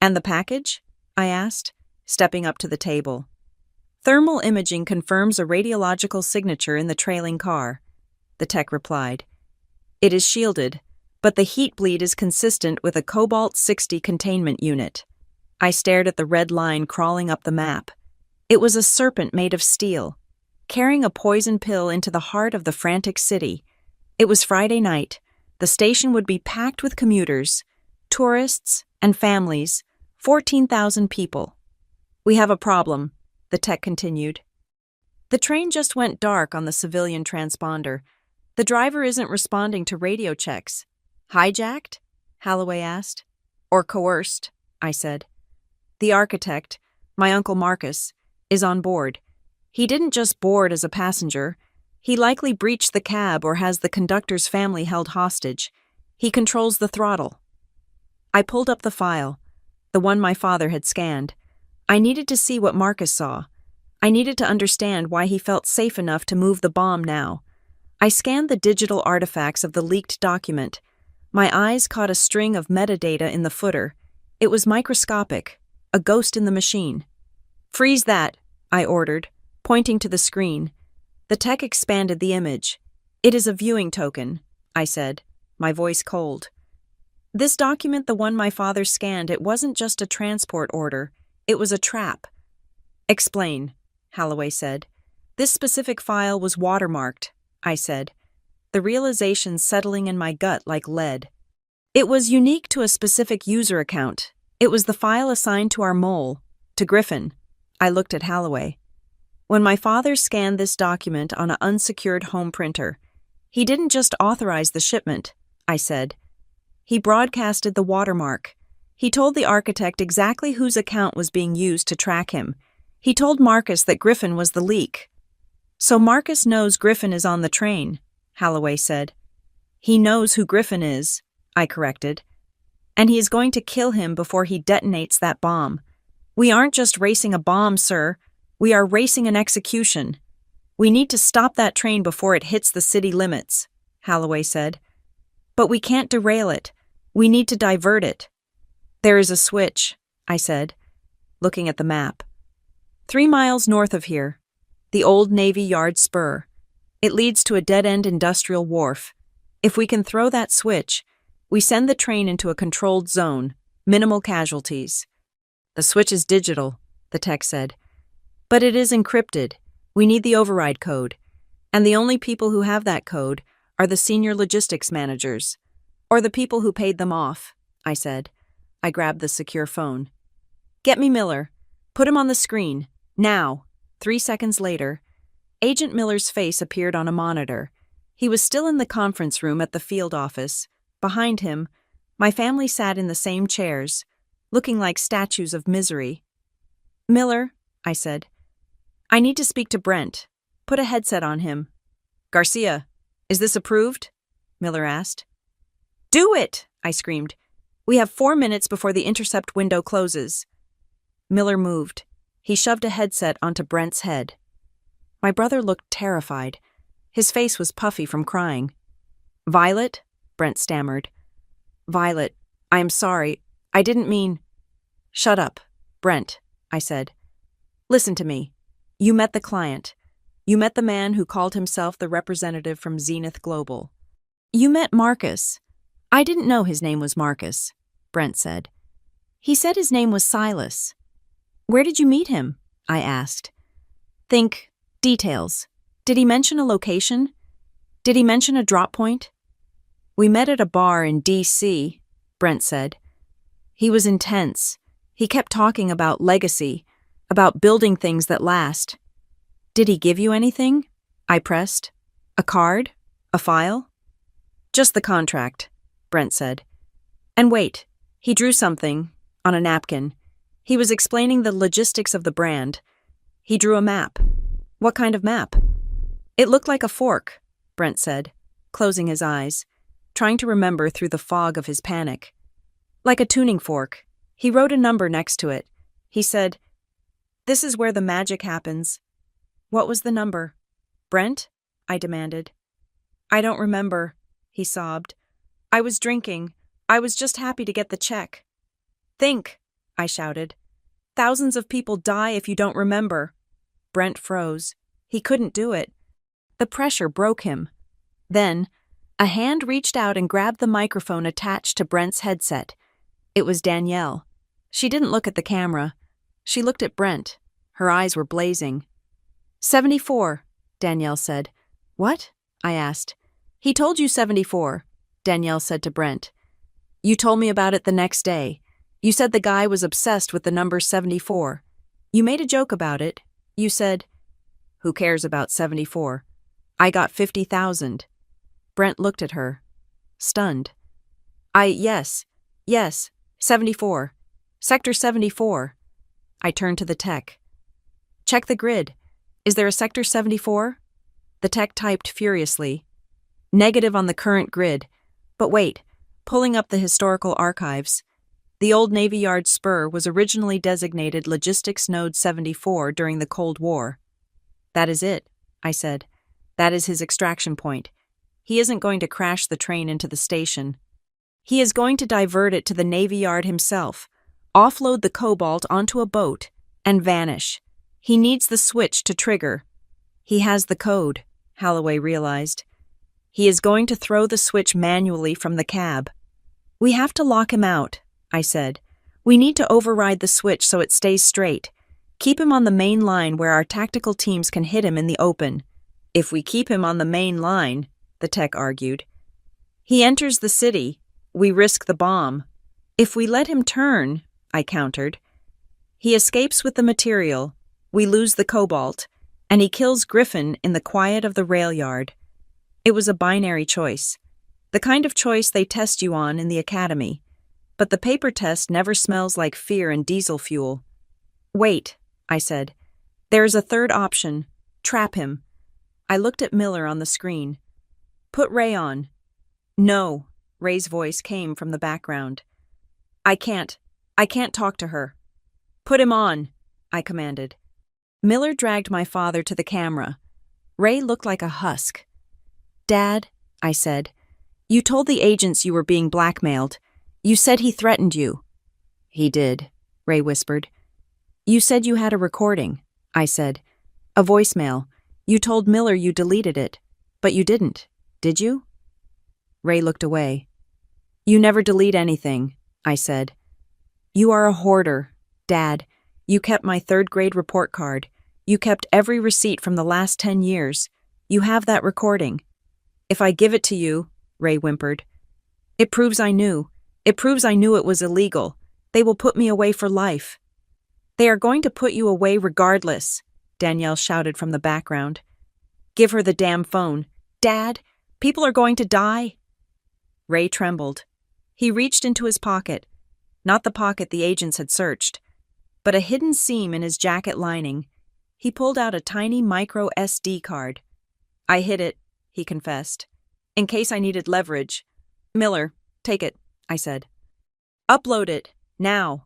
And the package? I asked, stepping up to the table. Thermal imaging confirms a radiological signature in the trailing car, the tech replied. It is shielded, but the heat bleed is consistent with a Cobalt-60 containment unit. I stared at the red line crawling up the map. It was a serpent made of steel, carrying a poison pill into the heart of the frantic city. It was Friday night. The station would be packed with commuters, tourists, and families, 14,000 people. We have a problem, the tech continued. The train just went dark on the civilian transponder. The driver isn't responding to radio checks. Hijacked? Holloway asked. Or coerced, I said. The architect, my Uncle Marcus, is on board. He didn't just board as a passenger. He likely breached the cab or has the conductor's family held hostage. He controls the throttle. I pulled up the file, the one my father had scanned. I needed to see what Marcus saw. I needed to understand why he felt safe enough to move the bomb now. I scanned the digital artifacts of the leaked document. My eyes caught a string of metadata in the footer. It was microscopic, a ghost in the machine. Freeze that, I ordered, pointing to the screen. The tech expanded the image. It is a viewing token, I said, my voice cold. This document, the one my father scanned, it wasn't just a transport order. It was a trap. Explain, Holloway said. This specific file was watermarked, I said, the realization settling in my gut like lead. It was unique to a specific user account. It was the file assigned to our mole, to Griffin. I looked at Holloway. When my father scanned this document on an unsecured home printer, he didn't just authorize the shipment. I said. He broadcasted the watermark. He told the architect exactly whose account was being used to track him. He told Marcus that Griffin was the leak. So Marcus knows Griffin is on the train, Holloway said. He knows who Griffin is, I corrected. And he is going to kill him before he detonates that bomb. We aren't just racing a bomb, sir. We are racing an execution. We need to stop that train before it hits the city limits, Holloway said. But we can't derail it. We need to divert it. There is a switch, I said, looking at the map. 3 miles north of here, the old Navy Yard spur. It leads to a dead-end industrial wharf. If we can throw that switch, we send the train into a controlled zone, minimal casualties. The switch is digital, the tech said. But it is encrypted. We need the override code. And the only people who have that code are the senior logistics managers. Or the people who paid them off, I said. I grabbed the secure phone. Get me Miller. Put him on the screen. Now. 3 seconds later, Agent Miller's face appeared on a monitor. He was still in the conference room at the field office. Behind him, my family sat in the same chairs, looking like statues of misery. Miller, I said. I need to speak to Brent. Put a headset on him. Garcia, is this approved? Miller asked. Do it, I screamed. We have 4 minutes before the intercept window closes. Miller moved. He shoved a headset onto Brent's head. My brother looked terrified. His face was puffy from crying. Violet? Brent stammered. Violet, I am sorry. I didn't mean... Shut up, Brent, I said. Listen to me. You met the client. You met the man who called himself the representative from Zenith Global. You met Marcus. I didn't know his name was Marcus, Brent said. He said his name was Silas. Where did you meet him? I asked. Think, details. Did he mention a location? Did he mention a drop point? We met at a bar in D.C., Brent said. He was intense. He kept talking about legacy, about building things that last. Did he give you anything? I pressed. A card? A file? Just the contract, Brent said. And wait, he drew something on a napkin. He was explaining the logistics of the brand. He drew a map. What kind of map? It looked like a fork, Brent said, closing his eyes, trying to remember through the fog of his panic. Like a tuning fork. He wrote a number next to it. He said, "This is where the magic happens." What was the number? Brent? I demanded. I don't remember, he sobbed. I was drinking. I was just happy to get the check. Think, I shouted. Thousands of people die if you don't remember. Brent froze. He couldn't do it. The pressure broke him. Then, a hand reached out and grabbed the microphone attached to Brent's headset. It was Danielle. She didn't look at the camera. She looked at Brent. Her eyes were blazing. 74, Danielle said. What? I asked. He told you 74, Danielle said to Brent. You told me about it the next day. You said the guy was obsessed with the number 74. You made a joke about it. You said, "Who cares about 74? I got 50,000. Brent looked at her, stunned. Yes, 74. Sector 74. I turned to the tech. Check the grid. Is there a Sector 74? The tech typed furiously. Negative on the current grid. But wait, pulling up the historical archives. The old Navy Yard spur was originally designated Logistics Node 74 during the Cold War. That is it, I said. That is his extraction point. He isn't going to crash the train into the station. He is going to divert it to the Navy Yard himself, offload the cobalt onto a boat, and vanish. He needs the switch to trigger. He has the code, Holloway realized. He is going to throw the switch manually from the cab. We have to lock him out, I said. We need to override the switch so it stays straight. Keep him on the main line where our tactical teams can hit him in the open. If we keep him on the main line, the tech argued. He enters the city. We risk the bomb. If we let him turn, I countered. He escapes with the material. We lose the cobalt, and he kills Griffin in the quiet of the rail yard. It was a binary choice. The kind of choice they test you on in the academy. But the paper test never smells like fear and diesel fuel. Wait, I said. There is a third option. Trap him. I looked at Miller on the screen. Put Ray on. No, Ray's voice came from the background. I can't talk to her. Put him on, I commanded. Miller dragged my father to the camera. Ray looked like a husk. Dad, I said, you told the agents you were being blackmailed. You said he threatened you. He did, Ray whispered. You said you had a recording, I said. A voicemail. You told Miller you deleted it, but you didn't, did you? Ray looked away. You never delete anything, I said. You are a hoarder, Dad. You kept my third-grade report card. You kept every receipt from the last 10 years. You have that recording. If I give it to you, Ray whimpered. It proves I knew. It proves I knew it was illegal. They will put me away for life. They are going to put you away regardless, Danielle shouted from the background. Give her the damn phone. Dad, people are going to die. Ray trembled. He reached into his pocket, not the pocket the agents had searched, but a hidden seam in his jacket lining. He pulled out a tiny micro SD card. I hid it, he confessed, in case I needed leverage. Miller, take it, I said. Upload it, now.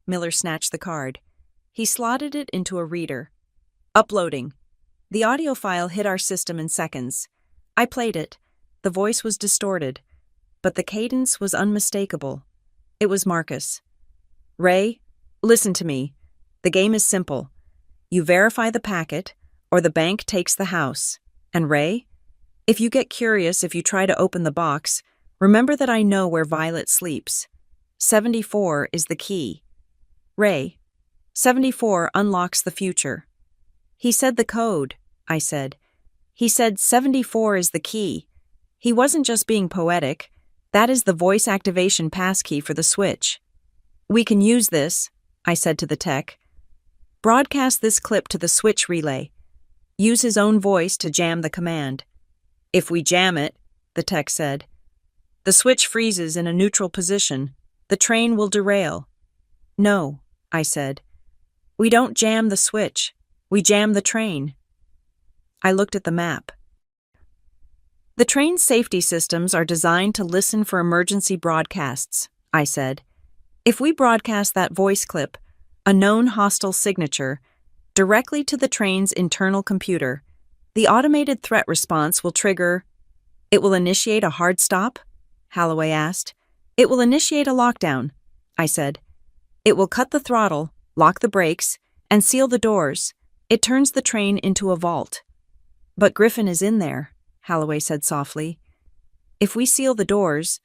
Miller snatched the card. He slotted it into a reader. Uploading. The audio file hit our system in seconds. I played it. The voice was distorted, but the cadence was unmistakable. It was Marcus. Ray, listen to me. The game is simple. You verify the packet, or the bank takes the house. And Ray, if you get curious if you try to open the box, remember that I know where Violet sleeps. 74 is the key. Ray, 74 unlocks the future. He said the code, I said. He said 74 is the key. He wasn't just being poetic. That is the voice activation passkey for the switch. We can use this, I said to the tech. Broadcast this clip to the switch relay. Use his own voice to jam the command. If we jam it, the tech said, the switch freezes in a neutral position. The train will derail. No, I said. We don't jam the switch. We jam the train. I looked at the map. The train's safety systems are designed to listen for emergency broadcasts, I said. If we broadcast that voice clip, a known hostile signature, directly to the train's internal computer, the automated threat response will trigger. It will initiate a hard stop? Holloway asked. It will initiate a lockdown, I said. It will cut the throttle, lock the brakes, and seal the doors. It turns the train into a vault. But Griffin is in there, Holloway said softly. If we seal the doors,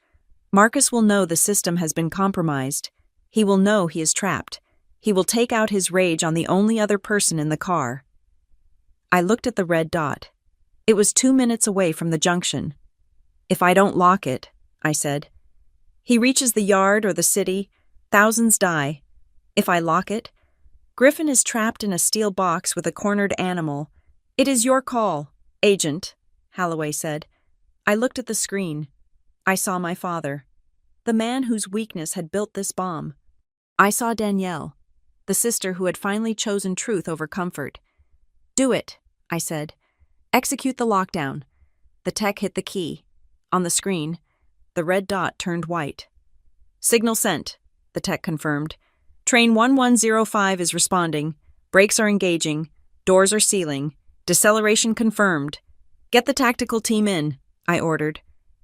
Marcus will know the system has been compromised. He will know he is trapped. He will take out his rage on the only other person in the car. I looked at the red dot. It was 2 minutes away from the junction. If I don't lock it, I said. He reaches the yard or the city, thousands die. If I lock it, Griffin is trapped in a steel box with a cornered animal. It is your call, Agent, Holloway said. I looked at the screen. I saw my father, the man whose weakness had built this bomb. I saw Danielle, the sister who had finally chosen truth over comfort. Do it, I said. Execute the lockdown. The tech hit the key. On the screen, the red dot turned white. Signal sent, the tech confirmed. Train 1105 is responding. Brakes are engaging. Doors are sealing. Deceleration confirmed. Get the tactical team in, I ordered.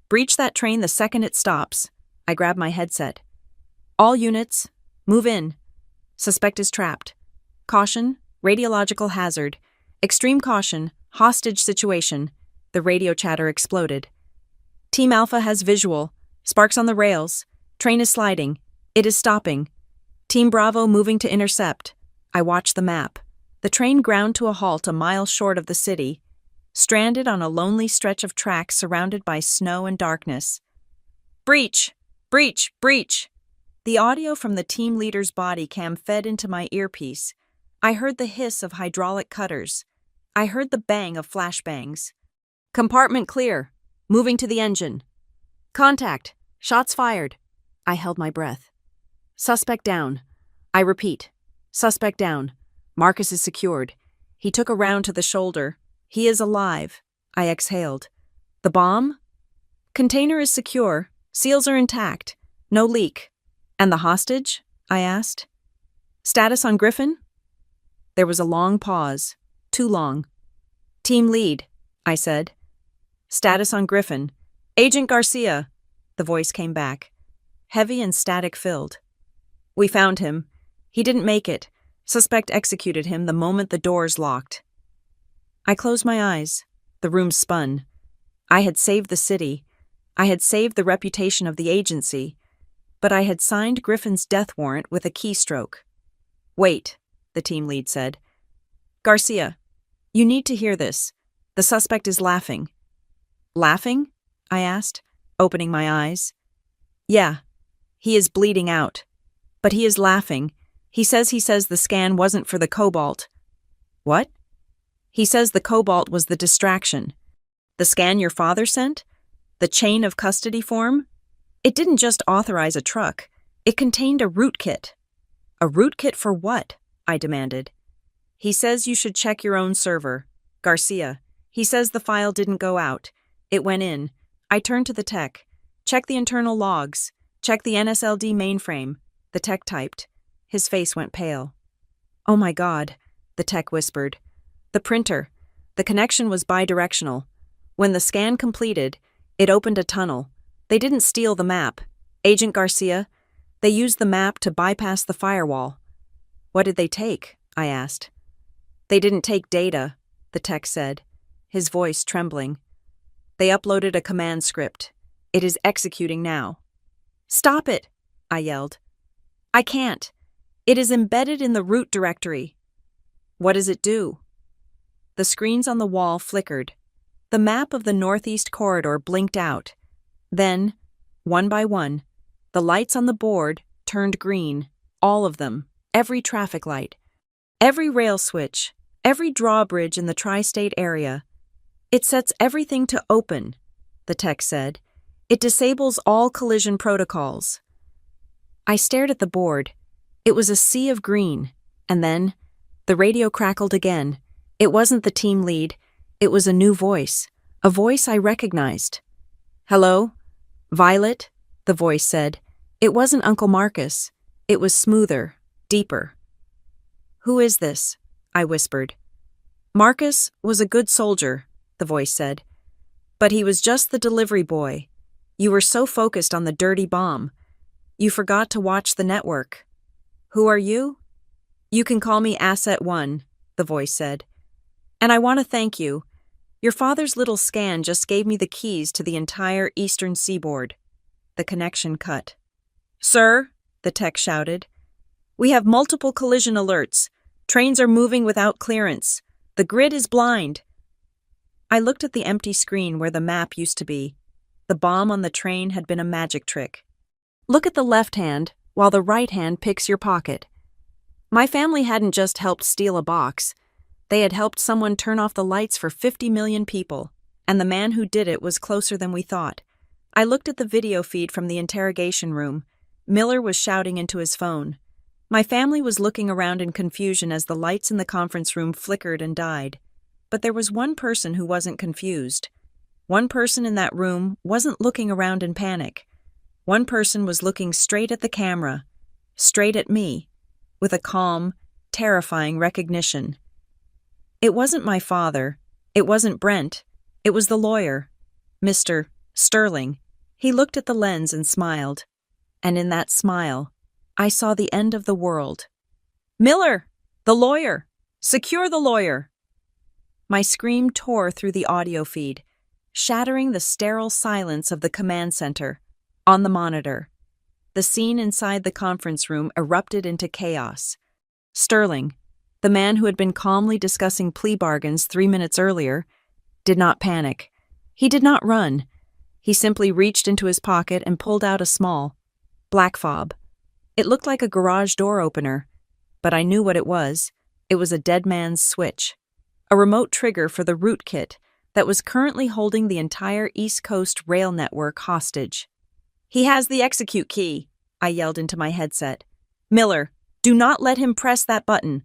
Breach that train the second it stops. I grabbed my headset. All units, move in. Suspect is trapped. Caution, radiological hazard. Extreme caution, hostage situation. The radio chatter exploded. Team Alpha has visual. Sparks on the rails. Train is sliding. It is stopping. Team Bravo moving to intercept. I watched the map. The train ground to a halt a mile short of the city, stranded on a lonely stretch of tracks surrounded by snow and darkness. Breach! Breach! Breach! The audio from the team leader's body cam fed into my earpiece. I heard the hiss of hydraulic cutters. I heard the bang of flashbangs. Compartment clear. Moving to the engine. Contact. Shots fired. I held my breath. Suspect down. I repeat. Suspect down. Marcus is secured. He took a round to the shoulder. He is alive. I exhaled. The bomb? Container is secure. Seals are intact. No leak. And the hostage? I asked. Status on Griffin? There was a long pause. Too long. Team lead, I said. Status on Griffin. Agent Garcia. The voice came back. Heavy and static-filled. We found him. He didn't make it. Suspect executed him the moment the doors locked. I closed my eyes. The room spun. I had saved the city. I had saved the reputation of the agency. But I had signed Griffin's death warrant with a keystroke. Wait, the team lead said. Garcia, you need to hear this. The suspect is laughing. Laughing? I asked, opening my eyes. Yeah, he is bleeding out. But he is laughing. He says the scan wasn't for the cobalt. What? He says the cobalt was the distraction. The scan your father sent? The chain of custody form? It didn't just authorize a truck. It contained a rootkit. A rootkit for what? I demanded. He says you should check your own server. Garcia. He says the file didn't go out. It went in. I turned to the tech. Check the internal logs. Check the NSLD mainframe. The tech typed. His face went pale. Oh my God, the tech whispered. The printer. The connection was bidirectional. When the scan completed, it opened a tunnel. They didn't steal the map. Agent Garcia, they used the map to bypass the firewall. What did they take? I asked. They didn't take data, the tech said, his voice trembling. They uploaded a command script. It is executing now. Stop it, I yelled. I can't. It is embedded in the root directory. What does it do? The screens on the wall flickered. The map of the northeast corridor blinked out. Then, one by one, the lights on the board turned green, all of them, every traffic light, every rail switch, every drawbridge in the tri-state area. It sets everything to open, the tech said. It disables all collision protocols. I stared at the board. It was a sea of green, and then the radio crackled again. It wasn't the team lead. It was a new voice, a voice I recognized. Hello? Violet? The voice said. It wasn't Uncle Marcus. It was smoother, deeper. Who is this? I whispered. Marcus was a good soldier, the voice said. But he was just the delivery boy. You were so focused on the dirty bomb. You forgot to watch the network. Who are you? You can call me Asset One, the voice said. And I want to thank you. Your father's little scan just gave me the keys to the entire eastern seaboard. The connection cut. Sir, the tech shouted. We have multiple collision alerts. Trains are moving without clearance. The grid is blind. I looked at the empty screen where the map used to be. The bomb on the train had been a magic trick. Look at the left hand while the right hand picks your pocket. My family hadn't just helped steal a box. They had helped someone turn off the lights for 50 million people, and the man who did it was closer than we thought. I looked at the video feed from the interrogation room. Miller was shouting into his phone. My family was looking around in confusion as the lights in the conference room flickered and died. But there was one person who wasn't confused. One person in that room wasn't looking around in panic. One person was looking straight at the camera, straight at me, with a calm, terrifying recognition. It wasn't my father. It wasn't Brent. It was the lawyer, Mr. Sterling. He looked at the lens and smiled. And in that smile, I saw the end of the world. Miller! The lawyer! Secure the lawyer! My scream tore through the audio feed, shattering the sterile silence of the command center. On the monitor, the scene inside the conference room erupted into chaos. Sterling, the man who had been calmly discussing plea bargains 3 minutes earlier, did not panic. He did not run. He simply reached into his pocket and pulled out a small, black fob. It looked like a garage door opener, but I knew what it was. It was a dead man's switch, a remote trigger for the rootkit, that was currently holding the entire East Coast rail network hostage. "He has the execute key," I yelled into my headset. "Miller, do not let him press that button."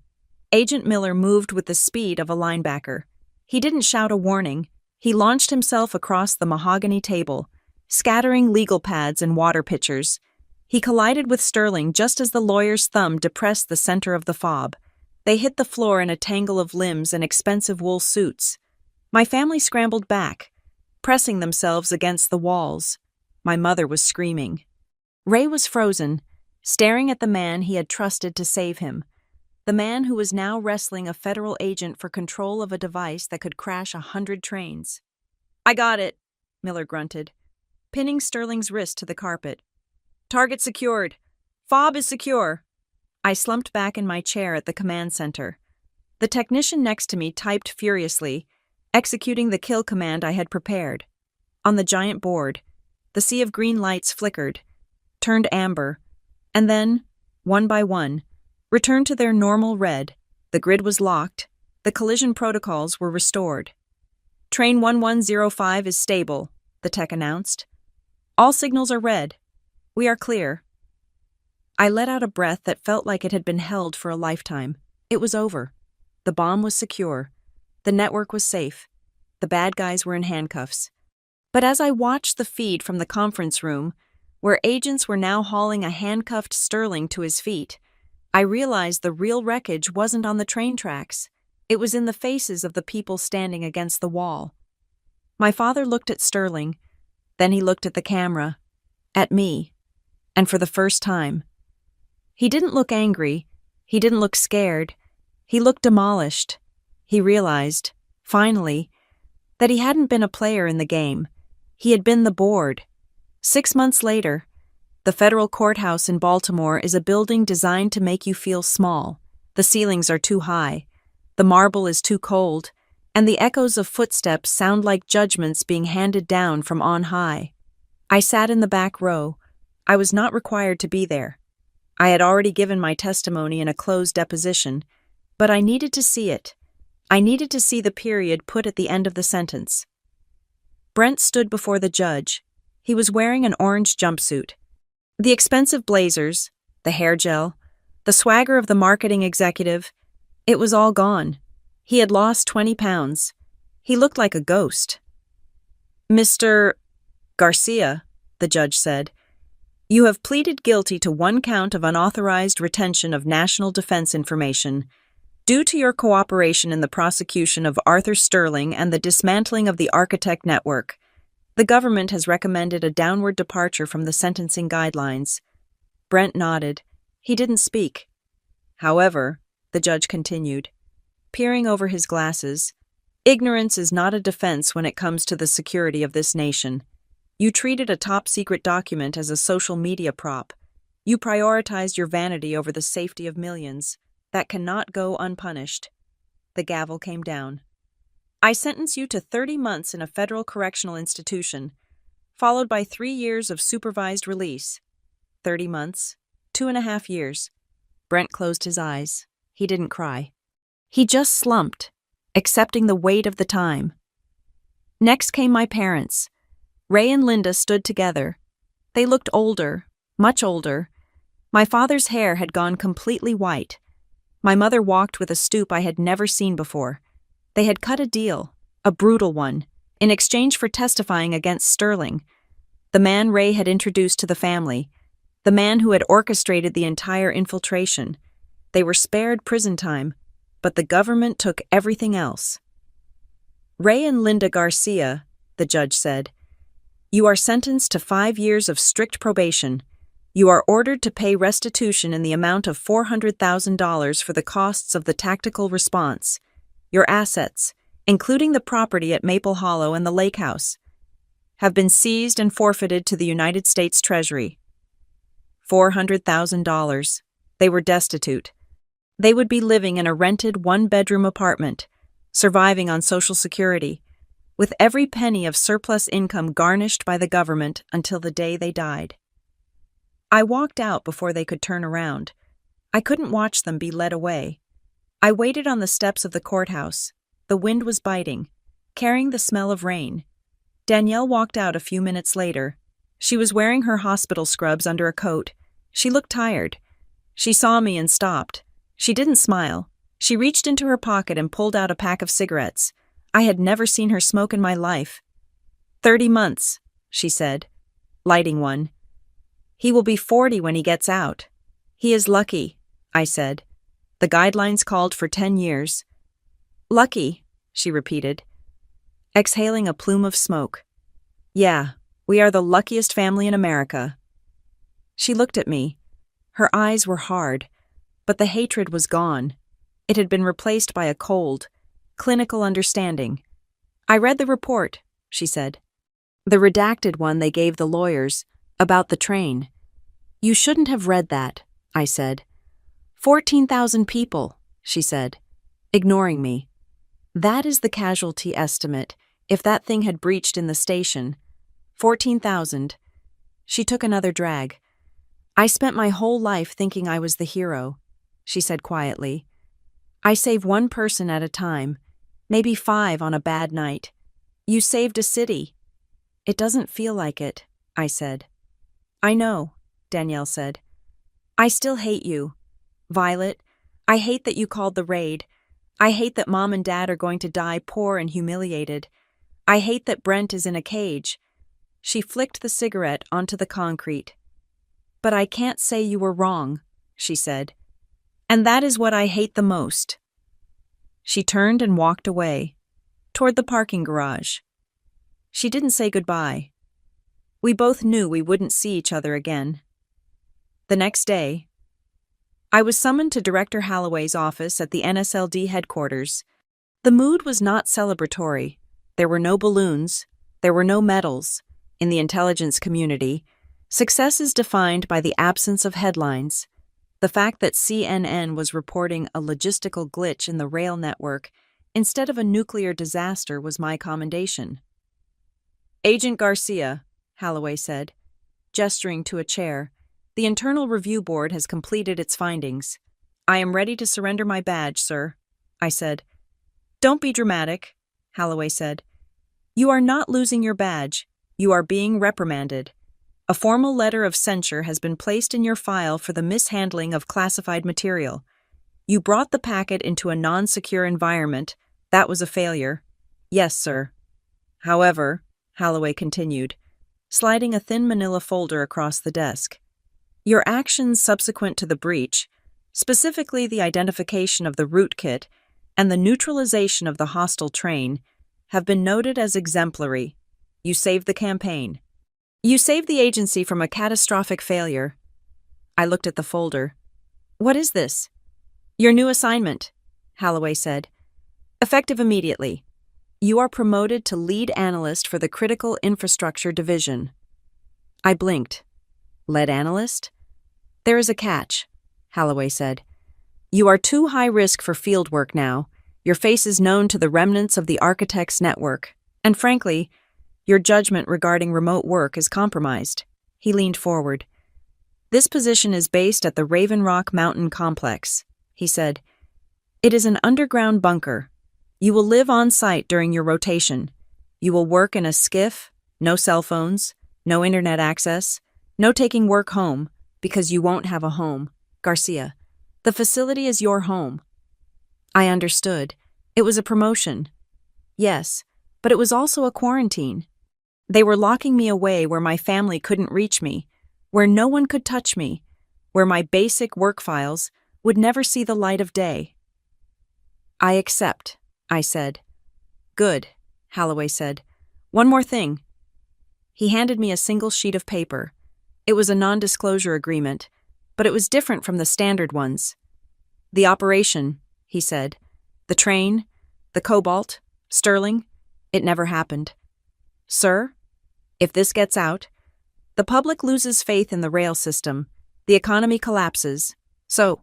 Agent Miller moved with the speed of a linebacker. He didn't shout a warning. He launched himself across the mahogany table, scattering legal pads and water pitchers. He collided with Sterling just as the lawyer's thumb depressed the center of the fob. They hit the floor in a tangle of limbs and expensive wool suits. My family scrambled back, pressing themselves against the walls. My mother was screaming. Ray was frozen, staring at the man he had trusted to save him, the man who was now wrestling a federal agent for control of a device that could crash 100 trains. "I got it," Miller grunted, pinning Sterling's wrist to the carpet. "Target secured. Fob is secure." I slumped back in my chair at the command center. The technician next to me typed furiously, executing the kill command I had prepared. On the giant board, the sea of green lights flickered, turned amber, and then, one by one, returned to their normal red. The grid was locked. The collision protocols were restored. "Train 1105 is stable," the tech announced. "All signals are red. We are clear." I let out a breath that felt like it had been held for a lifetime. It was over. The bomb was secure. The network was safe. The bad guys were in handcuffs. But as I watched the feed from the conference room, where agents were now hauling a handcuffed Sterling to his feet, I realized the real wreckage wasn't on the train tracks. It was in the faces of the people standing against the wall. My father looked at Sterling, then he looked at the camera, at me, and for the first time. He didn't look angry. He didn't look scared. He looked demolished. He realized, finally, that he hadn't been a player in the game. He had been the board. 6 months later, the federal courthouse in Baltimore is a building designed to make you feel small. The ceilings are too high. The marble is too cold. And the echoes of footsteps sound like judgments being handed down from on high. I sat in the back row. I was not required to be there. I had already given my testimony in a closed deposition, but I needed to see it. I needed to see the period put at the end of the sentence. Brent stood before the judge. He was wearing an orange jumpsuit. The expensive blazers, the hair gel, the swagger of the marketing executive, it was all gone. He had lost 20 pounds. He looked like a ghost. "Mr. Garcia," the judge said, "you have pleaded guilty to 1 count of unauthorized retention of national defense information. Due to your cooperation in the prosecution of Arthur Sterling and the dismantling of the Architect Network, the government has recommended a downward departure from the sentencing guidelines." Brent nodded. He didn't speak. "However," the judge continued, peering over his glasses, "ignorance is not a defense when it comes to the security of this nation. You treated a top-secret document as a social media prop. You prioritized your vanity over the safety of millions. That cannot go unpunished." The gavel came down. "I sentence you to 30 months in a federal correctional institution, followed by 3 years of supervised release." 30 months, 2.5 years. Brent closed his eyes. He didn't cry. He just slumped, accepting the weight of the time. Next came my parents. Ray and Linda stood together. They looked older, much older. My father's hair had gone completely white. My mother walked with a stoop I had never seen before. They had cut a deal, a brutal one, in exchange for testifying against Sterling, the man Ray had introduced to the family, the man who had orchestrated the entire infiltration. They were spared prison time, but the government took everything else. "Ray and Linda Garcia," the judge said, "you are sentenced to 5 years of strict probation. You are ordered to pay restitution in the amount of $400,000 for the costs of the tactical response. Your assets, including the property at Maple Hollow and the Lake House, have been seized and forfeited to the United States Treasury." $400,000. They were destitute. They would be living in a rented 1-bedroom apartment, surviving on Social Security, with every penny of surplus income garnished by the government until the day they died. I walked out before they could turn around. I couldn't watch them be led away. I waited on the steps of the courthouse. The wind was biting. carrying the smell of rain. Danielle walked out a few minutes later. She was wearing her hospital scrubs under a coat. She looked tired. She saw me and stopped. She didn't smile. She reached into her pocket and pulled out a pack of cigarettes. I had never seen her smoke in my life. 30 months, she said, lighting one. He will be 40 when he gets out. He is lucky, I said. The guidelines called for 10 years. Lucky, she repeated, exhaling a plume of smoke. Yeah, we are the luckiest family in America. She looked at me. Her eyes were hard, but the hatred was gone. It had been replaced by a cold, clinical understanding. I read the report, she said. The redacted one they gave the lawyers, about the train. You shouldn't have read that, I said. 14,000 people, she said, ignoring me. That is the casualty estimate, if that thing had breached in the station. 14,000. She took another drag. I spent my whole life thinking I was the hero, she said quietly. I save one person at a time, maybe 5 on a bad night. You saved a city. It doesn't feel like it, I said. I know, Danielle said. I still hate you. Violet, I hate that you called the raid. I hate that Mom and Dad are going to die poor and humiliated. I hate that Brent is in a cage. She flicked the cigarette onto the concrete. But I can't say you were wrong, she said. And that is what I hate the most. She turned and walked away, toward the parking garage. She didn't say goodbye. We both knew we wouldn't see each other again. The next day, I was summoned to Director Holloway's office at the NSLD headquarters. The mood was not celebratory. There were no balloons. There were no medals. In the intelligence community, success is defined by the absence of headlines. The fact that CNN was reporting a logistical glitch in the rail network instead of a nuclear disaster was my commendation. Agent Garcia, Holloway said, gesturing to a chair, the Internal Review Board has completed its findings. I am ready to surrender my badge, sir, I said. Don't be dramatic, Holloway said. You are not losing your badge. You are being reprimanded. A formal letter of censure has been placed in your file for the mishandling of classified material. You brought the packet into a non-secure environment. That was a failure. Yes, sir. However, Holloway continued, sliding a thin manila folder across the desk, your actions subsequent to the breach, specifically the identification of the rootkit and the neutralization of the hostile train, have been noted as exemplary. You saved the campaign. You saved the agency from a catastrophic failure. I looked at the folder. What is this? Your new assignment, Holloway said. Effective immediately. You are promoted to lead analyst for the Critical Infrastructure Division. I blinked. Lead analyst? There is a catch, Holloway said. You are too high risk for field work now. Your face is known to the remnants of the architects' network. And frankly, your judgment regarding remote work is compromised. He leaned forward. This position is based at the Raven Rock Mountain Complex, he said. It is an underground bunker. You will live on site during your rotation. You will work in a skiff, no cell phones, no internet access, no taking work home, because you won't have a home. Garcia, the facility is your home. I understood. It was a promotion. Yes, but it was also a quarantine. They were locking me away where my family couldn't reach me, where no one could touch me, where my basic work files would never see the light of day. I accept, I said. Good, Holloway said. One more thing. He handed me a single sheet of paper. It was a non-disclosure agreement, but it was different from the standard ones. The operation, he said. The train, the Cobalt, Sterling, it never happened. Sir, if this gets out, the public loses faith in the rail system, the economy collapses. So,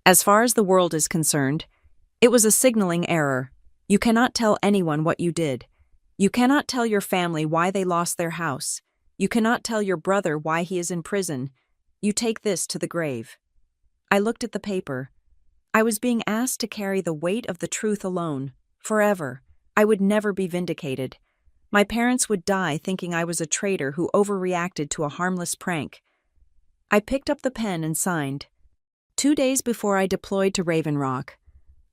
as far as the world is concerned, it was a signaling error. You cannot tell anyone what you did. You cannot tell your family why they lost their house. You cannot tell your brother why he is in prison. You take this to the grave. I looked at the paper. I was being asked to carry the weight of the truth alone, forever. I would never be vindicated. My parents would die thinking I was a traitor who overreacted to a harmless prank. I picked up the pen and signed. 2 days before I deployed to Raven Rock,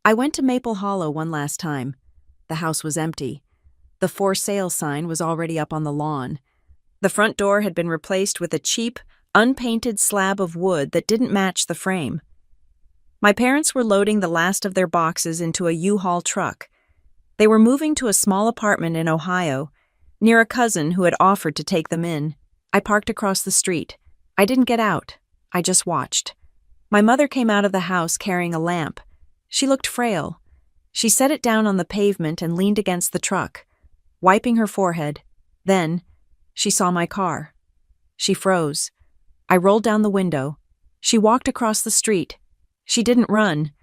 I went to Maple Hollow one last time. The house was empty. The for sale sign was already up on the lawn. The front door had been replaced with a cheap, unpainted slab of wood that didn't match the frame. My parents were loading the last of their boxes into a U-Haul truck. They were moving to a small apartment in Ohio, near a cousin who had offered to take them in. I parked across the street. I didn't get out. I just watched. My mother came out of the house carrying a lamp. She looked frail. She set it down on the pavement and leaned against the truck, wiping her forehead. Then, she saw my car. She froze. I rolled down the window. She walked across the street. She didn't run.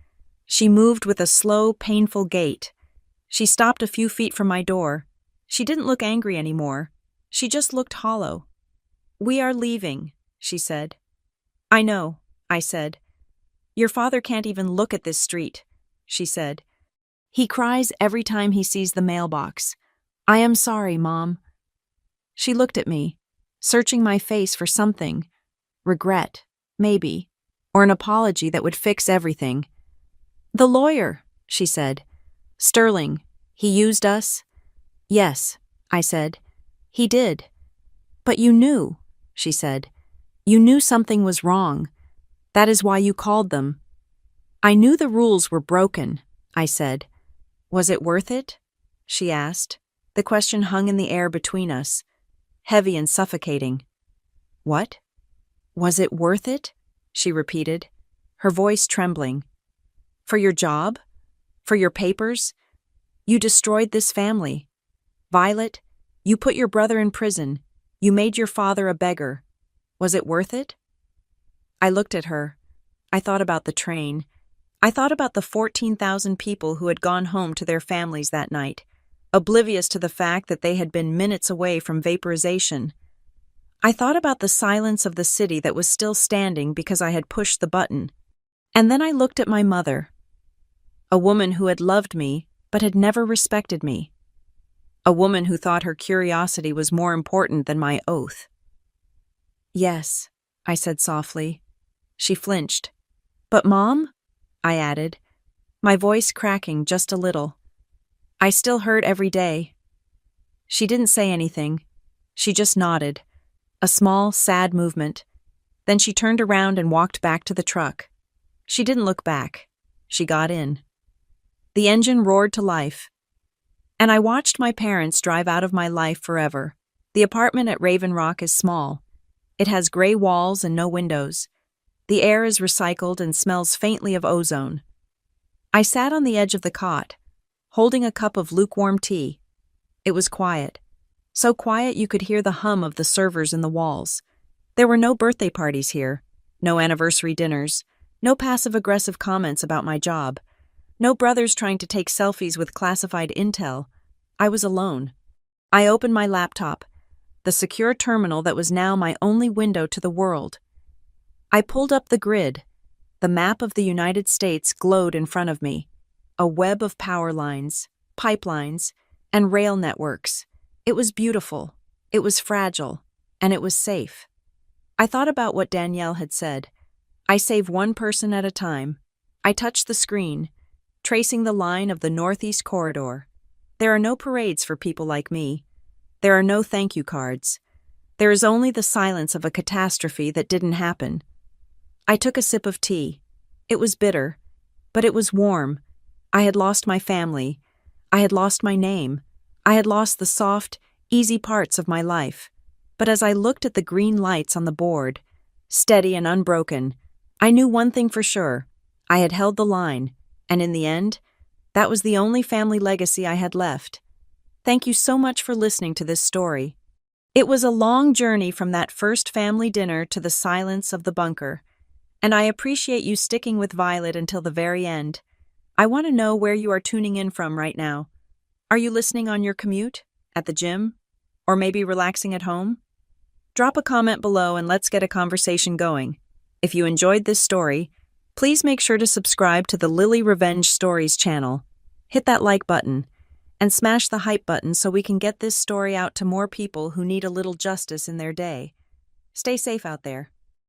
She moved with a slow, painful gait. She stopped a few feet from my door. She didn't look angry anymore. She just looked hollow. "We are leaving," she said. "I know," I said. "Your father can't even look at this street," she said. "He cries every time he sees the mailbox. I am sorry, Mom." She looked at me, searching my face for something. Regret, maybe, or an apology that would fix everything. "The lawyer," she said. "Sterling, he used us?" "Yes," I said. "He did." "But you knew," she said. "You knew something was wrong. That is why you called them." "I knew the rules were broken," I said. "Was it worth it?" she asked. The question hung in the air between us, heavy and suffocating. "What? Was it worth it?" she repeated, her voice trembling. "For your job? For your papers? You destroyed this family. Violet, you put your brother in prison. You made your father a beggar. Was it worth it?" I looked at her. I thought about the train. I thought about the 14,000 people who had gone home to their families that night, oblivious to the fact that they had been minutes away from vaporization. I thought about the silence of the city that was still standing because I had pushed the button. And then I looked at my mother, a woman who had loved me but had never respected me, a woman who thought her curiosity was more important than my oath. "Yes," I said softly. She flinched. "But Mom?" I added, my voice cracking just a little. "I still hurt every day." She didn't say anything. She just nodded, a small, sad movement. Then she turned around and walked back to the truck. She didn't look back. She got in. The engine roared to life. And I watched my parents drive out of my life forever. The apartment at Raven Rock is small. It has gray walls and no windows. The air is recycled and smells faintly of ozone. I sat on the edge of the cot, holding a cup of lukewarm tea. It was quiet. So quiet you could hear the hum of the servers in the walls. There were no birthday parties here, no anniversary dinners, no passive-aggressive comments about my job, no brothers trying to take selfies with classified intel. I was alone. I opened my laptop, the secure terminal that was now my only window to the world. I pulled up the grid. The map of the United States glowed in front of me, a web of power lines, pipelines, and rail networks. It was beautiful, it was fragile, and it was safe. I thought about what Danielle had said. I save one person at a time. I touched the screen, tracing the line of the Northeast Corridor. There are no parades for people like me. There are no thank you cards. There is only the silence of a catastrophe that didn't happen. I took a sip of tea. It was bitter, but it was warm. I had lost my family. I had lost my name. I had lost the soft, easy parts of my life. But as I looked at the green lights on the board, steady and unbroken, I knew one thing for sure. I had held the line, and in the end, that was the only family legacy I had left. Thank you so much for listening to this story. It was a long journey from that first family dinner to the silence of the bunker, and I appreciate you sticking with Violet until the very end. I want to know where you are tuning in from right now. Are you listening on your commute, at the gym, or maybe relaxing at home? Drop a comment below and let's get a conversation going. If you enjoyed this story, please make sure to subscribe to the Lily Revenge Stories channel. Hit that like button And smash the hype button so we can get this story out to more people who need a little justice in their day. Stay safe out there.